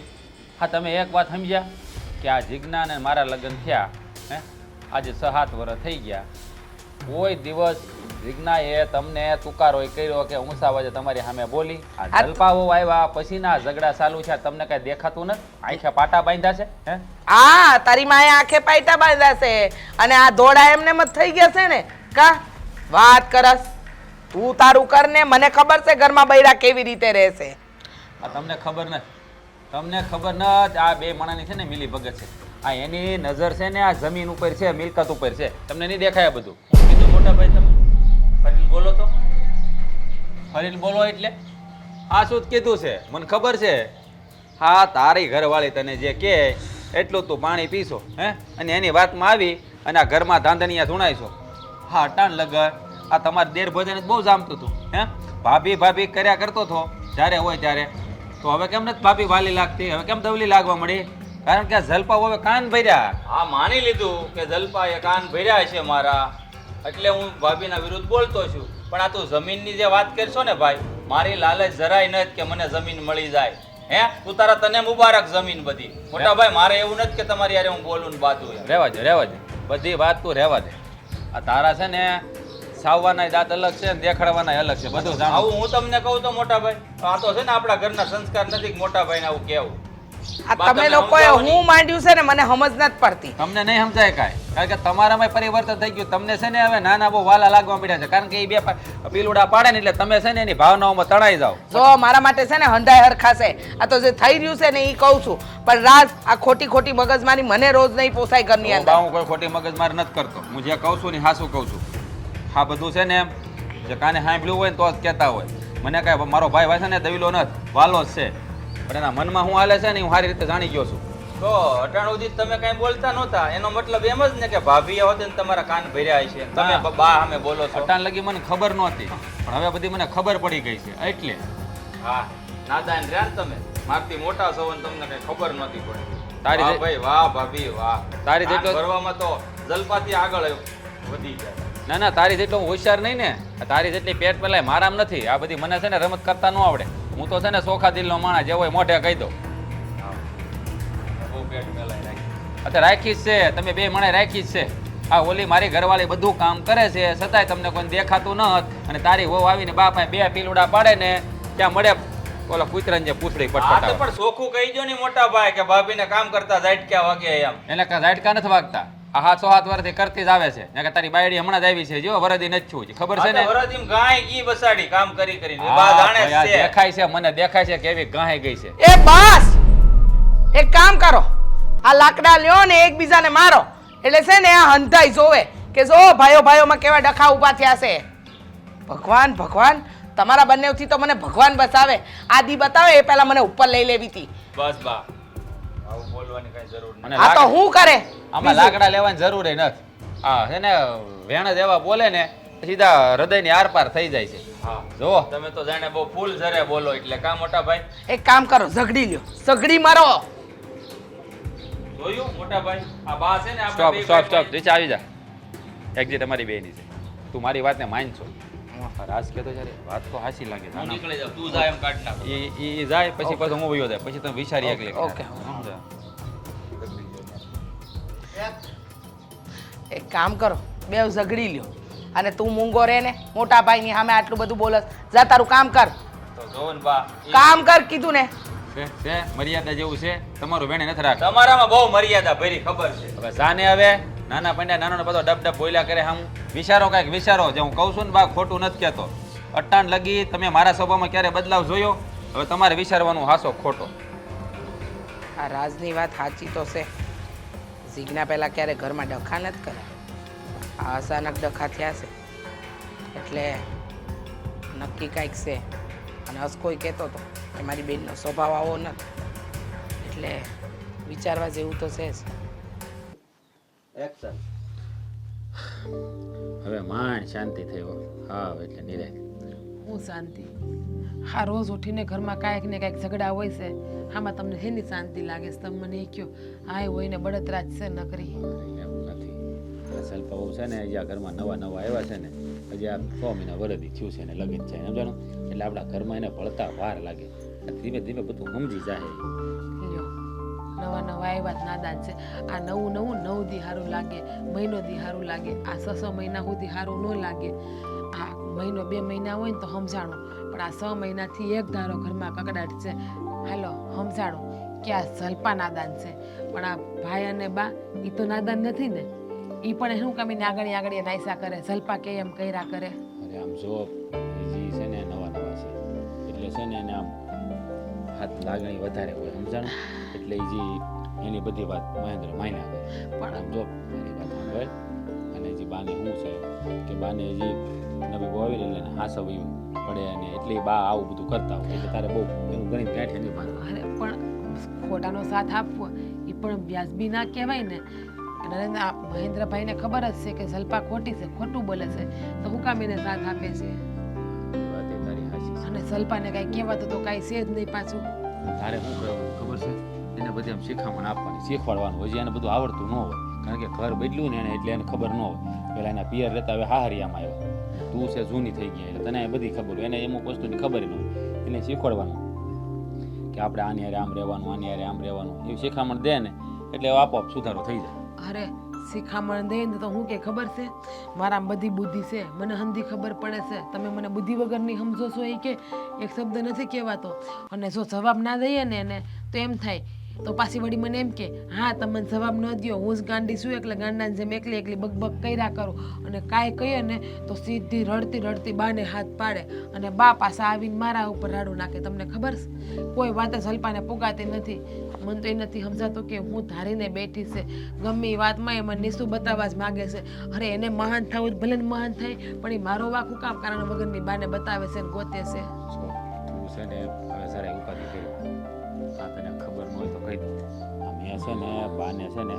હા, તમે એક વાત સમજ્યા કે આ જીજ્ઞા ને મારા લગ્ન થયા હે આજે 6-7 વર્ષ થઈ ગયા. કોઈ દિવસ જીજ્ઞાએ તમને તુકારો કર્યો કે ઊંચા અવાજે તમારી સામે બોલી? આ જલપાવો આવ્યા પછીના ઝઘડા ચાલુ છે, તમને કઈ દેખાતું નથી? આંખે પાટા બાંધ્યા છે હે? હા, તારી માએ આંખે પાટા બાંધ્યા છે અને આ દોડા એમને મત થઈ ગયા છે ને. કા વાત કરસ? તું તારું કર ને, મને ખબર છે ઘરમાં બૈરા કેવી રીતે રહેશે. આ તમને ખબર નથી, તમને ખબર નથી. આ બે માણાની છે ને મિલી ભગત છે. આ એની નજર છે ને આ જમીન ઉપર છે, મિલકત ઉપર છે. તમને નહીં દેખાય બધું? કીધું મોટા ભાઈ તમે ફરીને બોલો તો, ફરીને બોલો એટલે આ શું કીધું છે મને ખબર છે. હા, તારી ઘરવાળી તને જે કહે એટલું તું પાણી પીશો હે અને એની વાતમાં આવી અને આ ઘરમાં ધાંધણીયા ધૂણાઈશો. હા, અટાણ લગન આ તમારે દેર ભોજન બહુ જામતું હતું હે, ભાભી ભાભી કર્યા કરતો હતો જ્યારે હોય ત્યારે. તો હવે કેમ નથી ભાભી વાલી લાગતી? હવે કેમ દવલી લાગવા મળી? કારણ કે જલપા હવે કાન ભર્યા. હા, માની લીધું કે જલપાએ કાન ભર્યા છે મારા, એટલે હું ભાભીના વિરુદ્ધ બોલતો છું. પણ આ તું જમીનની જે વાત કરશો ને ભાઈ, મારી લાલચ જરાય નથી કે મને જમીન મળી જાય હે. તું તારા તને મુબારક જમીન બધી. મોટા ભાઈ, મારે એવું નથી કે તમારી યારે હું બોલું ને બાતું. રહેવા દે, રહેવા દે, બધી વાત તું રહેવા દે. આ તારા છે ને સાવવાના દાંત અલગ છે ને દેખાડવાના અલગ છે, બધું જાણું. આવું હું તમને કહું તો મોટા ભાઈ, આ તો છે ને આપણા ઘરના સંસ્કાર નથી કે મોટા ભાઈને આવું કહેવું. આ તમે લોકોએ હું માંડ્યું છે ને મને સમજ નથી પડતી. તમને નહીં સમજાય કાંઈ, કારણ કે તમારામાં પરિવર્તન થઈ ગયું. તમને છે ને હવે નાના બહુ વાલા લાગવા મળ્યા છે, કારણ કે એ બે પીલુડા પાડે ને એટલે તમે છે ને એની ભાવનાઓમાં તણાઈ જાઓ. જો મારા માટે છે ને હંધાય હરખાશે. આ તો જે થઈ રહ્યું છે ને એ કહું છું. પણ રાજ, આ ખોટી ખોટી મગજમારી મને રોજ નહીં પોસાય ઘરની અંદર. હું કોઈ ખોટી મગજમારી નથી કરતો. હું જે કહું છું ને હાસું કહું છું. આ બધું છે ને જે કાને સાંભળ્યું હોય ને તો જ કહેતા હોય. મને કાંઈ મારો ભાઈ ભાઈ છે ને દવીલો નથી, વાલો જ છે. પણ એના મનમાં હું હાલે છે ને હું સારી રીતે જાણી ગયો છું. તો અટાણ સુધી તમે કઈ બોલતા નહોતા, એનો મતલબ એમ જ ને કે ભાભી હોતે ને તમારા કાન ભર્યા છે, તમે બા સામે બોલો છો. અટાણ લગી મને ખબર નહોતી, પણ હવે બધી મને ખબર પડી ગઈ છે. એટલે હા, નાદાન રહ્યા ને તમે, મારથી મોટા છો ને તમને કઈ ખબર નહોતી પડી. તારી ભાઈ વાહ ભાભી વાહ, તારી જેટલો ભરવામાં તો જલપાથી આગળ વધી જાય. ના ના, તારી જેટલો હું હોશિયાર નહીં ને, તારી જેટલી પેટ પેલાય મારામ નથી. આ બધી મને છે ને રમત કરતા ન આવડે. હું તો છે ને સોખા દિલનો માણસ, જે હોય મોઢે કહી દો. અત્યારે રાખી જ છે, તમે બે મણે રાખી જ છે. આ ઓલી મારી ઘરવાળી બધું કામ કરે છે, છતાંય તમને કોઈ દેખાતું ન હતું. અને તારી વહુ આવીને બાપા બે પીલુડા પાડે ને ત્યાં મળે ઓલા કૂતરાને જે પૂછડી પટપટાવે. પણ સોખું કહી દો ને મોટા ભાઈ કે ભાભીને કામ કરતા ઝાટક્યા વાગે એમ. એને કાંઈ ઝાટકા નથી વાગતા. આ 7 વર્ષથી કરતી જ આવે છે. કે તારી બાયડી હમણાં જ આવી છે, જો વરદી નથી છું, ખબર છે ને? વરદી ગાય ગઈ બસાડી કામ કરી કરીને દેખાય છે, મને દેખાય છે કે એવી ગાય ગઈ છે. એ બસ, એક કામ કરો, આ લાકડા લ્યો ને એકબીજાને મારો. એટલે છે ને આ હંધાઈ જોવે કે જો ભાઈઓ ભાઈઓમાં કેવા ડખા ઊભા થયા છે. ભગવાન ભગવાન, તમારા બંનેથી તો મને ભગવાન બસાવે. આદિ બતાવે એ પહેલા મને ઉપર લઈ લેવી હતી. બસ બા, આવું બોલવાની કઈ જરૂર નથી. આ તો હું કરે? આમાં લાકડા લેવાની જરૂર નથી. હા, છે ને વેણ જ એવા બોલે ને સીધા હૃદયની આરપાર થઈ જાય છે. હા, જો તમે તો જાણે બહુ ફૂલ જરે બોલો એટલે કા મોટા ભાઈ. એક કામ કરો, ઝઘડી લ્યો, ઝઘડી મારો. જોયું મોટા ભાઈ, આ બા છે ને આપણે સ્ટોપ નીચે આવી જા. એક્ઝિટ અમારી બેની છે. તું મારી વાતને માનશો? રાજ કહેતો જ્યારે વાત તો હાસી લાગે. હું નીકળી જાઉં, તું જા એમ કાઢ નાખ. ઈ જાય પછી પાછો હું વયો જાય, પછી તમે વિચારી એકલી. ઓકે, એક કામ કરો, બે ઝઘડી લ્યો. અને તું મૂંગો રે ને, મોટા ભાઈની સામે આટલું બધું બોલસ, જા તારું કામ કર. તો જોન બા, કામ કર કીધું ને. છે મર્યાદા જેવું છે, તમારું વેણે નથી રાખ. તમારામાં બહુ મર્યાદા ભરી ખબર છે. હવે જાને હવે નાના પંડ્યા નાનો બધો ડબ બોલ્યા કરે. હમ વિચારો કાંઈક વિચારો. જે હું કહું છું ને બા, ખોટું નથી કહેતો. અટાણ લગી તમે મારા સ્વભાવમાં ક્યારે બદલાવ જોયો? હવે તમારે વિચારવાનું હાસો ખોટો. આ રાજની વાત સાચી તો છે. જીજ્ઞા પહેલા ક્યારે ઘરમાં ડખા નથી કર્યા. આ અચાનક ડખા થયા છે એટલે નક્કી કાંઈક છે. અને અસકોઈ કહેતો હતો કે મારી બેનનો સ્વભાવ આવો નથી, એટલે વિચારવા જેવું તો છે જ. હવે માંડ શાંતિ થયો. હા એટલે નિરાય. હું શાંતિ. હા રોજ ઉઠીને ઘરમાં કાંઈક ને કાંઈક ઝઘડા હોય છે. આમાં તમને શેની શાંતિ લાગે છે? તમે મને એ કહો. હા એ હોય ને બળતરા જ છે નકરી. એમ નથી. સલ્પા બહુ છે ને હજી આ ઘરમાં નવા આવ્યા છે ને, હજી આ 6 મહિના વરદી થયું છે ને લગ્ન છે સમજાણું. એટલે આપણા ઘરમાં એને ભળતા વાર લાગે. ધીમે ધીમે બધું સમજી જાય. લ્યો નવા આવ્યા જ નાદાન છે. આ નવું 9 દી સારું લાગે, મહિનો દી સારું લાગે. આ 6 મહિના સુધી સારું ન લાગે. આ મહિનો 2 મહિના હોય ને તો સમજાણું, પણ આ 6 મહિનાથી એક ધારો ઘરમાં કકડાટ છે. હાલો સમજાણું કે આ સલ્પા નાદાન છે, પણ આ ભાઈ અને બા એ તો નાદાન નથી ને. એ પણ શું કામ એને આગળ નાયસા કરે, સલ્પા કે એમ કર્યા કરે. અરે આમ જો હજી છે ને નવા છે એટલે છે ને એને આમ હાથ લાગણી વધારે હોય સમજાણું. એટલે એની બધી વાત મહેન્દ્ર માન્યા કરે. પણ આમ જો મારી વાત સાંભળ. અને હજી બાને શું છે કે બાને હજી નવી બહુ આવી એટલે હાસવી પડે અને એટલે બા આવું બધું કરતા હોય એટલે તારે બહુ એનું ગણિત ગાંઠે નહીં બાંધવા. અરે પણ ખોટાનો સાથ આપવો એ પણ વ્યાજબી ના કહેવાય ને. અને આ મહેન્દ્રભાઈને ખબર જ છે કે સલ્પા ખોટી છે, ખોટું બોલે છે, તો હું કામ એને સાથ આપે છે? એ વાત એ તારી હાચી છે. અને સલ્પાને કાંઈ કહેવાતું તો કાંઈ છે જ નહીં પાછું. તારે શું કરવાનું ખબર છે? એને બધી આમ શીખામણ આપવાની, શીખવાડવાનું. હજી એને બધું આવડતું ન હોય, કારણ કે ઘર બદલ્યું ને એને એટલે એને ખબર ન હોય. પેલા એના પિયર રહેતા હવે હાહરિયામાં આવ્યા, તું છે જૂની થઈ ગઈ એટલે તને બધી ખબર હોય. એને અમુક વસ્તુની ખબર ન હોય, એને શીખવાડવાનું કે આપણે આની હારે આમ રહેવાનું, આની હારે આમ રહેવાનું. એવું શીખામણ દે ને એટલે આપોઆપ સુધારો થઈ જાય. અરે શીખામણ દે ને તો હું કે ખબર છે મારામાં બધી બુદ્ધિ છે, મને હંધી ખબર પડે છે. તમે મને બુદ્ધિ વગરની સમજો છો એ કે એક શબ્દ નથી કહેવાતો. અને જો જવાબ ના દઈએ ને એને તો એમ થાય તો પાછી વળી મને એમ કે હા તમે જવાબ ન દો, હું જ ગાંડી છું, એટલે ગાંડાને જેમ એકલી બકબક કર્યા કરું. અને કાંઈ કહીએ ને તો સીધી રડતી બાને હાથ પાડે અને બા પાછા આવીને મારા ઉપર રાડું નાખે. તમને ખબર છે કોઈ વાતે સલ્પાને પુગાતી નથી. મને તો એ નથી સમજાતો કે હું ધારીને બેઠી છે, ગમે એ વાતમાં એ મને નીસું બતાવવા જ માગે છે. અરે એને મહાન થવું જ ભલે મહાન થાય, પણ એ મારો વાક હું કામ કારણ વગરની બાને બતાવે છે ને ગોતે છે. તું છે ને હવે સારા ઉપાધિ કરી. આ તને ખબર ન હોય તો કહી દઉં. મેં છે ને બાને છે ને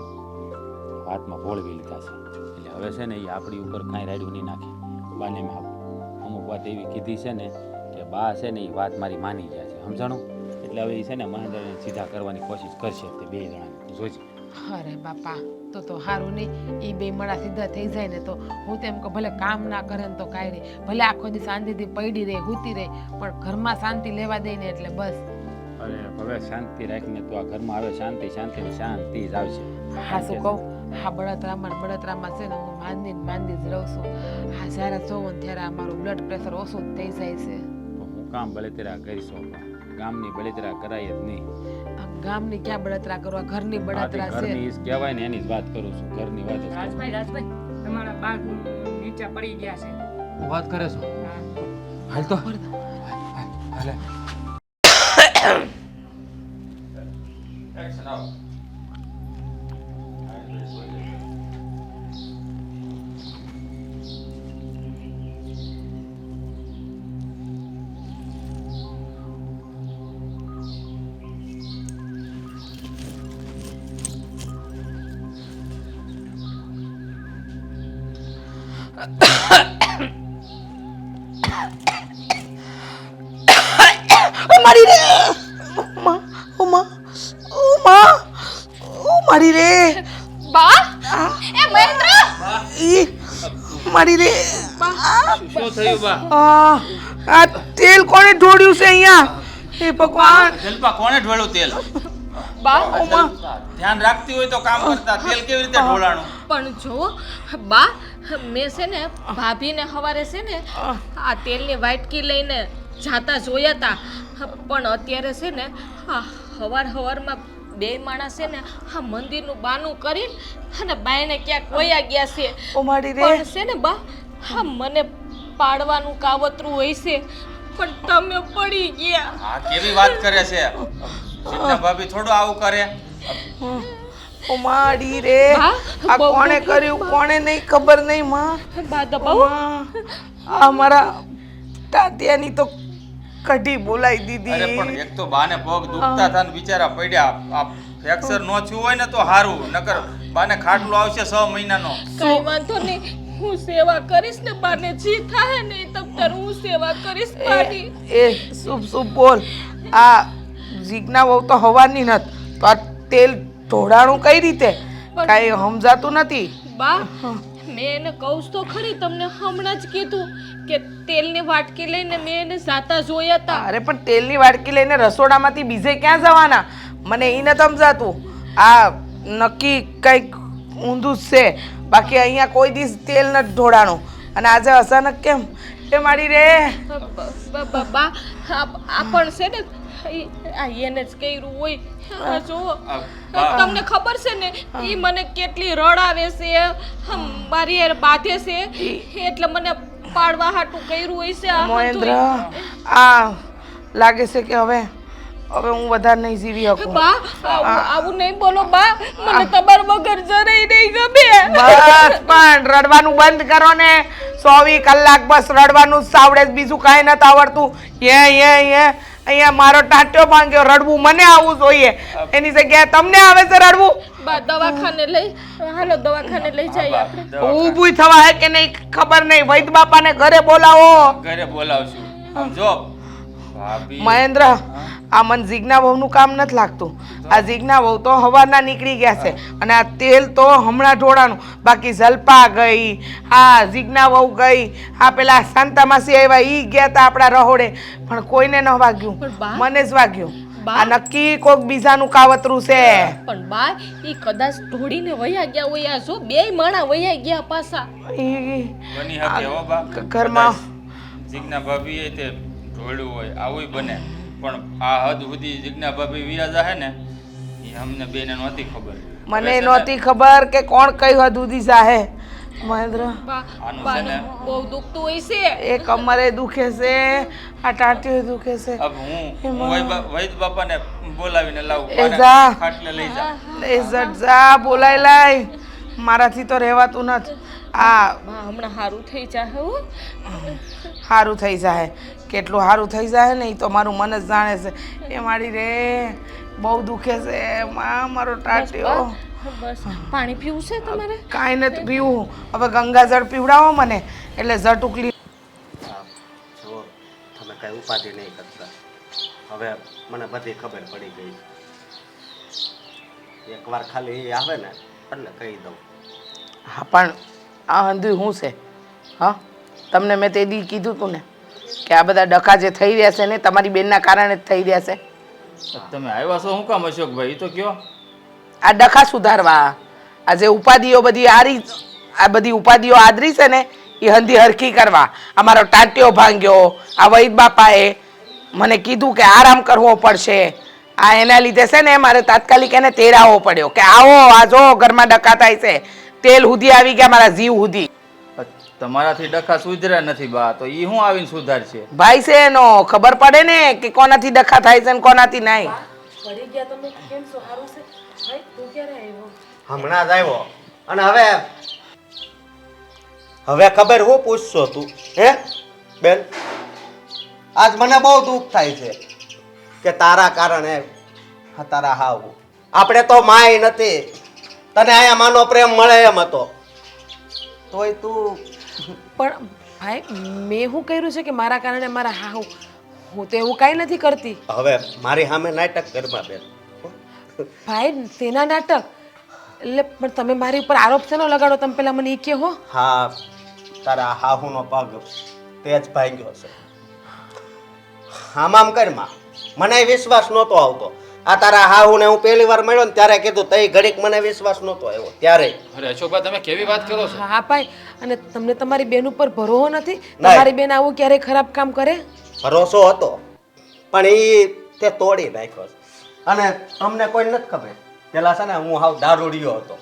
હાથમાં ભોળવી લીધા છે. એટલે હવે છે ને એ આપણી ઉપર કાંઈ રાડ્યું નહીં નાખે. બાને મેં અમુક વાત એવી કીધી છે ને કે બા છે ને એ વાત મારી માની ગયા છે સમજાણું. એટલે હવે એ છે ને મહેન્દ્રને સીધા કરવાની કોશિશ કરશે તે 2 જણાને જોજે. અરે બાપા તો સારું નહીં. એ 2 મળા સીધા થઈ જાય ને તો હું તેમ કહું ભલે કામ ના કરે ને તો કાંઈ નહીં, ભલે આખો દી શાંતિથી પડી રહે, હૂતી રહે, પણ ઘરમાં શાંતિ લેવા દે ને એટલે બસ. અરે હવે શાંતિ રાખીને તો આ ઘરમાં આવે શાંતિ જ આવશે. હા શું કહું, હા બળતરામાં છે ને હું માંદી જ રહું છું. હા જ્યારે જોઉં ને ત્યારે મારું બ્લડ પ્રેશર ઓછું જ થઈ જાય છે. હું કામ બળતરા કરીશું, ગામની બળતરા કરાય જ નહીં. ગામની ક્યાં બળતરા કરવા, ઘરની બળતરા છે. ઘરની જ કહેવાય ને એની જ વાત કરું છું. ઘરની વાત જ કરું. રાજભાઈ તમારા બા નીચે પડી ગયા છે. હું વાત કરે છો? હાલ તો હાલે. મારી રે મારી રે બા એ મહેન્દ્ર મારી રે શું થયું બા? આ તેલ કોણે ઢોળ્યું છે અહીંયા? હે ભગવાન, જલ્પા કોણે ઢોળ્યું તેલ? બા ધ્યાન રાખતી હોય તો કામ કરતા, તેલ કેવી રીતે ઢોળાણું? પણ જો બા મેં છે ને ભાભીને સવારે છે ને આ તેલની વાટકી લઈને જાતા જોયા હતા, પણ અત્યારે છે ને આ હવારમાં 2 માણસ છે ને આ મંદિરનું બાનું કરીને અને બાયને ક્યાંક વયા ગયા છે. ઓ મારી રે પણ છે ને બા હા મને પાડવાનું કાવતરું હોય છે, પણ તમે પડી ગયા. આ કેવી વાત કરે છે? સીતા ભાભી થોડું આવું કરે. ઓ મારી રે બા, આ બહુ કોણે કર્યું કોણે નહીં ખબર નહીં માં. બા દબાવો. આ મારા તાત્યાની તો કઢી બોલાઈ અરે દીધી. પણ એક તો બાને પગ દુખતા હતા ને બિચારા પડ્યા. આ ફ્રેક્ચર નો થયું હોય ને તો સારું, નકર બાને ખાટલો આવશે 6 મહિનાનો. કઈ વાંધો નહીં, હું સેવા કરીશ ને બાને જી થાય ને તમ તાર હું સેવા કરીશ બાની. એ શુભ શુભ બોલ. આ જીજ્ઞા વહુ તો હવાની નત, તો આ તેલ ઢોળાણું કઈ રીતે? કાંઈ સમજાતું નથી. બા મેં એને કહું તો ખરી, તમને હમણાં જ કીધું કે તેલની વાટકી લઈને મેં એને જાતા જોયા હતા. અરે પણ તેલની વાડકી લઈને રસોડામાંથી બીજે ક્યાં જવાના? મને એ નથી સમજાતું. આ નક્કી કંઈક ઊંધું જ છે. બાકી અહીંયા કોઈ દિવસ તેલ નથી ઢોળાણું અને આજે અચાનક કેમ? એ મારી રે બા આ પણ છે ને આ એને જ કર્યું હોય. આ જુઓ તમને ખબર છે ને એ મને કેટલી રડાવે છે, મારી હારે બાંધે છે, એટલે મને પાડવા હાટું કર્યું હોય છે આ મહેન્દ્ર, બધુંય. આ લાગે છે કે હવે હું વધારે નહીં જીવી શકું. બા આવું નહીં બોલો બા, મને તમાર વગર જરાય નહીં ગમે. બસ પણ રડવાનું બંધ કરો ને. 24 કલાક બસ રડવાનું જ આવડે છે, બીજું કાંઈ નથી આવડતું. અહીંયા મારો ટાંટ્યો ભાંગ્યો, રડવું મને આવવું જોઈએ, એની જગ્યાએ તમને આવે છે રડવું. બા દવાખાને લઈ હાલો, દવાખાને લઈ જઈએ આપણે. ઊભું થવા હે કે નહીં ખબર નહીં. વૈદ બાપાને ઘરે બોલાવો. ઘરે બોલાવશું. આમ જો ભાભી મહેન્દ્ર, આ મન જીજ્ઞા વહુનું કામ નથી લાગતું. આ જીજ્ઞા વહુ તો હવારના નીકળી ગયા છે અને આ તેલ તો હમણાં ઢોળાનું. બાકી જલપા ગઈ, આ જીજ્ઞા વહુ ગઈ, આ પેલા શાંતા માસી આવ્યા ઈ ગયા તા આપણા રહોડે, પણ કોઈને ન વાગ્યું, પણ બા- મને જ વાગ્યું. બા- આ નક્કી કોક બીજાનું કાવતરું છે. પણ બા ઈ કદાચ ઢોળીને વયા ગયા હોય. આ જો બેય માણા વયા ગયા પાછા. ઈ બની શકે હો બા. ઘરમાં જીજ્ઞા ભાભી એ તે ઢોળ્યું હોય આવું બને, પણ આ હદ સુધી જીજ્ઞા ભાભી વ્યાજ હે ને એ અમને બેને નહોતી ખબર. મને નહોતી ખબર કે કોણ કઈ હદ સુધી જાહે. મહેન્દ્ર, બા આનું છે બાને ને બહુ દુખતું હોય છે. એ કમરે દુખે છે, આ ટાંટીઓ દુખે છે. अब હું વૈદ બાપાને બોલાવીને લાવું. એ જા. ખાટલે લઈ જા. એ ઝટ જા, બોલાય લાય. મારાથી તો રહેવાતું નથી. આ બા હમણાં સારું થઈ જાય હો. સારું થઈ જાય. કેટલું સારું થઈ જાય ને એ તો મારું મન જ જાણે છે. એ મારી રે બહુ દુખે છે. મારો ટાંટીઓ. બસ પાણી પીવું છે તમારે? કાંઈ નથી પીવું. હવે ગંગાજળ પીવડાવો મને એટલે ઝટ ઉકલી. જો તમે કાંઈ ઉપાધિ નહીં કરતા. હવે મને બધી ખબર પડી ગઈ. એકવાર ખાલી એ આવે ને એટલે કહી દઉં. હા પણ આ હંધુય શું છે? હા, તમને મેં તે દી કીધું તું ને કે આ બધા ડખા જે થઈ રહ્યા છે ને તમારી બેનના કારણે જ થઈ રહ્યા છે. તમે આવ્યા છો શું કામ અશોકભાઈ? એ તો કયો. આ ડખા સુધારવા, આ જે ઉપાધિઓ બધી આ બધી ઉપાધિઓ આદરી છે ને એ હંધી હરખી કરવા. અમારો ટાંટ્યો ભાંગ્યો, આ વૈદ બાપાએ મને કીધું કે આરામ કરવો પડશે. આ એના લીધે છે ને મારે તાત્કાલિક એને તેડાવવો પડ્યો કે આવો, આ જો ઘરમાં ડખા થાય છે. તેલ સુધી આવી ગયા મારા જીવ સુધી. તમારાથી ડખા સુધર્યા નથી બા, તો ઈ શું આવીને સુધારશે? ભાઈ છે એનો ખબર પડે ને કે કોનાથી ડખા થાય છે ને કોનાથી નહીં. હમણાં જ આવ્યો અને હવે ખબર હું પૂછશો તું હે બેન? આજ મને બહુ દુઃખ થાય છે કે તારા કારણે તારા હાવ આપણે તો માય નથી, તને અહીંયા માનો પ્રેમ મળે એમ હતો, તોય તું પણ ભાઈ મેં શું કર્યું છે કે મારા કારણે મારા હાવ? હું તો એવું કાંઈ નથી કરતી હવે મારી સામે નાટક કરવા બેન. ભાઈ. તેના નાટક એટલે પણ તમે મારી ઉપર આરોપ છે ને લગાડો? તમે પેલા મને એ કહો. હા, તારા હાહુનો પગ તે જ ભાંગ્યો છે. આમ કરમાં મને વિશ્વાસ નહોતો આવતો. આ તારા હાહુને હું પહેલી વાર મળ્યો ને ત્યારે કીધું તઈ ઘડીક મને વિશ્વાસ નહોતો આવ્યો ત્યારે. અરે અશોકભાઈ, તમે કેવી વાત કરો છો? હા ભાઈ, અને તમને તમારી બેન ઉપર ભરોસો નથી? તમારી બેન આવું ક્યારેય ખરાબ કામ કરે? ભરોસો હતો પણ એ તે તોડી નાખ્યો છે. અને તમને કોઈ નથી ખબર, પેલા છે ને હું હાવ દારૂડિયો હતો,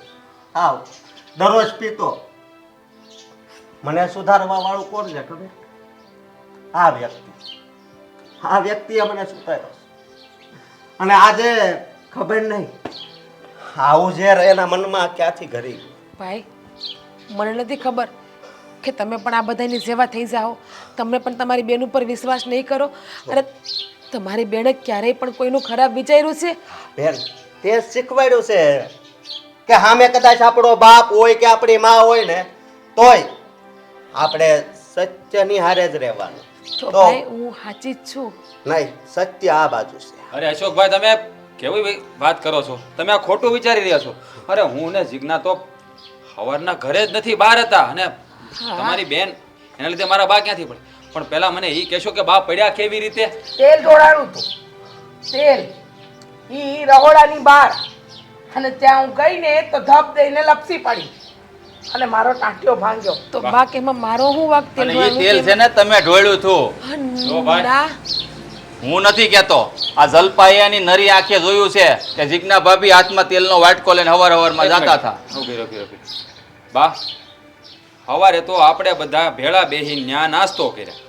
હાવ દરરોજ પીતો. મને સુધારવા વાળું કોણ છે ખબર? આ વ્યક્તિએ મને સુધાર્યો. અને આજે ખબર નહીં આવું ઝેર એના મનમાં ક્યાંથી ઘરી ગયું. ભાઈ મને નથી ખબર કે તમે પણ આ બધાની સેવા થઈ જાઓ. તમે પણ તમારી બેન ઉપર વિશ્વાસ નહીં કરો. અરે તમારી બેને ક્યારેય પણ કોઈનું ખરાબ વિચાર્યું છે? બેન તે શીખવાડ્યું છે કે સામે કદાચ આપણો બાપ હોય કે આપણી માં હોય ને તોય આપણે સત્યની હારે જ રહેવાનું. તો ભાઈ હું સાચી જ છું. નહીં, સત્ય આ બાજુ છે. અરે અશોકભાઈ, તમે કેવી વાત કરો છો? તમે આ ખોટું વિચારી રહ્યા છો. અરે હું ને જીજ્ઞા તો સવારના ઘરે જ નથી, બહાર હતા. અને તમારી બેન એના લીધે મારા બા ક્યાંથી પડે? પણ પહેલા મને એ કહેશો કે બા પડ્યા કેવી રીતે? તેલ ઢોળાણું હતું, તેલ ઈ રહોડાની બહાર, અને ત્યાં હું ગઈ ને તો ધપ દઈને લપસી પડી અને મારો ટાંટિયો ભાંગ્યો. તો બા કે એમાં મારો હું વાક તેલ અને એ તેલ છે ને તમે ઢોળ્યું હતું. જો ભાઈ, ના હું નથી કહેતો, આ જલપાયાની નરી આંખે જોયું છે કે જીજ્ઞા ભાભી હાથમાં તેલનો વાટકો લઈને હવારમાં જતા હતા. રોકી. બા, સવારે તો આપણે બધા ભેળા બેહીને ન્યા નાસ્તો કર્યા,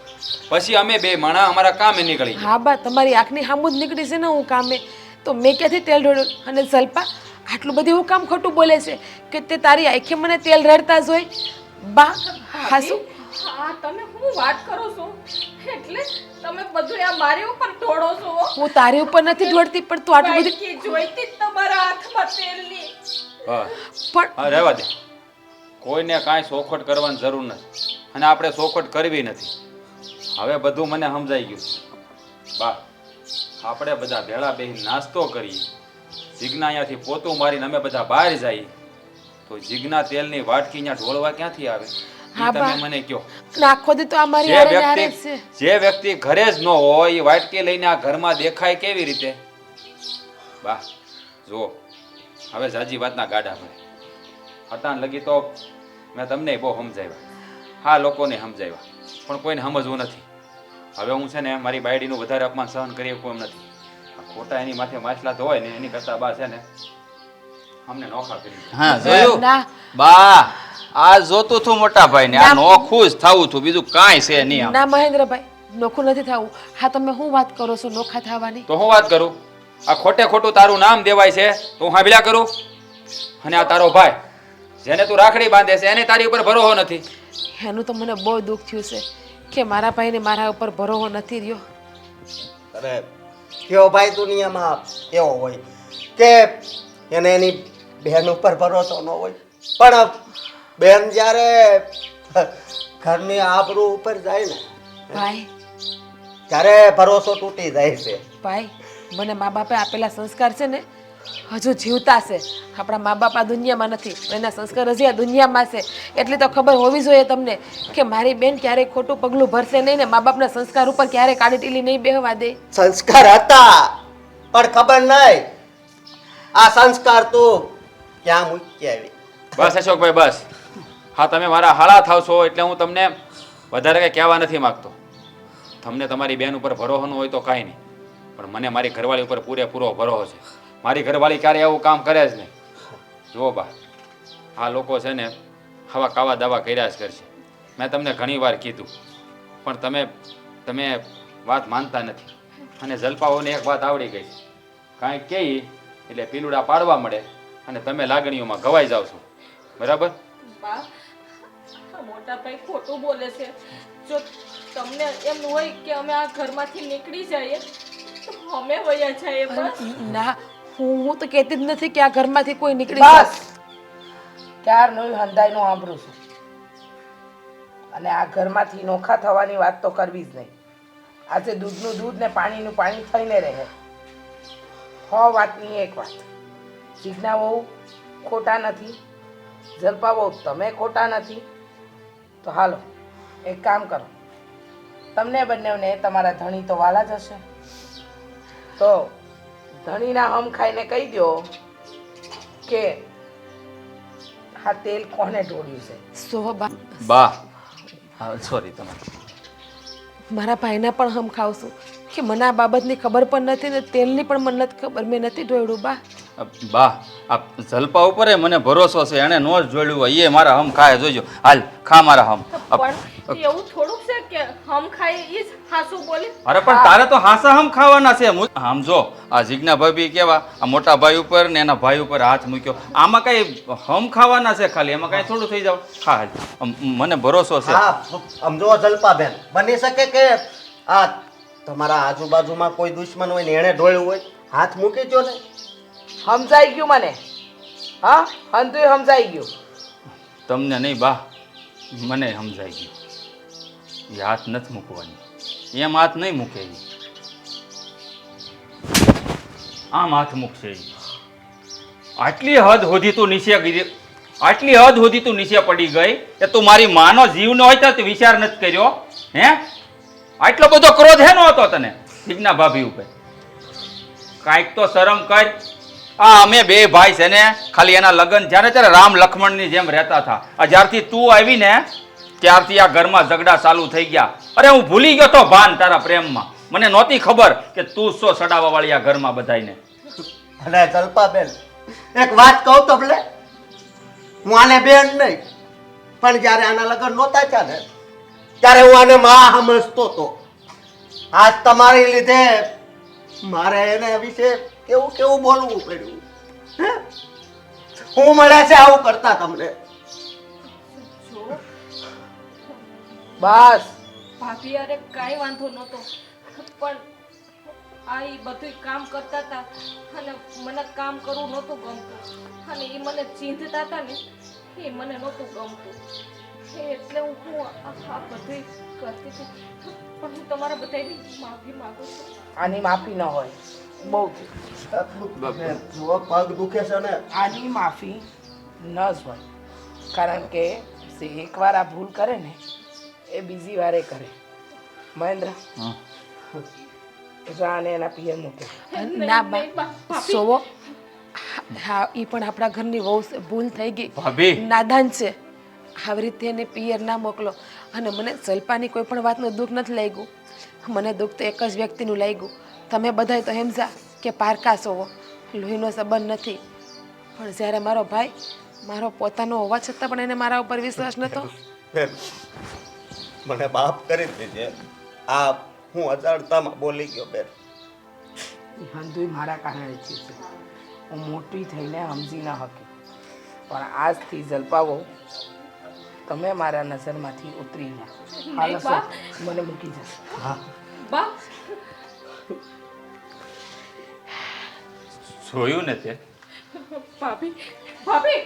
પછી અમે બે માણા અમારા કામે નીકળી ગયા. હા બા, તમારી આંખની સામું જ નીકળી છે ને હું કામે, તો મેં ક્યાંથી તેલ ઢોળ્યું? અને જલ્પા આટલું બધું એવું કામ ખોટું બોલે છે કે તે તારી આંખે મને તેલ રેડતા જોઈ? બા હાસુ હા, તમે શું વાત કરો છો? એટલે તમે બધું આ મારી ઉપર ઢોળો છો? હું તારી ઉપર નથી ઢોળતી, પણ તું આટલું બધું વાટકી જોઈતી જ તમારા હાથમાં તેલની. બસ પણ હા, રહેવા દે. કોઈને કાંઈ ચોખવટ કરવાની જરૂર નથી, અને આપણે ચોખવટ કરવી નથી. હવે બધું મને સમજાઈ ગયું છે. બા, આપણે બધા ભેળા બેહીને નાસ્તો કરીએ, જીજ્ઞા અહીંયાથી પોતું મારીને અમે બધા બહાર જઈએ, તો જીજ્ઞા તેલની વાટકી અહીંયા ઢોળવા ક્યાંથી આવે? હા ઈ બા. તમે મને કહો. નાખો દે તો આ મારી જે હારે ને હારે જ વ્યક્તિ છે. જે વ્યક્તિ ઘરે જ ન હોય એ વાટકી લઈને આ ઘરમાં દેખાય કેવી રીતે? બા જુઓ, હવે જાજી વાતના ગાડા ભરે. હટાણ લગી તો મેં તમને બહુ સમજાવ્યા, હા લોકોને સમજાવ્યા, પણ કોઈને સમજવું નથી. હવે હું છે ને મારી બાયડીનું વધારે અપમાન સહન કરી શકું એમ નથી. આ ખોટા એની માથે માછલા ધોવાય ને એની કરતા બા છે ને અમને નોખા કરી દીધા. હા, જોયું ના બા? આ જોતું હતું મોટા ભાઈ ને, આ નોખું જ થવું હતું, બીજું કાંઈ છે નહીં આમ. ના મહેન્દ્રભાઈ, નોખું નથી થવું. હા, તમે શું વાત કરો છો નોખા થવાની? તો હું વાત કરું? આ ખોટે ખોટું તારું નામ દેવાય છે તો હું હાંભળ્યા કરું? અને આ તારો ભાઈ જેને તું રાખડી બાંધે છે એને તારી ઉપર ભરોસો નથી. એનું તો મને બહુ દુઃખ થયું છે કે મારા ભાઈને મારા ઉપર ભરોસો નથી રહ્યો. અરે કેવો ભાઈ દુનિયામાં કેવો હોય કે એને એની બહેન ઉપર ભરોસો ન હોય, પણ બહેન જ્યારે ઘરની આબરૂ ઉપર જાય ને ભાઈ ત્યારે ભરોસો તૂટી જાય છે. ભાઈ, મને મા બાપે આપેલા સંસ્કાર છે ને હજુ જીવતા છે. આપણા મા બાપ આ દુનિયામાં નથી, એના સંસ્કાર હજી આ દુનિયામાં છે. એટલી તો ખબર હોવી જોઈએ તમને કે મારી બેન ક્યારેય ખોટું પગલું ભરશે નહીં ને મા બાપના સંસ્કાર ઉપર ક્યારેય કાળી ટીલી નહીં બેહવા દે. સંસ્કાર હતા પણ ખબર નહીં આ સંસ્કાર તું ક્યાં મૂકી આવી. બસ અશોકભાઈ બસ. હા, તમે મારા હાળા થાવ છો એટલે હું તમને વધારે કંઈ કહેવા નથી માગતો. તમને તમારી બેન ઉપર ભરોસો ન હોય તો કાંઈ નહીં, પણ મને મારી ઘરવાળી ઉપર પૂરેપૂરો ભરોસો છે. મારી ઘરવાળી ક્યારેય એવું કામ કરે જ નહીં. જુઓ બા, આ લોકો છે ને આવા કાવા દાવા કર્યા જ કરશે. મેં તમને ઘણી વાર કીધું, પણ તમે વાત માનતા નથી. અને જલપાઓને એક વાત આવડી ગઈ છે, કાંઈક કહી એટલે પીલુડા પાડવા મળે અને તમે લાગણીઓમાં ઘવાઈ જાવ છો. બરાબર? બા, આ મોટા ભાઈ ખોટું બોલે છે. જો તમને એમ હોય કે અમે આ ઘરમાંથી નીકળી જઈએ તો અમે વયા જઈએ. બસ ના, હું તો કહેતી જ નથી કે આ ઘરમાંથી કોઈ નીકળી જાય. બસ ક્યારનું હંધાઈનું સાંભળું છું, અને આ ઘરમાંથી નોખા થવાની વાત તો કરવી જ નહીં. આજે દૂધનું દૂધ ને પાણીનું પાણી થઈને રહે. વાતની એક વાત, જીજ્ઞા બહુ ખોટા નથી, જલપા બહુ તમે ખોટા નથી. તો હાલો એક કામ કરો, તમને બંનેને તમારા ધણી તો વાલા જ હશે, તો ધણીના હમ ખાઈને કહી દો કે આ તેલ કોને ઢોળ્યું છે. સો બા સોરી, તમે મારા ભાઈના પણ હમ ખાવશું કે મને આ બાબતની ખબર પણ નથી ને તેલની પણ મને નથી ખબર, મેં નથી ઢોળ્યું. બા બા, આ જલપા ઉપર મને ભરોસો છે, એને નો જ જોડ્યું હોય એ મારા હમ ખાય. જોજો, હાલ ખા મારા હમ. પણ એવું થોડુંક છે કે હમ ખાઈ ઈ જ હાસું બોલી. અરે પણ તારે તો હાસા હમ ખાવાના છે. આમ જો, આ જીજ્ઞા ભાભી કેવા આ મોટા ભાઈ ઉપર ને એના ભાઈ ઉપર હાથ મૂક્યો, આમાં કઈ હમ ખાવાના છે ખાલી, એમાં કઈ થોડું થઈ જાવ. ખા હાલ, મને ભરોસો છે. હા, સમજો જલપાબેન, બની શકે કે આ તમારા આજુબાજુમાં કોઈ દુશ્મન હોય ને એણે ઢોળ્યું હોય, હાથ મૂકી દો ને. સમજાઈ ગયું મને. હા, અંતુય સમજાઈ ગયું. તમને નહીં બા, મને સમજાઈ ગયું એ હાથ નથી મૂકવાની એમ હાથ નહીં મૂકે ઈ. આમ હાથ મૂકશે ઈ. આટલી હદ સુધી તું નીચે પડી ગઈ કે તું મારી માનો જીવ ન હોય તો વિચાર નથી કર્યો હે? આટલો બધો ક્રોધ હે નો હતો તને વિજ્ઞા ભાભી ઉપર? કાંઈક તો શરમ કર. અમે બે ભાઈ છે ને ખાલી એના લગ્ન જ્યારે ત્યારે રામ લક્ષ્મણની જેમ રહેતા હતા. આ જ્યારથી તું આવી ને ત્યારથી આ ઘરમાં ઝઘડા ચાલુ થઈ ગયા. અરે હું ભૂલી ગયો તો ભાન તારા પ્રેમમાં. મને નહોતી ખબર કે તું સો સડાવા વાળી આ ઘરમાં બધાયને. અને જલપાબેન એક વાત કહું તો ભલે, હું આને બેન નહીં પણ જ્યારે આના લગ્ન નહોતા થયા ને ત્યારે હું આને માં સમજતો હતો. આજ તમારી લીધે મારે એને વિશે કેવું કેવું બોલવું પડ્યું. હે? હું મળ્યા છે આવું કરતા તમને? બસ ભાભી અરે કાંઈ વાંધો નહોતો પણ આ ઈ બધું કામ કરતા હતા અને મને કામ કરવું નહોતું ગમતું અને એ મને ચીંધતા હતા ને એ મને નહોતું ગમતું એટલે હું આ બધું કરતી હતી પણ હું તમારા બધાની માફી માંગુ છું. આની માફી ન હોય, બહુ જો પગ દુખે છે ને આની માફી ન જ હોય, કારણ કે એકવાર આ ભૂલ કરે ને એ બીજી વારે કરે. મહેન્દ્ર જાને એના પિયર મૂકે. ના બા સોવો હા એ પણ આપણા ઘરની બહુ ભૂલ થઈ ગઈ. ભાભી નાદાન છે. આવી રીતે એને પિયર ના મોકલો. અને મને સલ્પાની કોઈ પણ વાતનું દુઃખ નથી લાગ્યું. મને દુઃખ તો એક જ વ્યક્તિનું લાગ્યું. તમે બધાય તો હેમજા કે પારકા સોવો લોહીનો સંબંધ નથી. પણ જ્યારે મારો ભાઈ મારો પોતાનો હોવા છતાં પણ એને મારા ઉપર વિશ્વાસ નહોતો. બેન, મને માફ કરી દેજે. આ હું અજાણતામાં બોલી ગયો બેન. હંધુય મારા કારણે થયું છે. હું મોટી થઈને સમજી ન શકી પણ આજથી જલપાવો તમે મારા નજરમાંથી ઉતરી ગયા. હાલો બા. મને મૂકી જશે. બા જોયું ને તે ભાભી ભાભી